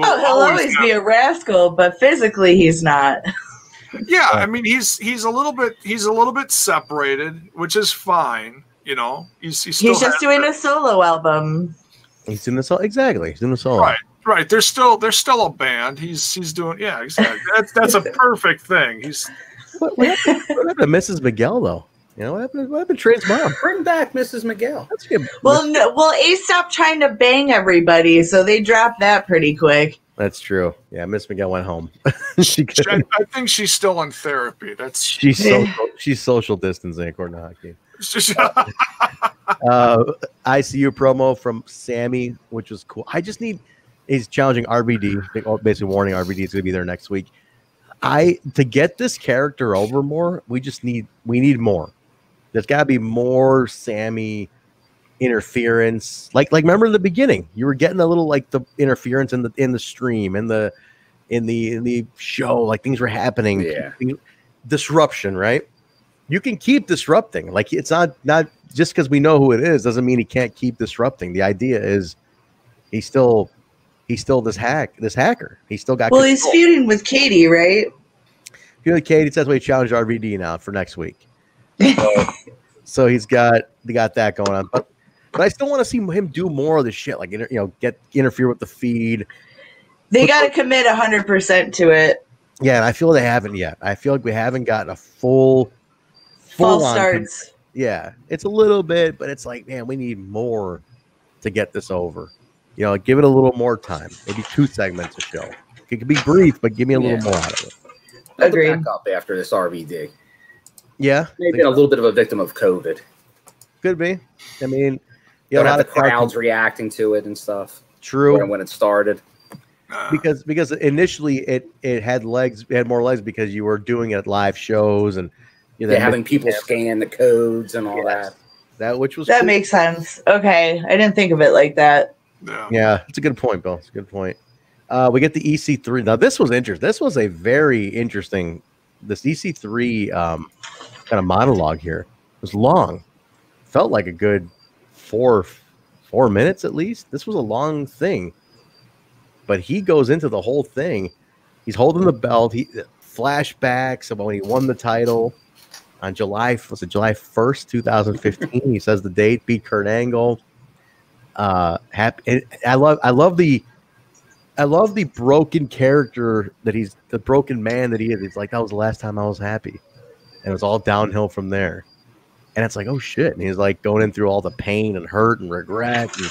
always be a rascal, but physically he's not. Yeah, I mean he's a little bit separated, which is fine. You know, he's just doing a solo album. He's doing this exactly. He's doing a solo. Right. They're still a band. He's doing exactly. That's a perfect thing. What happened to Mrs. Miguel though? You know, what happened to Trey's mom? Bring back Mrs. Miguel. That's good. Well, Ace stopped trying to bang everybody, so they dropped that pretty quick. That's true. Yeah, Miss Miguel went home. I think she's still in therapy. She's social distancing according to hockey. ICU promo from Sammy, which was cool. He's challenging RVD, basically warning RVD is going to be there next week. To get this character over more, we need more. There's got to be more Sammy interference. Like remember in the beginning, you were getting a little like the interference in the stream in the show, like things were happening. Yeah. Disruption, right? You can keep disrupting. Like it's not just because we know who it is doesn't mean he can't keep disrupting. The idea is he's still this hacker. He's still got. Well, he's feuding with Katie, right? Feuding with Katie. That's why he challenged RVD now for next week. So they got that going on, but I still want to see him do more of the shit, like interfere with the feed. They got to commit 100% to it. Yeah, and I feel they haven't yet. I feel like we haven't gotten a full starts. Yeah, it's a little bit, but it's like, man, we need more to get this over. Give it a little more time. Maybe 2 segments a show. It could be brief, but give me a little more out of it. Agreed. Back up after this RVD. Yeah, maybe a little bit of a victim of COVID. Could be. I mean, a lot of crowds reacting to it and stuff. True. When it started. Because initially it had legs, it had more legs because you were doing it at live shows and having people scan the codes and all that. That makes sense. Okay, I didn't think of it like that. Yeah, it's a good point, Bill. It's a good point. We get the EC3. Now this was interesting. This was a very interesting. This EC3 kind of monologue here was long. Felt like a good 4 minutes at least. This was a long thing. But he goes into the whole thing. He's holding the belt. Flashbacks about when he won the title on July 1st, 2015. He says the date, beat Kurt Angle. Happy. I love the broken character that he's the broken man that he is. He's like, that was the last time I was happy, and it was all downhill from there. And it's like, oh shit! And he's like going in through all the pain and hurt and regret. And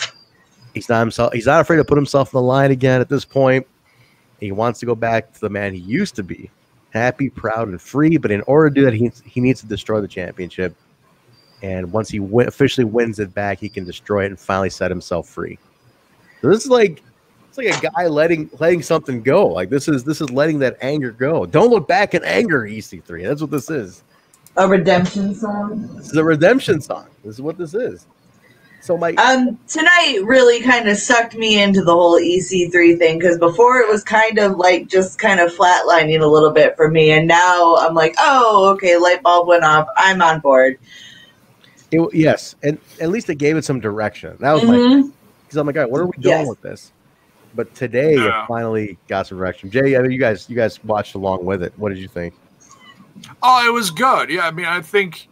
he's not himself. He's not afraid to put himself in the line again at this point. He wants to go back to the man he used to be, happy, proud, and free. But in order to do that, he needs to destroy the championship. And once he officially wins it back, he can destroy it and finally set himself free. So this is like it's like a guy letting something go. Like this is letting that anger go. Don't look back in anger, EC3. That's what this is. A redemption song. This is a redemption song. This is what this is. So Mike, tonight really kind of sucked me into the whole EC3 thing because before it was kind of like just kind of flatlining a little bit for me, and now I'm like, oh, okay, light bulb went off. I'm on board. Yes, and at least it gave it some direction. That was because I'm like, all right, where are we going with this? But today it finally got some direction. Jay, I mean, you guys watched along with it. What did you think? Oh, it was good. Yeah, I mean, I think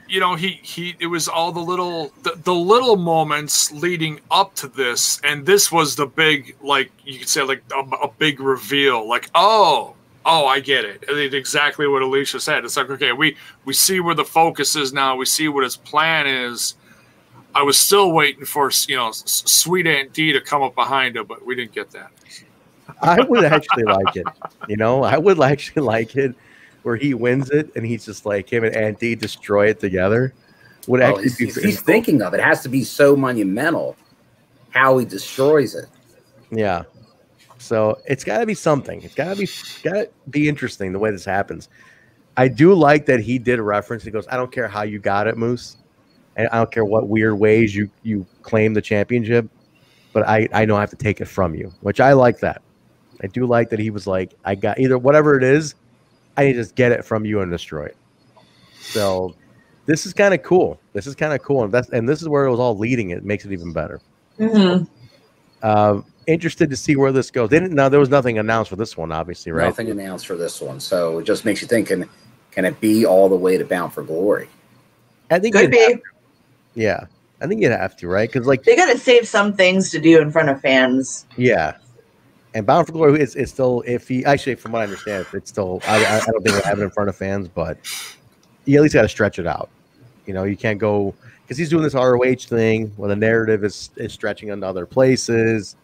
it was all the little moments leading up to this, and this was the big, like you could say, like a big reveal. Like, oh, I get it. It's exactly what Alicia said. It's like, okay, we see where the focus is now. We see what his plan is. I was still waiting for Sweet Aunt D to come up behind him, but we didn't get that. I would actually like it. I would actually like it where he wins it and he's just like him and Aunt D destroy it together. He's thinking of it. It has to be so monumental how he destroys it. Yeah. So it's got to be something. It's got to be interesting the way this happens. I do like that he did a reference. He goes, I don't care how you got it, Moose. And I don't care what weird ways you claim the championship, but I know I have to take it from you, which I like that. I do like that he was like, I got either whatever it is, I need to just get it from you and destroy it. So this is kind of cool. And this is where it was all leading. It makes it even better. Mm-hmm. Interested to see where this goes. Now there was nothing announced for this one, obviously, right? Nothing announced for this one, so it just makes you think: can it be all the way to Bound for Glory? I think could be. Yeah, I think you'd have to, right? Because like they got to save some things to do in front of fans. Yeah, and Bound for Glory is still iffy. Actually, from what I understand, it's still. I don't think we'll have it in front of fans, but you at least got to stretch it out. You can't go because he's doing this ROH thing where the narrative is stretching into other places.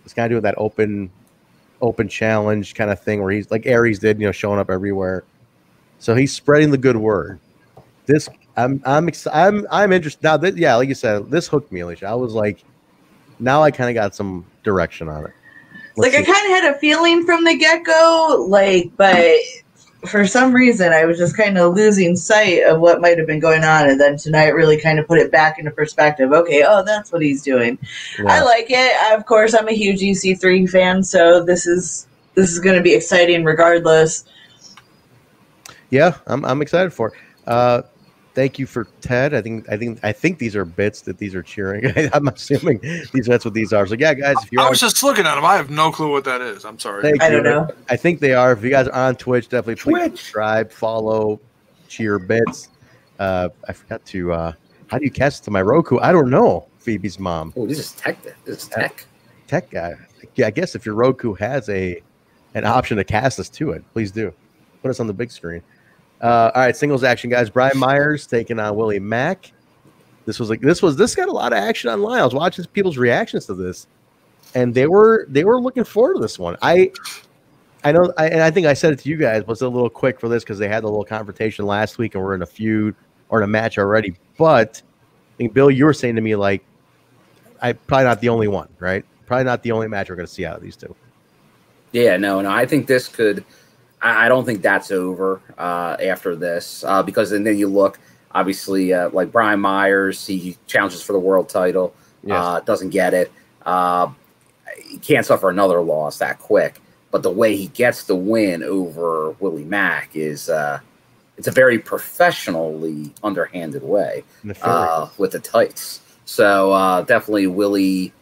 It's kind of doing that open challenge kind of thing where he's like Aries did, showing up everywhere. So he's spreading the good word. This I'm interested now. Like you said, this hooked me, Alicia. I was like, now I kind of got some direction on it. I kind of had a feeling from the get-go, but for some reason, I was just kind of losing sight of what might have been going on, and then tonight really kind of put it back into perspective. Okay, that's what he's doing. Yeah. I like it. Of course, I'm a huge EC3 fan, so this is going to be exciting regardless. Yeah, I'm excited for it. Thank you for Ted. I think these are bits that these are cheering. I'm assuming that's what these are. So yeah, guys, if I was just looking at them, I have no clue what that is. I'm sorry. I don't know. I think they are. If you guys are on Twitch, definitely please subscribe, follow, cheer bits. I forgot to. How do you cast it to my Roku? I don't know. Phoebe's mom. Oh, this is tech. This is tech. Tech guy. Yeah, I guess if your Roku has an option to cast us to it, please do. Put us on the big screen. All right, singles action, guys. Brian Myers taking on Willie Mack. This got a lot of action online. I was watching people's reactions to this, and they were looking forward to this one. I know, and I think I said it to you guys, was a little quick for this because they had the little confrontation last week, and we're in a feud or in a match already. But I think Bill, you were saying to me like, I probably not the only one, right? Probably not the only match we're going to see out of these two. Yeah, no. I think this could. I don't think that's over after this because then you look, obviously, like Brian Myers, he challenges for the world title, doesn't get it. He can't suffer another loss that quick. But the way he gets the win over Willie Mack is it's a very professionally underhanded way with the tights. So definitely Willie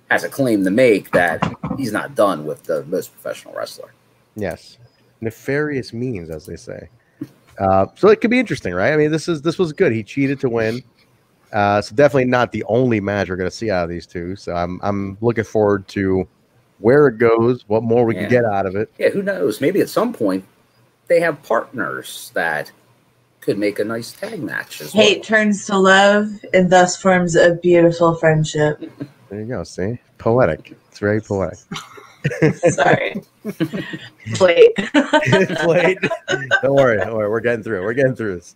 has a claim to make that he's not done with the most professional wrestler. Yes. Nefarious means, as they say. So it could be interesting, right? I mean, this was good. He cheated to win. So definitely not the only match we're going to see out of these two. So I'm looking forward to where it goes, what more we can get out of it. Yeah, who knows? Maybe at some point they have partners that could make a nice tag match as well. Hate turns to love, and thus forms a beautiful friendship. There you go. See? Poetic. It's very poetic. Sorry. It's late. It's late. Don't worry. We're getting through it. We're getting through this.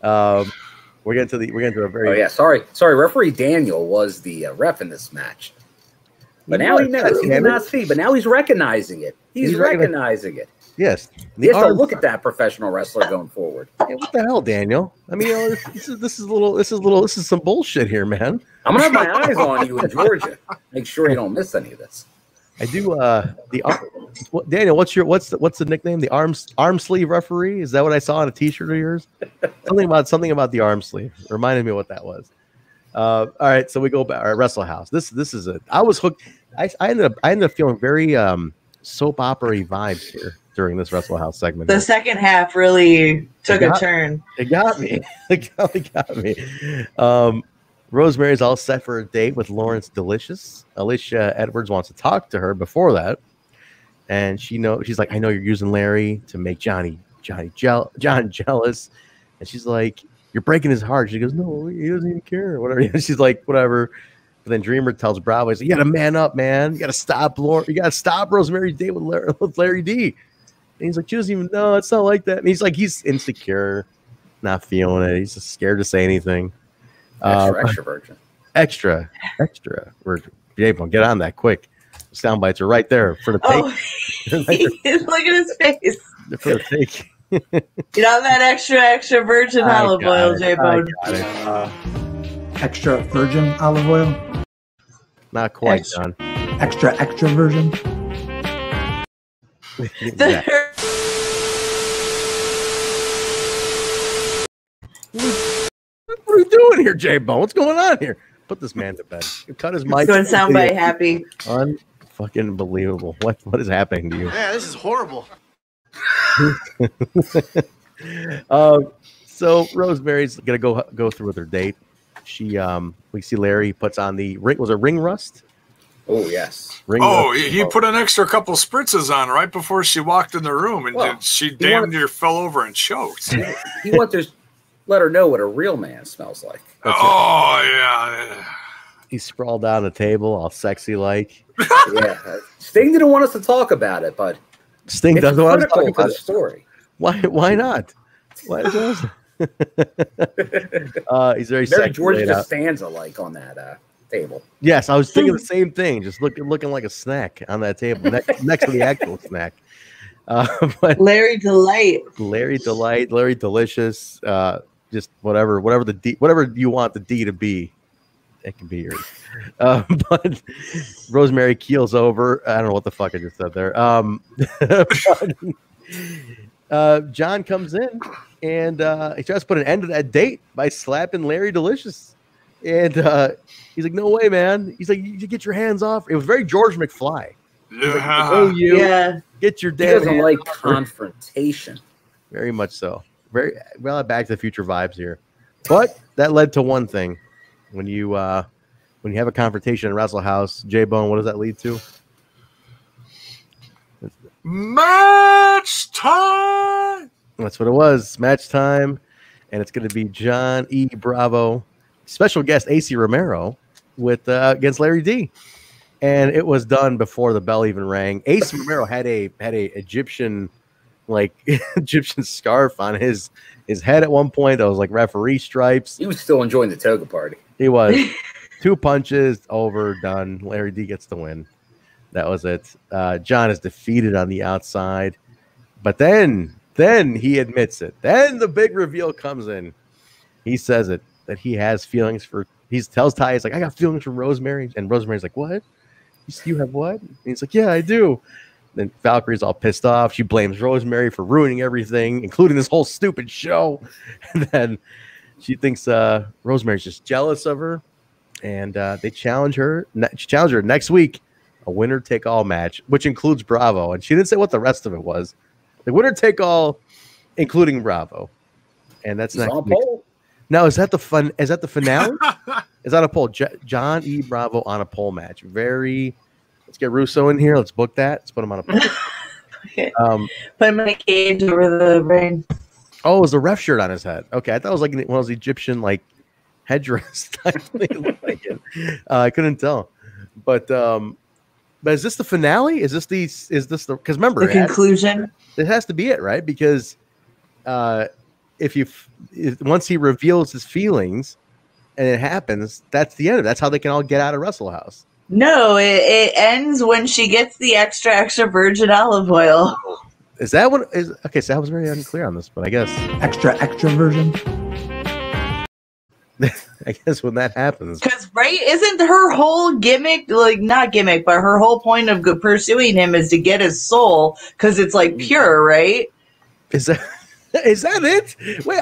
We're getting to a very. Oh yeah. Sorry. Referee Daniel was the ref in this match, but now he knows. He did not see, but now he's recognizing it. He's recognizing it. Yes. He has to look at that professional wrestler going forward. Yeah, what the hell, Daniel? I mean, this is some bullshit here, man. I'm gonna have my eyes on you in Georgia. Make sure you don't miss any of this. I do. Daniel, what's the nickname? The arm sleeve referee? Is that what I saw on a T-shirt of yours? something about the arm sleeve. Reminded me what that was. All right, so we go back. All right, Wrestle House. This is it. I was hooked. I ended up feeling very soap opera-y vibes here during this Wrestle House segment. The second half really took a turn. It got me. It got me. Rosemary's all set for a date with Lawrence Delicious. Alicia Edwards wants to talk to her before that, and she's like, I know you're using Larry to make John jealous, and she's like, you're breaking his heart. She goes, no, he doesn't even care, or whatever. She's like, whatever. But then Dreamer tells Bravo, he's like, you got to man up, man. You got to stop Rosemary's date with Larry D. And he's like, she doesn't even know. It's not like that. And he's insecure, not feeling it. He's just scared to say anything. Extra virgin. Extra virgin. Jaybone, get on that quick. Sound bites are right there for the take. Look at his face. For the take. Get on that extra virgin olive oil, Jaybone. Extra virgin olive oil? Not quite, John. Extra virgin? Yeah. What are you doing here, Jaybone? What's going on here? Put this man to bed. Cut his mic. Going soundbite happy. Unfucking believable. What is happening to you? Yeah, this is horrible. So Rosemary's gonna go through with her date. We see Larry puts on the ring. Was it ring rust? Oh yes. He put an extra couple spritzes on right before she walked in the room, and she damn near fell over and choked. He wanted to let her know what a real man smells like. Yeah. He sprawled down the table, all sexy like. Yeah. Sting didn't want us to talk about it, but Sting doesn't want to talk about the story. Why not? Why does? He's very sexy. George Costanza like on that table. Yes, I was thinking the same thing. Just looking like a snack on that table next to the actual snack. But Larry Delight, Larry Delicious, just whatever you want the D to be, it can be yours. But Rosemary keels over. I don't know what the fuck I just said there. John comes in and he tries to put an end to that date by slapping Larry Delicious. And he's like, "No way, man." He's like, "You get your hands off." It was very George McFly. Like, "Oh, you get your damn." He doesn't like confrontation. Very much so. Very well. Back to the Future vibes here, but that led to one thing. When you have a confrontation in Wrestle House, Jaybone, what does that lead to? Match time. That's what it was. Match time, and it's going to be John E. Bravo, special guest Acey Romero with against Larry D. And it was done before the bell even rang. Acey Romero had a Egyptian Egyptian scarf on his head at one point. That was like referee stripes. He was still enjoying the toga party. He was. 2 punches, over, done. Larry D gets the win. That was it. John is defeated on the outside, but then he admits it. Then the big reveal comes in. He says it, that he has feelings for. He tells Taya, he's like, "I got feelings for Rosemary," and Rosemary's like, "What? You have what?" And he's like, "Yeah, I do." Then Valkyrie's all pissed off. She blames Rosemary for ruining everything, including this whole stupid show. And then she thinks Rosemary's just jealous of her, and they challenge her. She challenged her next week, a winner-take-all match, which includes Bravo. And she didn't say what the rest of it was. The winner-take-all, including Bravo, and that's next week. Now, is that the fun? Is that the finale? Is that a poll? John E. Bravo on a pole match. Let's get Russo in here. Let's book that. Let's put him on a poll. Okay. Put him in a cage over the ring. Oh, it was a ref shirt on his head. Okay, I thought it was like one of those Egyptian headdress type thing. I couldn't tell, but is this the finale? Is this the? Because remember, the conclusion. It has to be it, right? Because once he reveals his feelings and it happens, that's the end of it. That's how they can all get out of Wrestle House. No, it ends when she gets the extra virgin olive oil. Is that what is okay? So I was very unclear on this, but I guess extra version. I guess when that happens, because isn't her whole gimmick, not gimmick, but her whole point of pursuing him is to get his soul, because it's pure, right? Is that it? Wait,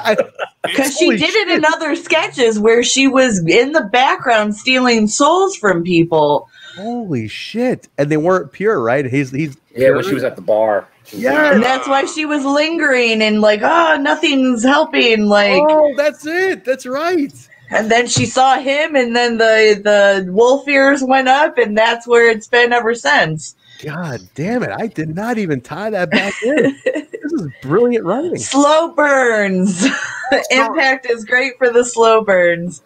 because she did it in other sketches where she was in the background stealing souls from people. Holy shit! And they weren't pure, right? He's when she was at the bar. Yeah, and that's why she was lingering and nothing's helping. Oh, that's it. That's right. And then she saw him, and then the wolf ears went up, and that's where it's been ever since. God damn it! I did not even tie that back in. This is brilliant writing. Slow burns. Impact is great for the slow burns.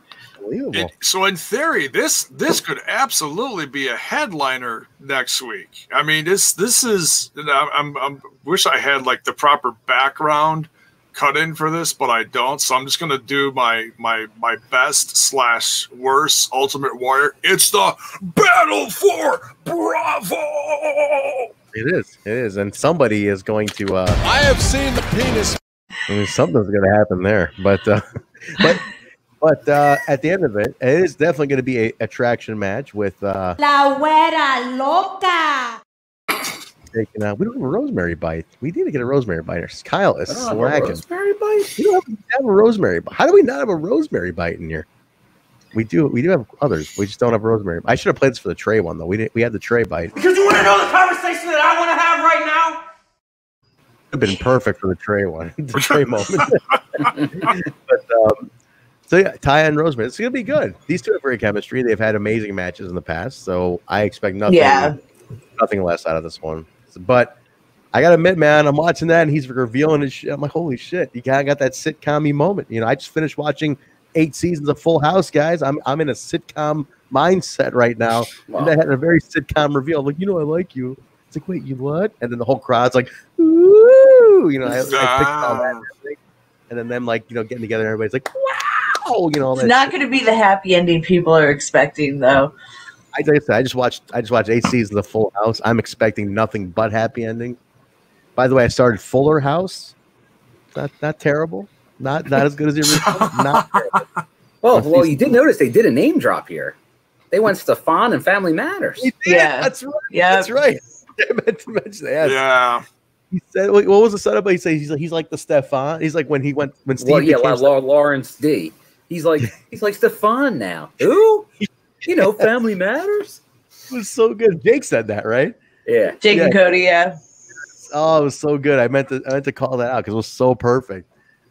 So in theory, this could absolutely be a headliner next week. I mean, this is. I'm wish I had the proper background cut in for this, but I don't. So I'm just gonna do my best / worst Ultimate Warrior. It's the battle for Bravo. It is, and somebody is going to. I have seen the penis. I mean, something's going to happen there, but at the end of it, it is definitely going to be a attraction match with La Güera Loca. We don't have a Rosemary bite. We need to get a Rosemary bite. Kyle is slacking. Rosemary bite? We don't have a Rosemary bite. How do we not have a Rosemary bite in here? We do have others. We just don't have a Rosemary. I should have played this for the Trey one though. We had the Trey bite. Because you want to know the conversation that I want to have right now? Would have been perfect for the Trey one, the Trey moment. But so yeah, Taya and Rosemary. It's gonna be good. These two have great chemistry. They've had amazing matches in the past, so I expect nothing less out of this one. But I gotta admit, man, I'm watching that and he's revealing his shit. I'm like, holy shit, you kind of got that sitcom-y moment. I just finished watching 8 seasons of Full House, guys. I'm in a sitcom mindset right now. Wow. And I had a very sitcom reveal. I'm like, I like you. It's like, wait, you what? And then the whole crowd's like, ooh, I picked all that. And then them getting together and everybody's like, wow, It's not going to be the happy ending people are expecting, though. I just watched 8 seasons of Full House. I'm expecting nothing but happy ending. By the way, I started Fuller House. Not terrible. Not as good as the original. Not terrible. Well, you did notice they did a name drop here. They went Stefan and Family Matters. Yeah, that's right. Yeah, that's right. I meant to mention that. Yeah. He said, "What was the setup?" He said, "He's like the Stefan." He's like when Steve. Well, yeah, Lawrence D. He's like Stefan now. Who? You know, Family Matters. It was so good. Jake said that, right? Yeah. Jake and Cody, yeah. Oh, it was so good. I meant to call that out because it was so perfect.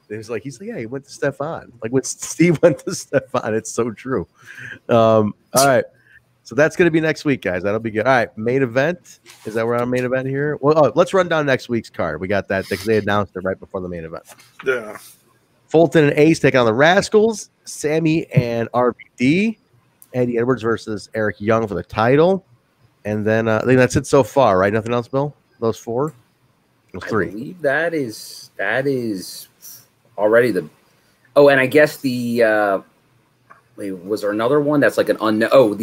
He's like, yeah, he went to Stefan. Like when Steve went to Stefan, it's so true. All right. So that's going to be next week, guys. That'll be good. All right. Main event. Is that we're on main event here? Well, let's run down next week's card. We got that because they announced it right before the main event. Yeah. Fulton and Ace take on the Rascals. Sammy and RVD. Eddie Edwards versus Eric Young for the title. And then I think that's it so far, right? Nothing else, Bill? Those four? Those three. I believe that is already the. Oh, and I guess the. Was there another one that's like an unknown? Oh,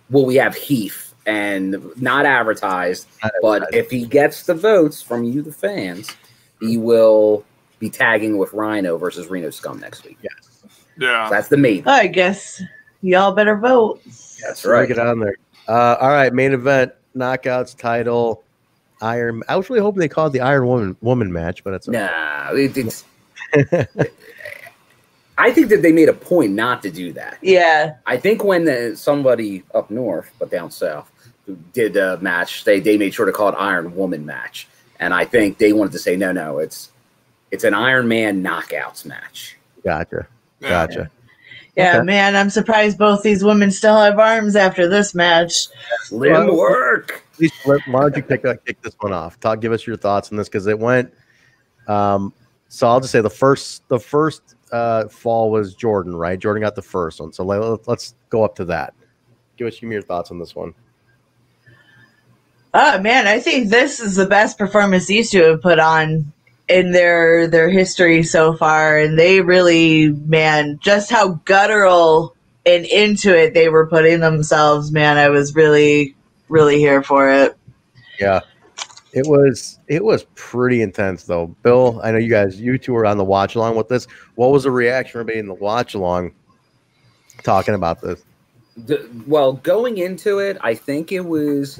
we have Heath and not advertised, but if he gets the votes from you, the fans, he will be tagging with Rhino versus Reno Scum next week. Yes. Yeah. So that's the main. I guess y'all better vote. That's right. Get on there. All right. Main event, knockouts, title, Iron. I was really hoping they called it the Iron Woman match, but it's nah. It's. I think that they made a point not to do that. Yeah. I think when somebody up north, but down south, who did a match, they made sure to call it Iron Woman match. And I think they wanted to say, no, it's an Iron Man knockouts match. Gotcha. Yeah, Okay. man, I'm surprised both these women still have arms after this match. Limb work. Why don't you kick this one off? Give us your thoughts on this because it went. So I'll just say the first fall was Jordynne, right? Jordynne got the first one. So let's go up to that. Give me your thoughts on this one. Oh man, I think this is the best performance these two have put on in their history so far, and they really, man, just how guttural and into it they were putting themselves. Man, I was really, really here for it. Yeah. It was pretty intense though. Bill, I know you two were on the watch along with this. What was the reaction from being in the watch along talking about this? Well, going into it, I think it was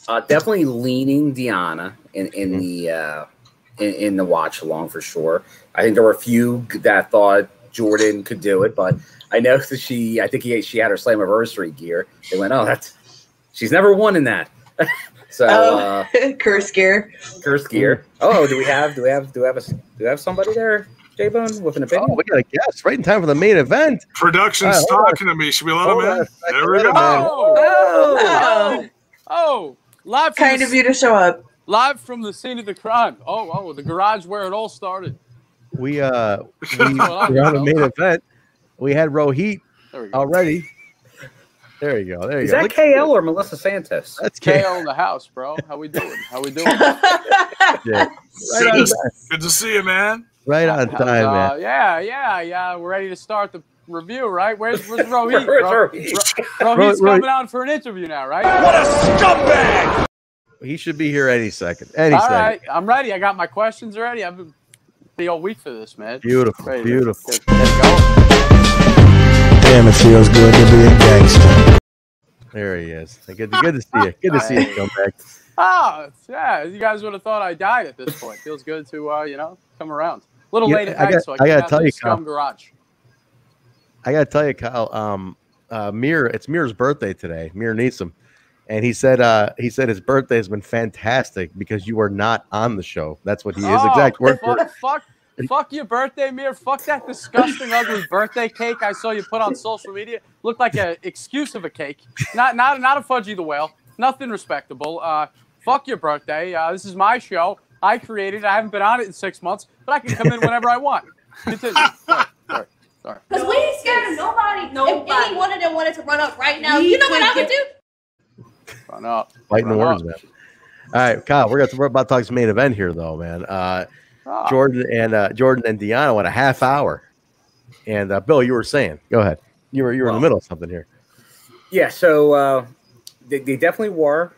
definitely leaning Deonna in the watch along for sure. I think there were a few that thought Jordynne could do it, but I know that she had her Slammiversary gear. They went, she's never won in that. So curse gear. Oh, do we have somebody there, Jaybone, with an opinion? Oh, we got a guest right in time for the main event. Production's talking to me. Should we let him in? There we go. Live from kind of you to show up. Live from the scene of the crime. Oh, the garage where it all started. We were on the main event. We had Rohit already. There you go. Is that KL or Melissa Santos? That's KL in the house, bro. How we doing? Yeah. Good to see you, man. Right on time, man. Yeah. We're ready to start the review, right? Where's Rohit? Rohit's Rohit. coming on for an interview now, right? What a scumbag! He should be here any second. All right, I'm ready. I got my questions ready. I've been the whole week for this, man. Beautiful. Ready. Beautiful. Damn, it feels good to be a gangster. There he is. Good to see you. Good to see you come back. Yeah. You guys would have thought I died at this point. Feels good to come around. A little late at night, so I gotta can tell have you, the scum garage. I gotta tell you, Kyle. It's Mir's birthday today. Mir needs him, and he said his birthday has been fantastic because you are not on the show. That's what his exact word. Fuck your birthday, Mir. Fuck that disgusting, ugly birthday cake I saw you put on social media. Looked like an excuse of a cake. Not a Fudgy the Whale. Nothing respectable. Fuck your birthday. This is my show. I created it. I haven't been on it in 6 months, but I can come in whenever I want. Continue. Sorry. Because we ain't scared of nobody. If any one of them wanted to run up right now, you know what I would do? Run up. Fighting the words, man. All right, Kyle. We're about to talk some main event here, though, man. Jordynne and Deonna went a half hour, and Bill, you were saying, go ahead. You were in the middle of something here. Yeah. So they definitely were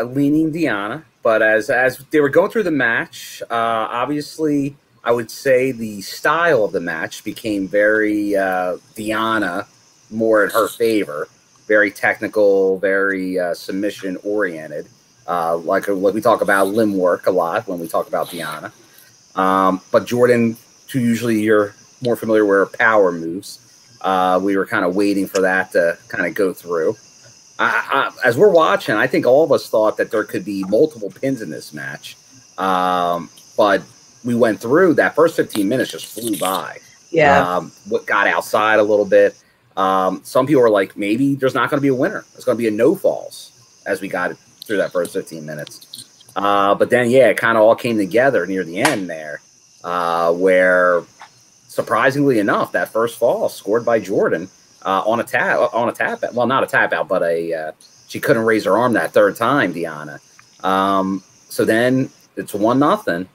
leaning Deonna. But as they were going through the match, obviously, I would say the style of the match became very Deonna more in her favor. Very technical, very submission oriented. Like we talk about limb work a lot when we talk about Deonna. But Jordynne, who usually you're more familiar with her power moves, we were kind of waiting for that to kind of go through. As we're watching, I think all of us thought that there could be multiple pins in this match. But we went through that first 15 minutes just flew by. Yeah. What got outside a little bit. Some people were like, maybe there's not going to be a winner. It's going to be a no falls as we got through that first 15 minutes. But then, yeah, it kind of all came together near the end there, where surprisingly enough, that first fall scored by Jordynne on a tap out. Well, not a tap out, but she couldn't raise her arm that third time, Deonna. So then it's 1-0.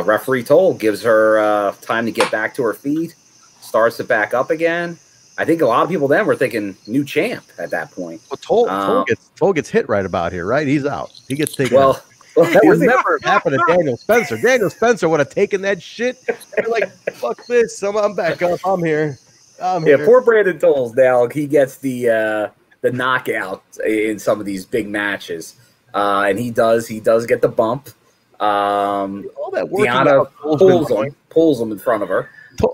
Referee Toll gives her time to get back to her feet, starts to back up again. I think a lot of people then were thinking new champ at that point. Well, Toll gets hit right about here, right? He's out. He gets taken out. That would never have happened to Daniel Spencer. Daniel Spencer would have taken that shit. They're like, fuck this. I'm back up. I'm here. Yeah, poor Brandon Tolles now. He gets the knockout in some of these big matches. And he does get the bump. All that working Deonna pulls him in front of her.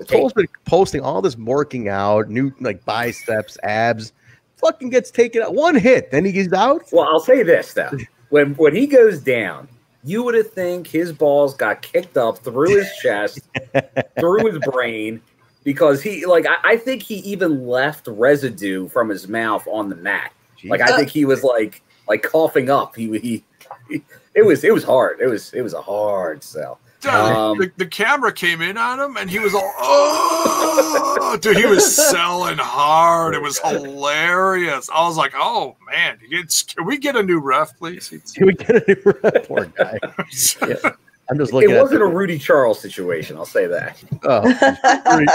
Toll's been posting all this working out, new like biceps, abs. Fucking gets taken out. One hit, then he's out. Well, I'll say this though. When he goes down, you would have think his balls got kicked up through his chest, through his brain, because I think he even left residue from his mouth on the mat. Jeez. Like I think he was like coughing up. It was hard. It was a hard sell. The camera came in on him, and he was all, oh, dude, he was selling hard. It was hilarious. I was like, oh, man, can we get a new ref, please? Can we get a new ref? Poor guy. Yeah. I'm just looking. It wasn't a Rudy Charles situation, I'll say that. Oh,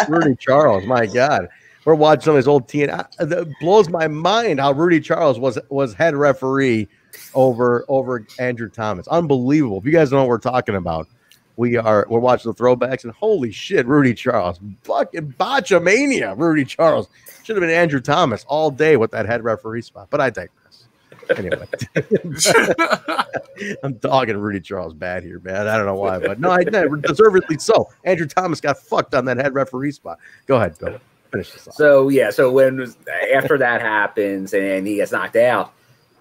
Rudy Charles, my God. We're watching some of his old TNI. It blows my mind how Rudy Charles was head referee over Andrew Thomas. Unbelievable. If you guys know what we're talking about. We're watching the throwbacks, and holy shit, Rudy Charles, fucking botchamania. Rudy Charles should have been Andrew Thomas all day with that head referee spot, but I digress. Anyway, I'm dogging Rudy Charles bad here, man. I don't know why, but no, I deservedly so. Andrew Thomas got fucked on that head referee spot. Go ahead, finish this off. So after that happens and he gets knocked out,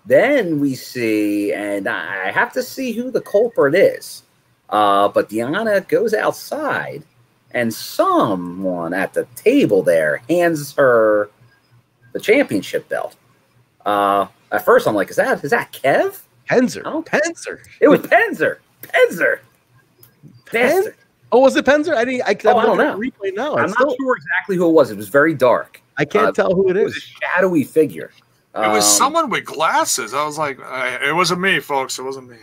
then we see, and I have to see who the culprit is. But Deonna goes outside, and someone at the table there hands her the championship belt. At first, I'm like, is that Kev? Penzer. Oh, Penzer. It was Penzer. Penzer. Oh, was it Penzer? I don't know. Replay now. I'm not sure exactly who it was. It was very dark. I can't tell who it is. It was a shadowy figure. It was someone with glasses. I was like, it wasn't me, folks. It wasn't me.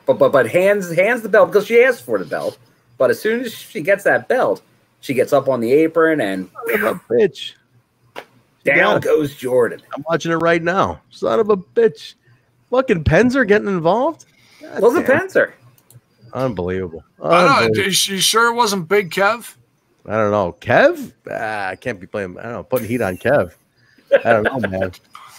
But hands the belt because she asked for the belt. But as soon as she gets that belt, she gets up on the apron and son of a bitch. Down goes Jordynne. I'm watching it right now. Son of a bitch. Fucking Penzer getting involved? Was it Penzer? Unbelievable. I don't know. You sure it wasn't Big Kev? I don't know. Kev? I can't be playing. I don't know. Putting heat on Kev. I don't know, man.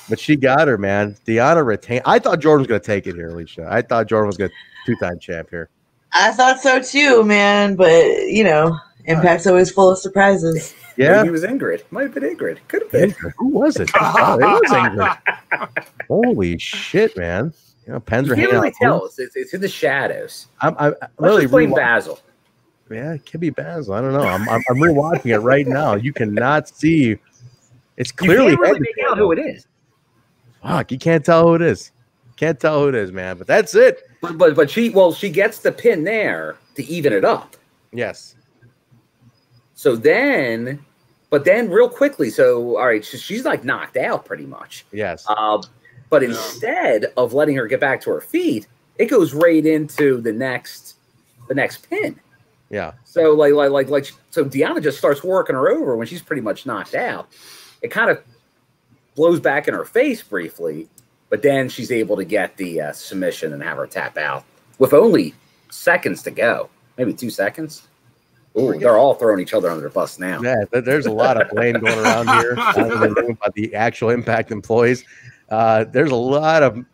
But she got her, man. Deonna retained. I thought Jordynne was going to take it here, Alicia. I thought Jordynne was going to two-time champ here. I thought so too, man. But, Impact's always full of surprises. Yeah. Maybe it was Ingrid. Might have been Ingrid. Could have been. Who was it? Oh, it was Ingrid. Holy shit, man. Penzer hanging out. You can't really tell. It's in the shadows. I'm really playing Basil. Yeah, it could be Basil. I don't know. I'm rewatching it right now. You cannot see. It's clearly. You can't really make out who it is. Fuck, you can't tell who it is. Can't tell who it is, man. But that's it. But she gets the pin there to even it up. Yes. So then real quickly, all right, she's like knocked out pretty much. Yes. But instead of letting her get back to her feet, it goes right into the next pin. Yeah. So so Deonna just starts working her over when she's pretty much knocked out. It kind of blows back in her face briefly, But then she's able to get the submission and have her tap out with only seconds to go, maybe 2 seconds. Ooh, they're all throwing each other under the bus now. Yeah, there's a lot of blame going around here about the actual Impact employees. There's a lot of.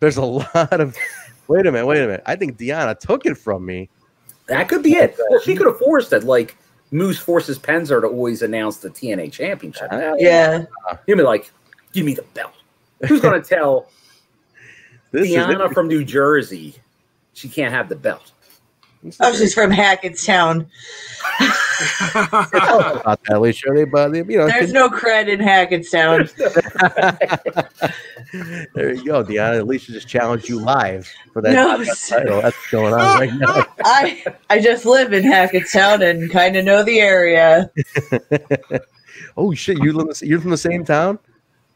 Wait a minute. I think Deonna took it from me. That could be it. Well, she could have forced it, like Moose forces Penzer to always announce the TNA championship. Yeah. He'd be like, give me the belt. Who's going to tell Deonna from New Jersey she can't have the belt? Oh, she's from Hackettstown. About that, Alicia. There's no cred in Hackettstown. There you go, Deonna. Alicia just challenged you live for that title. That's what's going on right now. I just live in Hackettstown and kind of know the area. Oh shit! You're from the same town?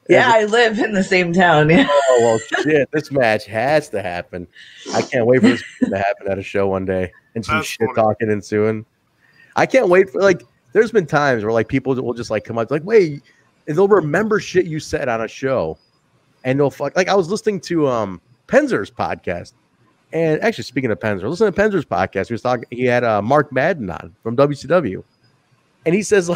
Yeah, I live in the same town. Yeah. Oh well, shit! This match has to happen. I can't wait for this to happen at a show one day and some shit talking ensuing. I can't wait for There's been times where people will just come up wait, and they'll remember shit you said on a show, and they'll I was listening to Penzer's podcast, and actually speaking of Penzer, listening to Penzer's podcast, he had Mark Madden on from WCW, and he says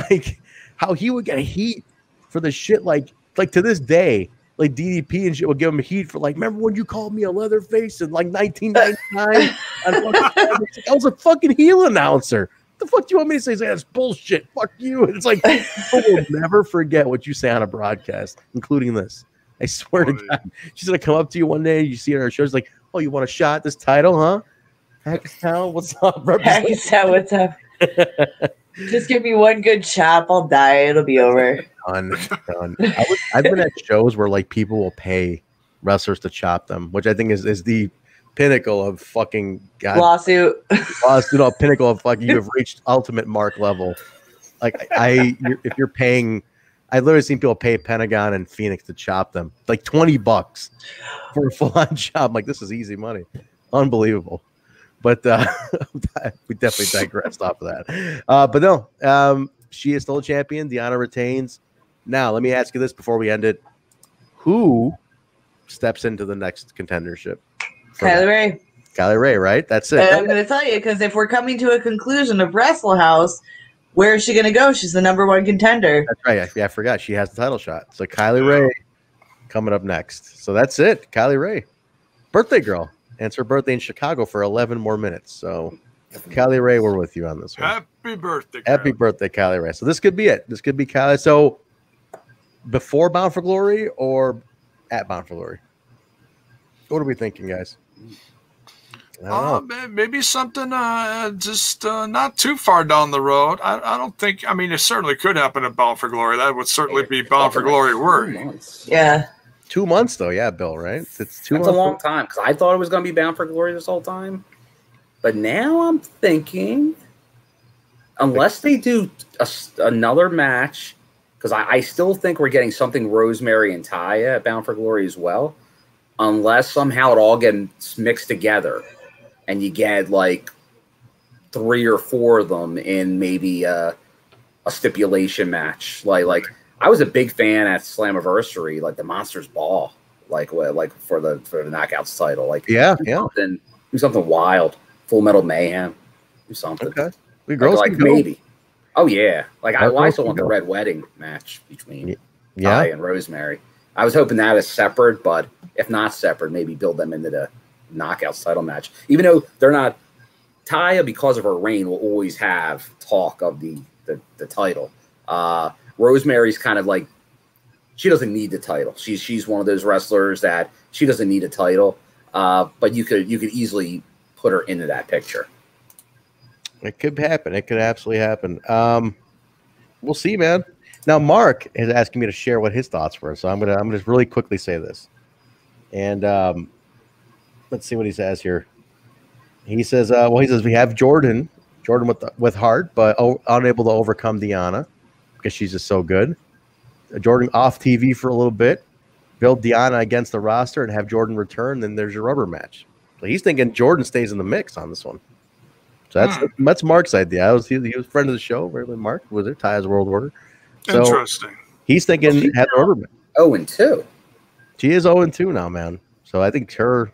how he would get heat for the shit to this day, DDP and shit would give him heat for remember when you called me a Leatherface in 1999? I was a fucking heel announcer. What the fuck do you want me to say? That's bullshit. Fuck you. And it's people will never forget what you say on a broadcast, including this. I swear to God. She's gonna come up to you one day, you see her on her show, she's like, oh, you want a shot at this title, huh? Hackettstown, what's up? Hackettstown, what's up? Just give me one good chop, I'll die. It'll be over. Done. I've been at shows where people will pay wrestlers to chop them, which I think is the pinnacle of fucking lawsuit. Pinnacle of you have reached ultimate Mark level. If you're paying, I literally seen people pay Pentagon and Phoenix to chop them $20 for a full-on chop. This is easy money, unbelievable. But we definitely digressed off of that. But no, she is still a champion. Deonna retains. Now, let me ask you this before we end it. Who steps into the next contendership? Kylie Ray. Kylie Ray, right? That's it. And I'm going to tell you, because if we're coming to a conclusion of Wrestle House, where is she going to go? She's the #1 contender. That's right. I forgot. She has the title shot. So Kylie Ray coming up next. So that's it. Kylie Ray. Birthday girl. And it's her birthday in Chicago for 11 more minutes. So, Kylie Ray, we're with you on this one. Happy birthday, Kylie. Happy birthday, Kylie Ray. So, this could be it. This could be Kylie. So, before Bound for Glory or at Bound for Glory? What are we thinking, guys? Maybe something just not too far down the road. I don't think, it certainly could happen at Bound for Glory. That would certainly be Bound for Glory worthy. Yeah. 2 months, though. Yeah, Bill, right? That's a long time, because I thought it was going to be Bound for Glory this whole time. But now I'm thinking, unless they do another match, because I still think we're getting something Rosemary and Taya at Bound for Glory as well, unless somehow it all gets mixed together and you get 3 or 4 of them in maybe a stipulation match. I was a big fan at Slammiversary, the Monsters Ball, for the Knockouts title. Do something wild. Full Metal Mayhem. Do something. Okay. We girls can go. Maybe. Oh yeah. I still want the Red Wedding match between Taya and Rosemary. I was hoping that is separate, but if not separate, maybe build them into the Knockouts title match. Even though they're not, Taya, because of her reign, will always have talk of the title. Rosemary's kind of she doesn't need the title. She's one of those wrestlers that she doesn't need a title. But you could easily put her into that picture. It could happen. It could absolutely happen. We'll see, man. Now, Mark is asking me to share what his thoughts were, so I'm gonna just really quickly say this. And let's see what he says here. He says, we have Jordynne with heart, but unable to overcome Deonna because she's just so good. Jordynne off TV for a little bit, build Deonna against the roster, and have Jordynne return. Then there's your rubber match. So he's thinking Jordynne stays in the mix on this one. So that's Mark's idea. He was a friend of the show. Really, Mark was it? Taya's World Order. So interesting. He's thinking have the rubber match. 0-2. She is 0-2 now, man. So I think her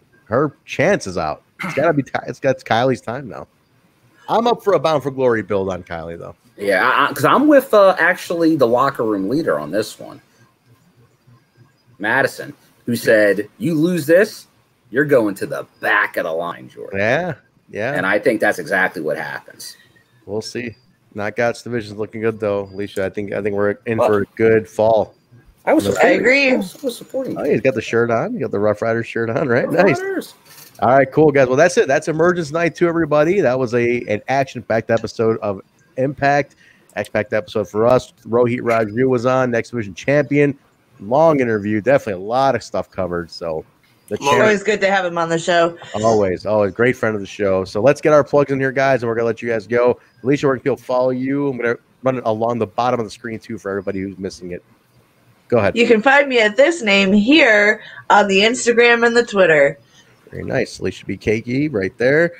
chance is out. It's got Kylie's time now. I'm up for a Bound for Glory build on Kylie though. Yeah, because I'm with actually the locker room leader on this one, Madison, who said, "You lose this, you're going to the back of the line, Jordan." Yeah. And I think that's exactly what happens. We'll see. Knockouts division's looking good though, Alicia. I think we're in for a good fall. I agree. I was supporting. Oh, he's got the shirt on. You got the Rough Riders shirt on, right? Nice. All right, cool, guys. Well, that's it. That's Emergence Night to everybody. That was an action-packed episode of Impact. Action-packed episode for us. Rohit Raju was on, Next Division champion. Long interview. Definitely a lot of stuff covered. So it's always good to have him on the show. Always great friend of the show. So let's get our plugs in here, guys, and we're gonna let you guys go. Alicia, where can people follow you? I'm gonna run it along the bottom of the screen too for everybody who's missing it. Go ahead. You can find me at this name here on the Instagram and the Twitter. Very nice. Alicia B. Cakey right there.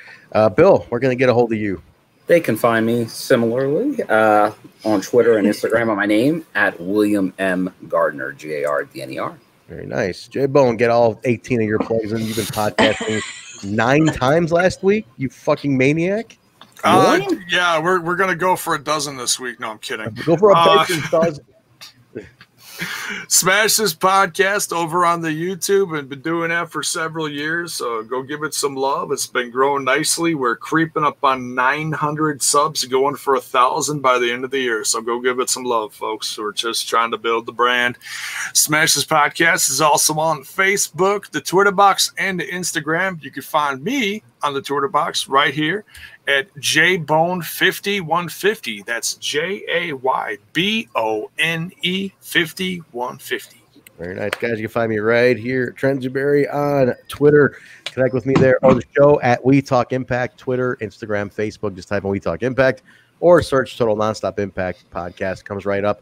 Bill, we're going to get a hold of you. They can find me similarly on Twitter and Instagram on my name at William M. Gardner, Gardner. Very nice. Jaybone, get all 18 of your plugs in. You've been podcasting 9 times last week, you fucking maniac. Yeah, we're going to go for a dozen this week. No, I'm kidding. Go for a dozen. Smash this podcast over on the YouTube and been doing that for several years. So go give it some love. It's been growing nicely. We're creeping up on 900 subs, going for 1,000 by the end of the year. So go give it some love, folks. We're just trying to build the brand. Smash this podcast is also on Facebook, the Twitter box, and the Instagram. You can find me on the Twitter box right here at Jaybone50150. That's Jaybone 50150. Very nice, guys. You can find me right here, Trent Zuberry on Twitter. Connect with me there on the show at We Talk Impact, Twitter, Instagram, Facebook. Just type in We Talk Impact or search Total Nonstop Impact Podcast. Comes right up.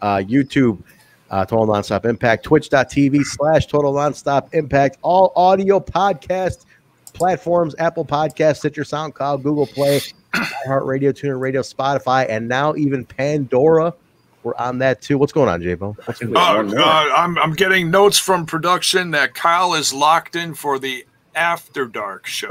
YouTube, Total Nonstop Impact, twitch.tv/Total Nonstop Impact. All audio podcast platforms, Apple Podcasts, Stitcher, SoundCloud, Google Play, iHeartRadio, TuneIn Radio, Spotify, and now even Pandora. We're on that too. What's going on, Jaybone? I'm getting notes from production that Kyle is locked in for the After Dark show.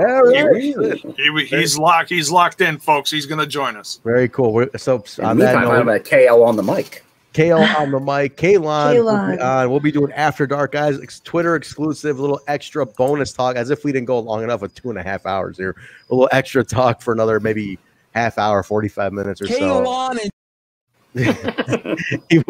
He's locked in, folks. He's going to join us. Very cool. So on that note, I'm a KL on the mic. KL on the mic. Kaylon. We'll be doing After Dark, guys. Twitter exclusive, a little extra bonus talk, as if we didn't go long enough with 2.5 hours here. A little extra talk for another maybe half hour, 45 minutes or so. He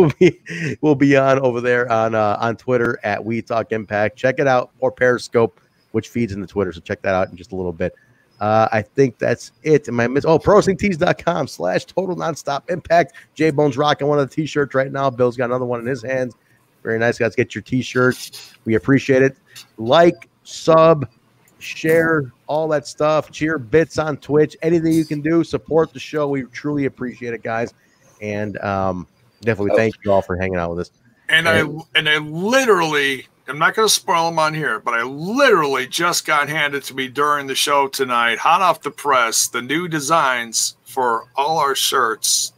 will be on over there on Twitter at We Talk Impact. Check it out, or Periscope, which feeds into Twitter. So check that out in just a little bit. I think that's it. ProWrestlingTees.com/Total Nonstop Impact. Jaybone's rocking one of the t-shirts right now. Bill's got another one in his hands. Very nice, guys. Get your t-shirts. We appreciate it. Like, sub, share, all that stuff. Cheer bits on Twitch. Anything you can do, support the show. We truly appreciate it, guys. And definitely thank you all for hanging out with us. And I literally, I'm not going to spoil them on here, but I literally just got handed to me during the show tonight, hot off the press, the new designs for all our shirts.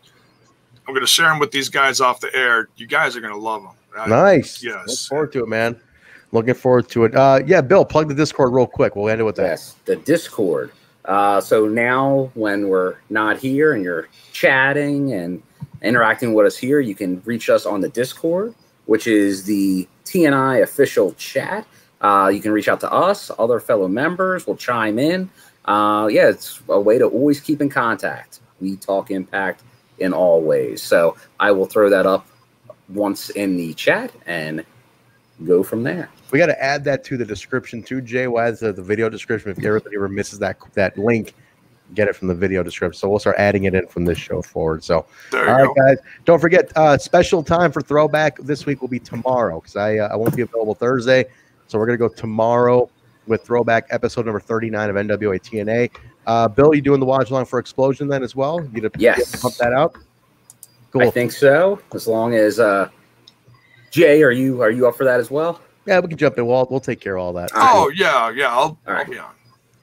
I'm going to share them with these guys off the air. You guys are going to love them. Nice. Yes. Look forward to it, man. Looking forward to it. Yeah, Bill, plug the Discord real quick. We'll end it with that. Yes, the Discord. So now when we're not here and you're chatting and interacting with us here, you can reach us on the Discord, which is the TNI official chat. You can reach out to us, other fellow members. We'll chime in. It's a way to always keep in contact. We Talk Impact in all ways. So I will throw that up once in the chat and go from there. We got to add that to the description too, Jay. Why is the video description? If everybody ever misses that link, get it from the video description. So we'll start adding it in from this show forward. So all right, guys, don't forget special time for Throwback this week will be tomorrow, because I won't be available Thursday. So we're gonna go tomorrow with Throwback episode number 39 of NWA TNA. Bill, you doing the watch along for Explosion then as well? You yes, pump that out. Cool. I think so. As long as Jay, are you up for that as well? Yeah, we can jump in. We'll take care of all that. Oh yeah, I'll be on.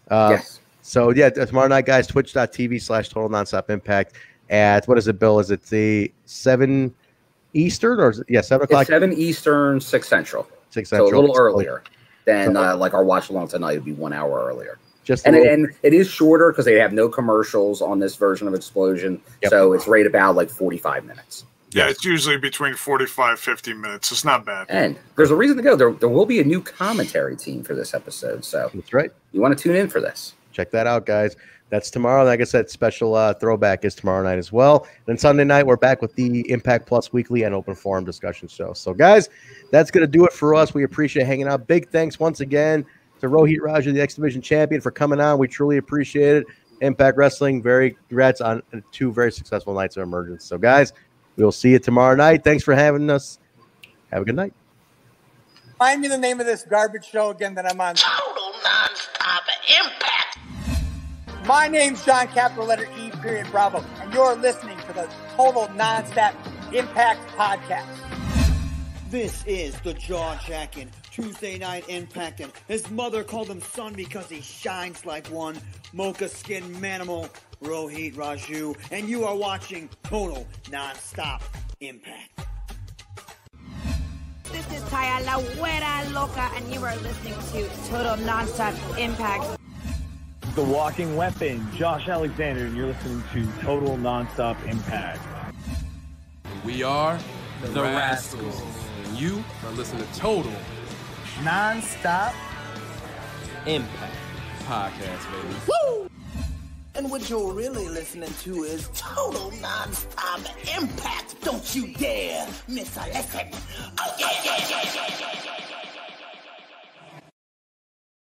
Yes. So yeah, tomorrow night, guys, twitch.tv/Total Nonstop Impact at, what is it, Bill? Is it the 7 Eastern or is it, 7 o'clock? It's 7 Eastern, 6 Central. 6 Central. So a little earlier. then like our watch along tonight would be 1 hour earlier. And it is shorter because they have no commercials on this version of Explosion. Yep. So it's right about like 45 minutes. Yeah, it's usually between 45, 50 minutes. It's not bad. And there's a reason to go. There will be a new commentary team for this episode. So that's right. You want to tune in for this. Check that out, guys. That's tomorrow. Like I said, special throwback is tomorrow night as well. Then Sunday night, we're back with the Impact Plus Weekly and Open Forum discussion show. So, guys, that's going to do it for us. We appreciate hanging out. Big thanks once again to Rohit Raju, the X Division champion, for coming on. We truly appreciate it. Impact Wrestling, very congrats on 2 very successful nights of Emergence. So, guys, we will see you tomorrow night. Thanks for having us. Have a good night. Find me the name of this garbage show again that I'm on. Total Nonstop Impact. My name's John, capital letter E, period, Bravo, and you're listening to the Total Nonstop Impact Podcast. This is the jaw-jacking Tuesday Night Impact, and his mother called him son because he shines like one. Mocha skin manimal, Rohit Raju, and you are watching Total Nonstop Impact. This is Taya, la güera loca, and you are listening to Total Nonstop Impact. The Walking Weapon, Josh Alexander, and you're listening to Total Nonstop Impact. We are the Rascals. And you are listening to Total Nonstop Impact Podcast, baby. Woo! And what you're really listening to is Total Nonstop Impact. Don't you dare miss a lesson. Oh, yeah.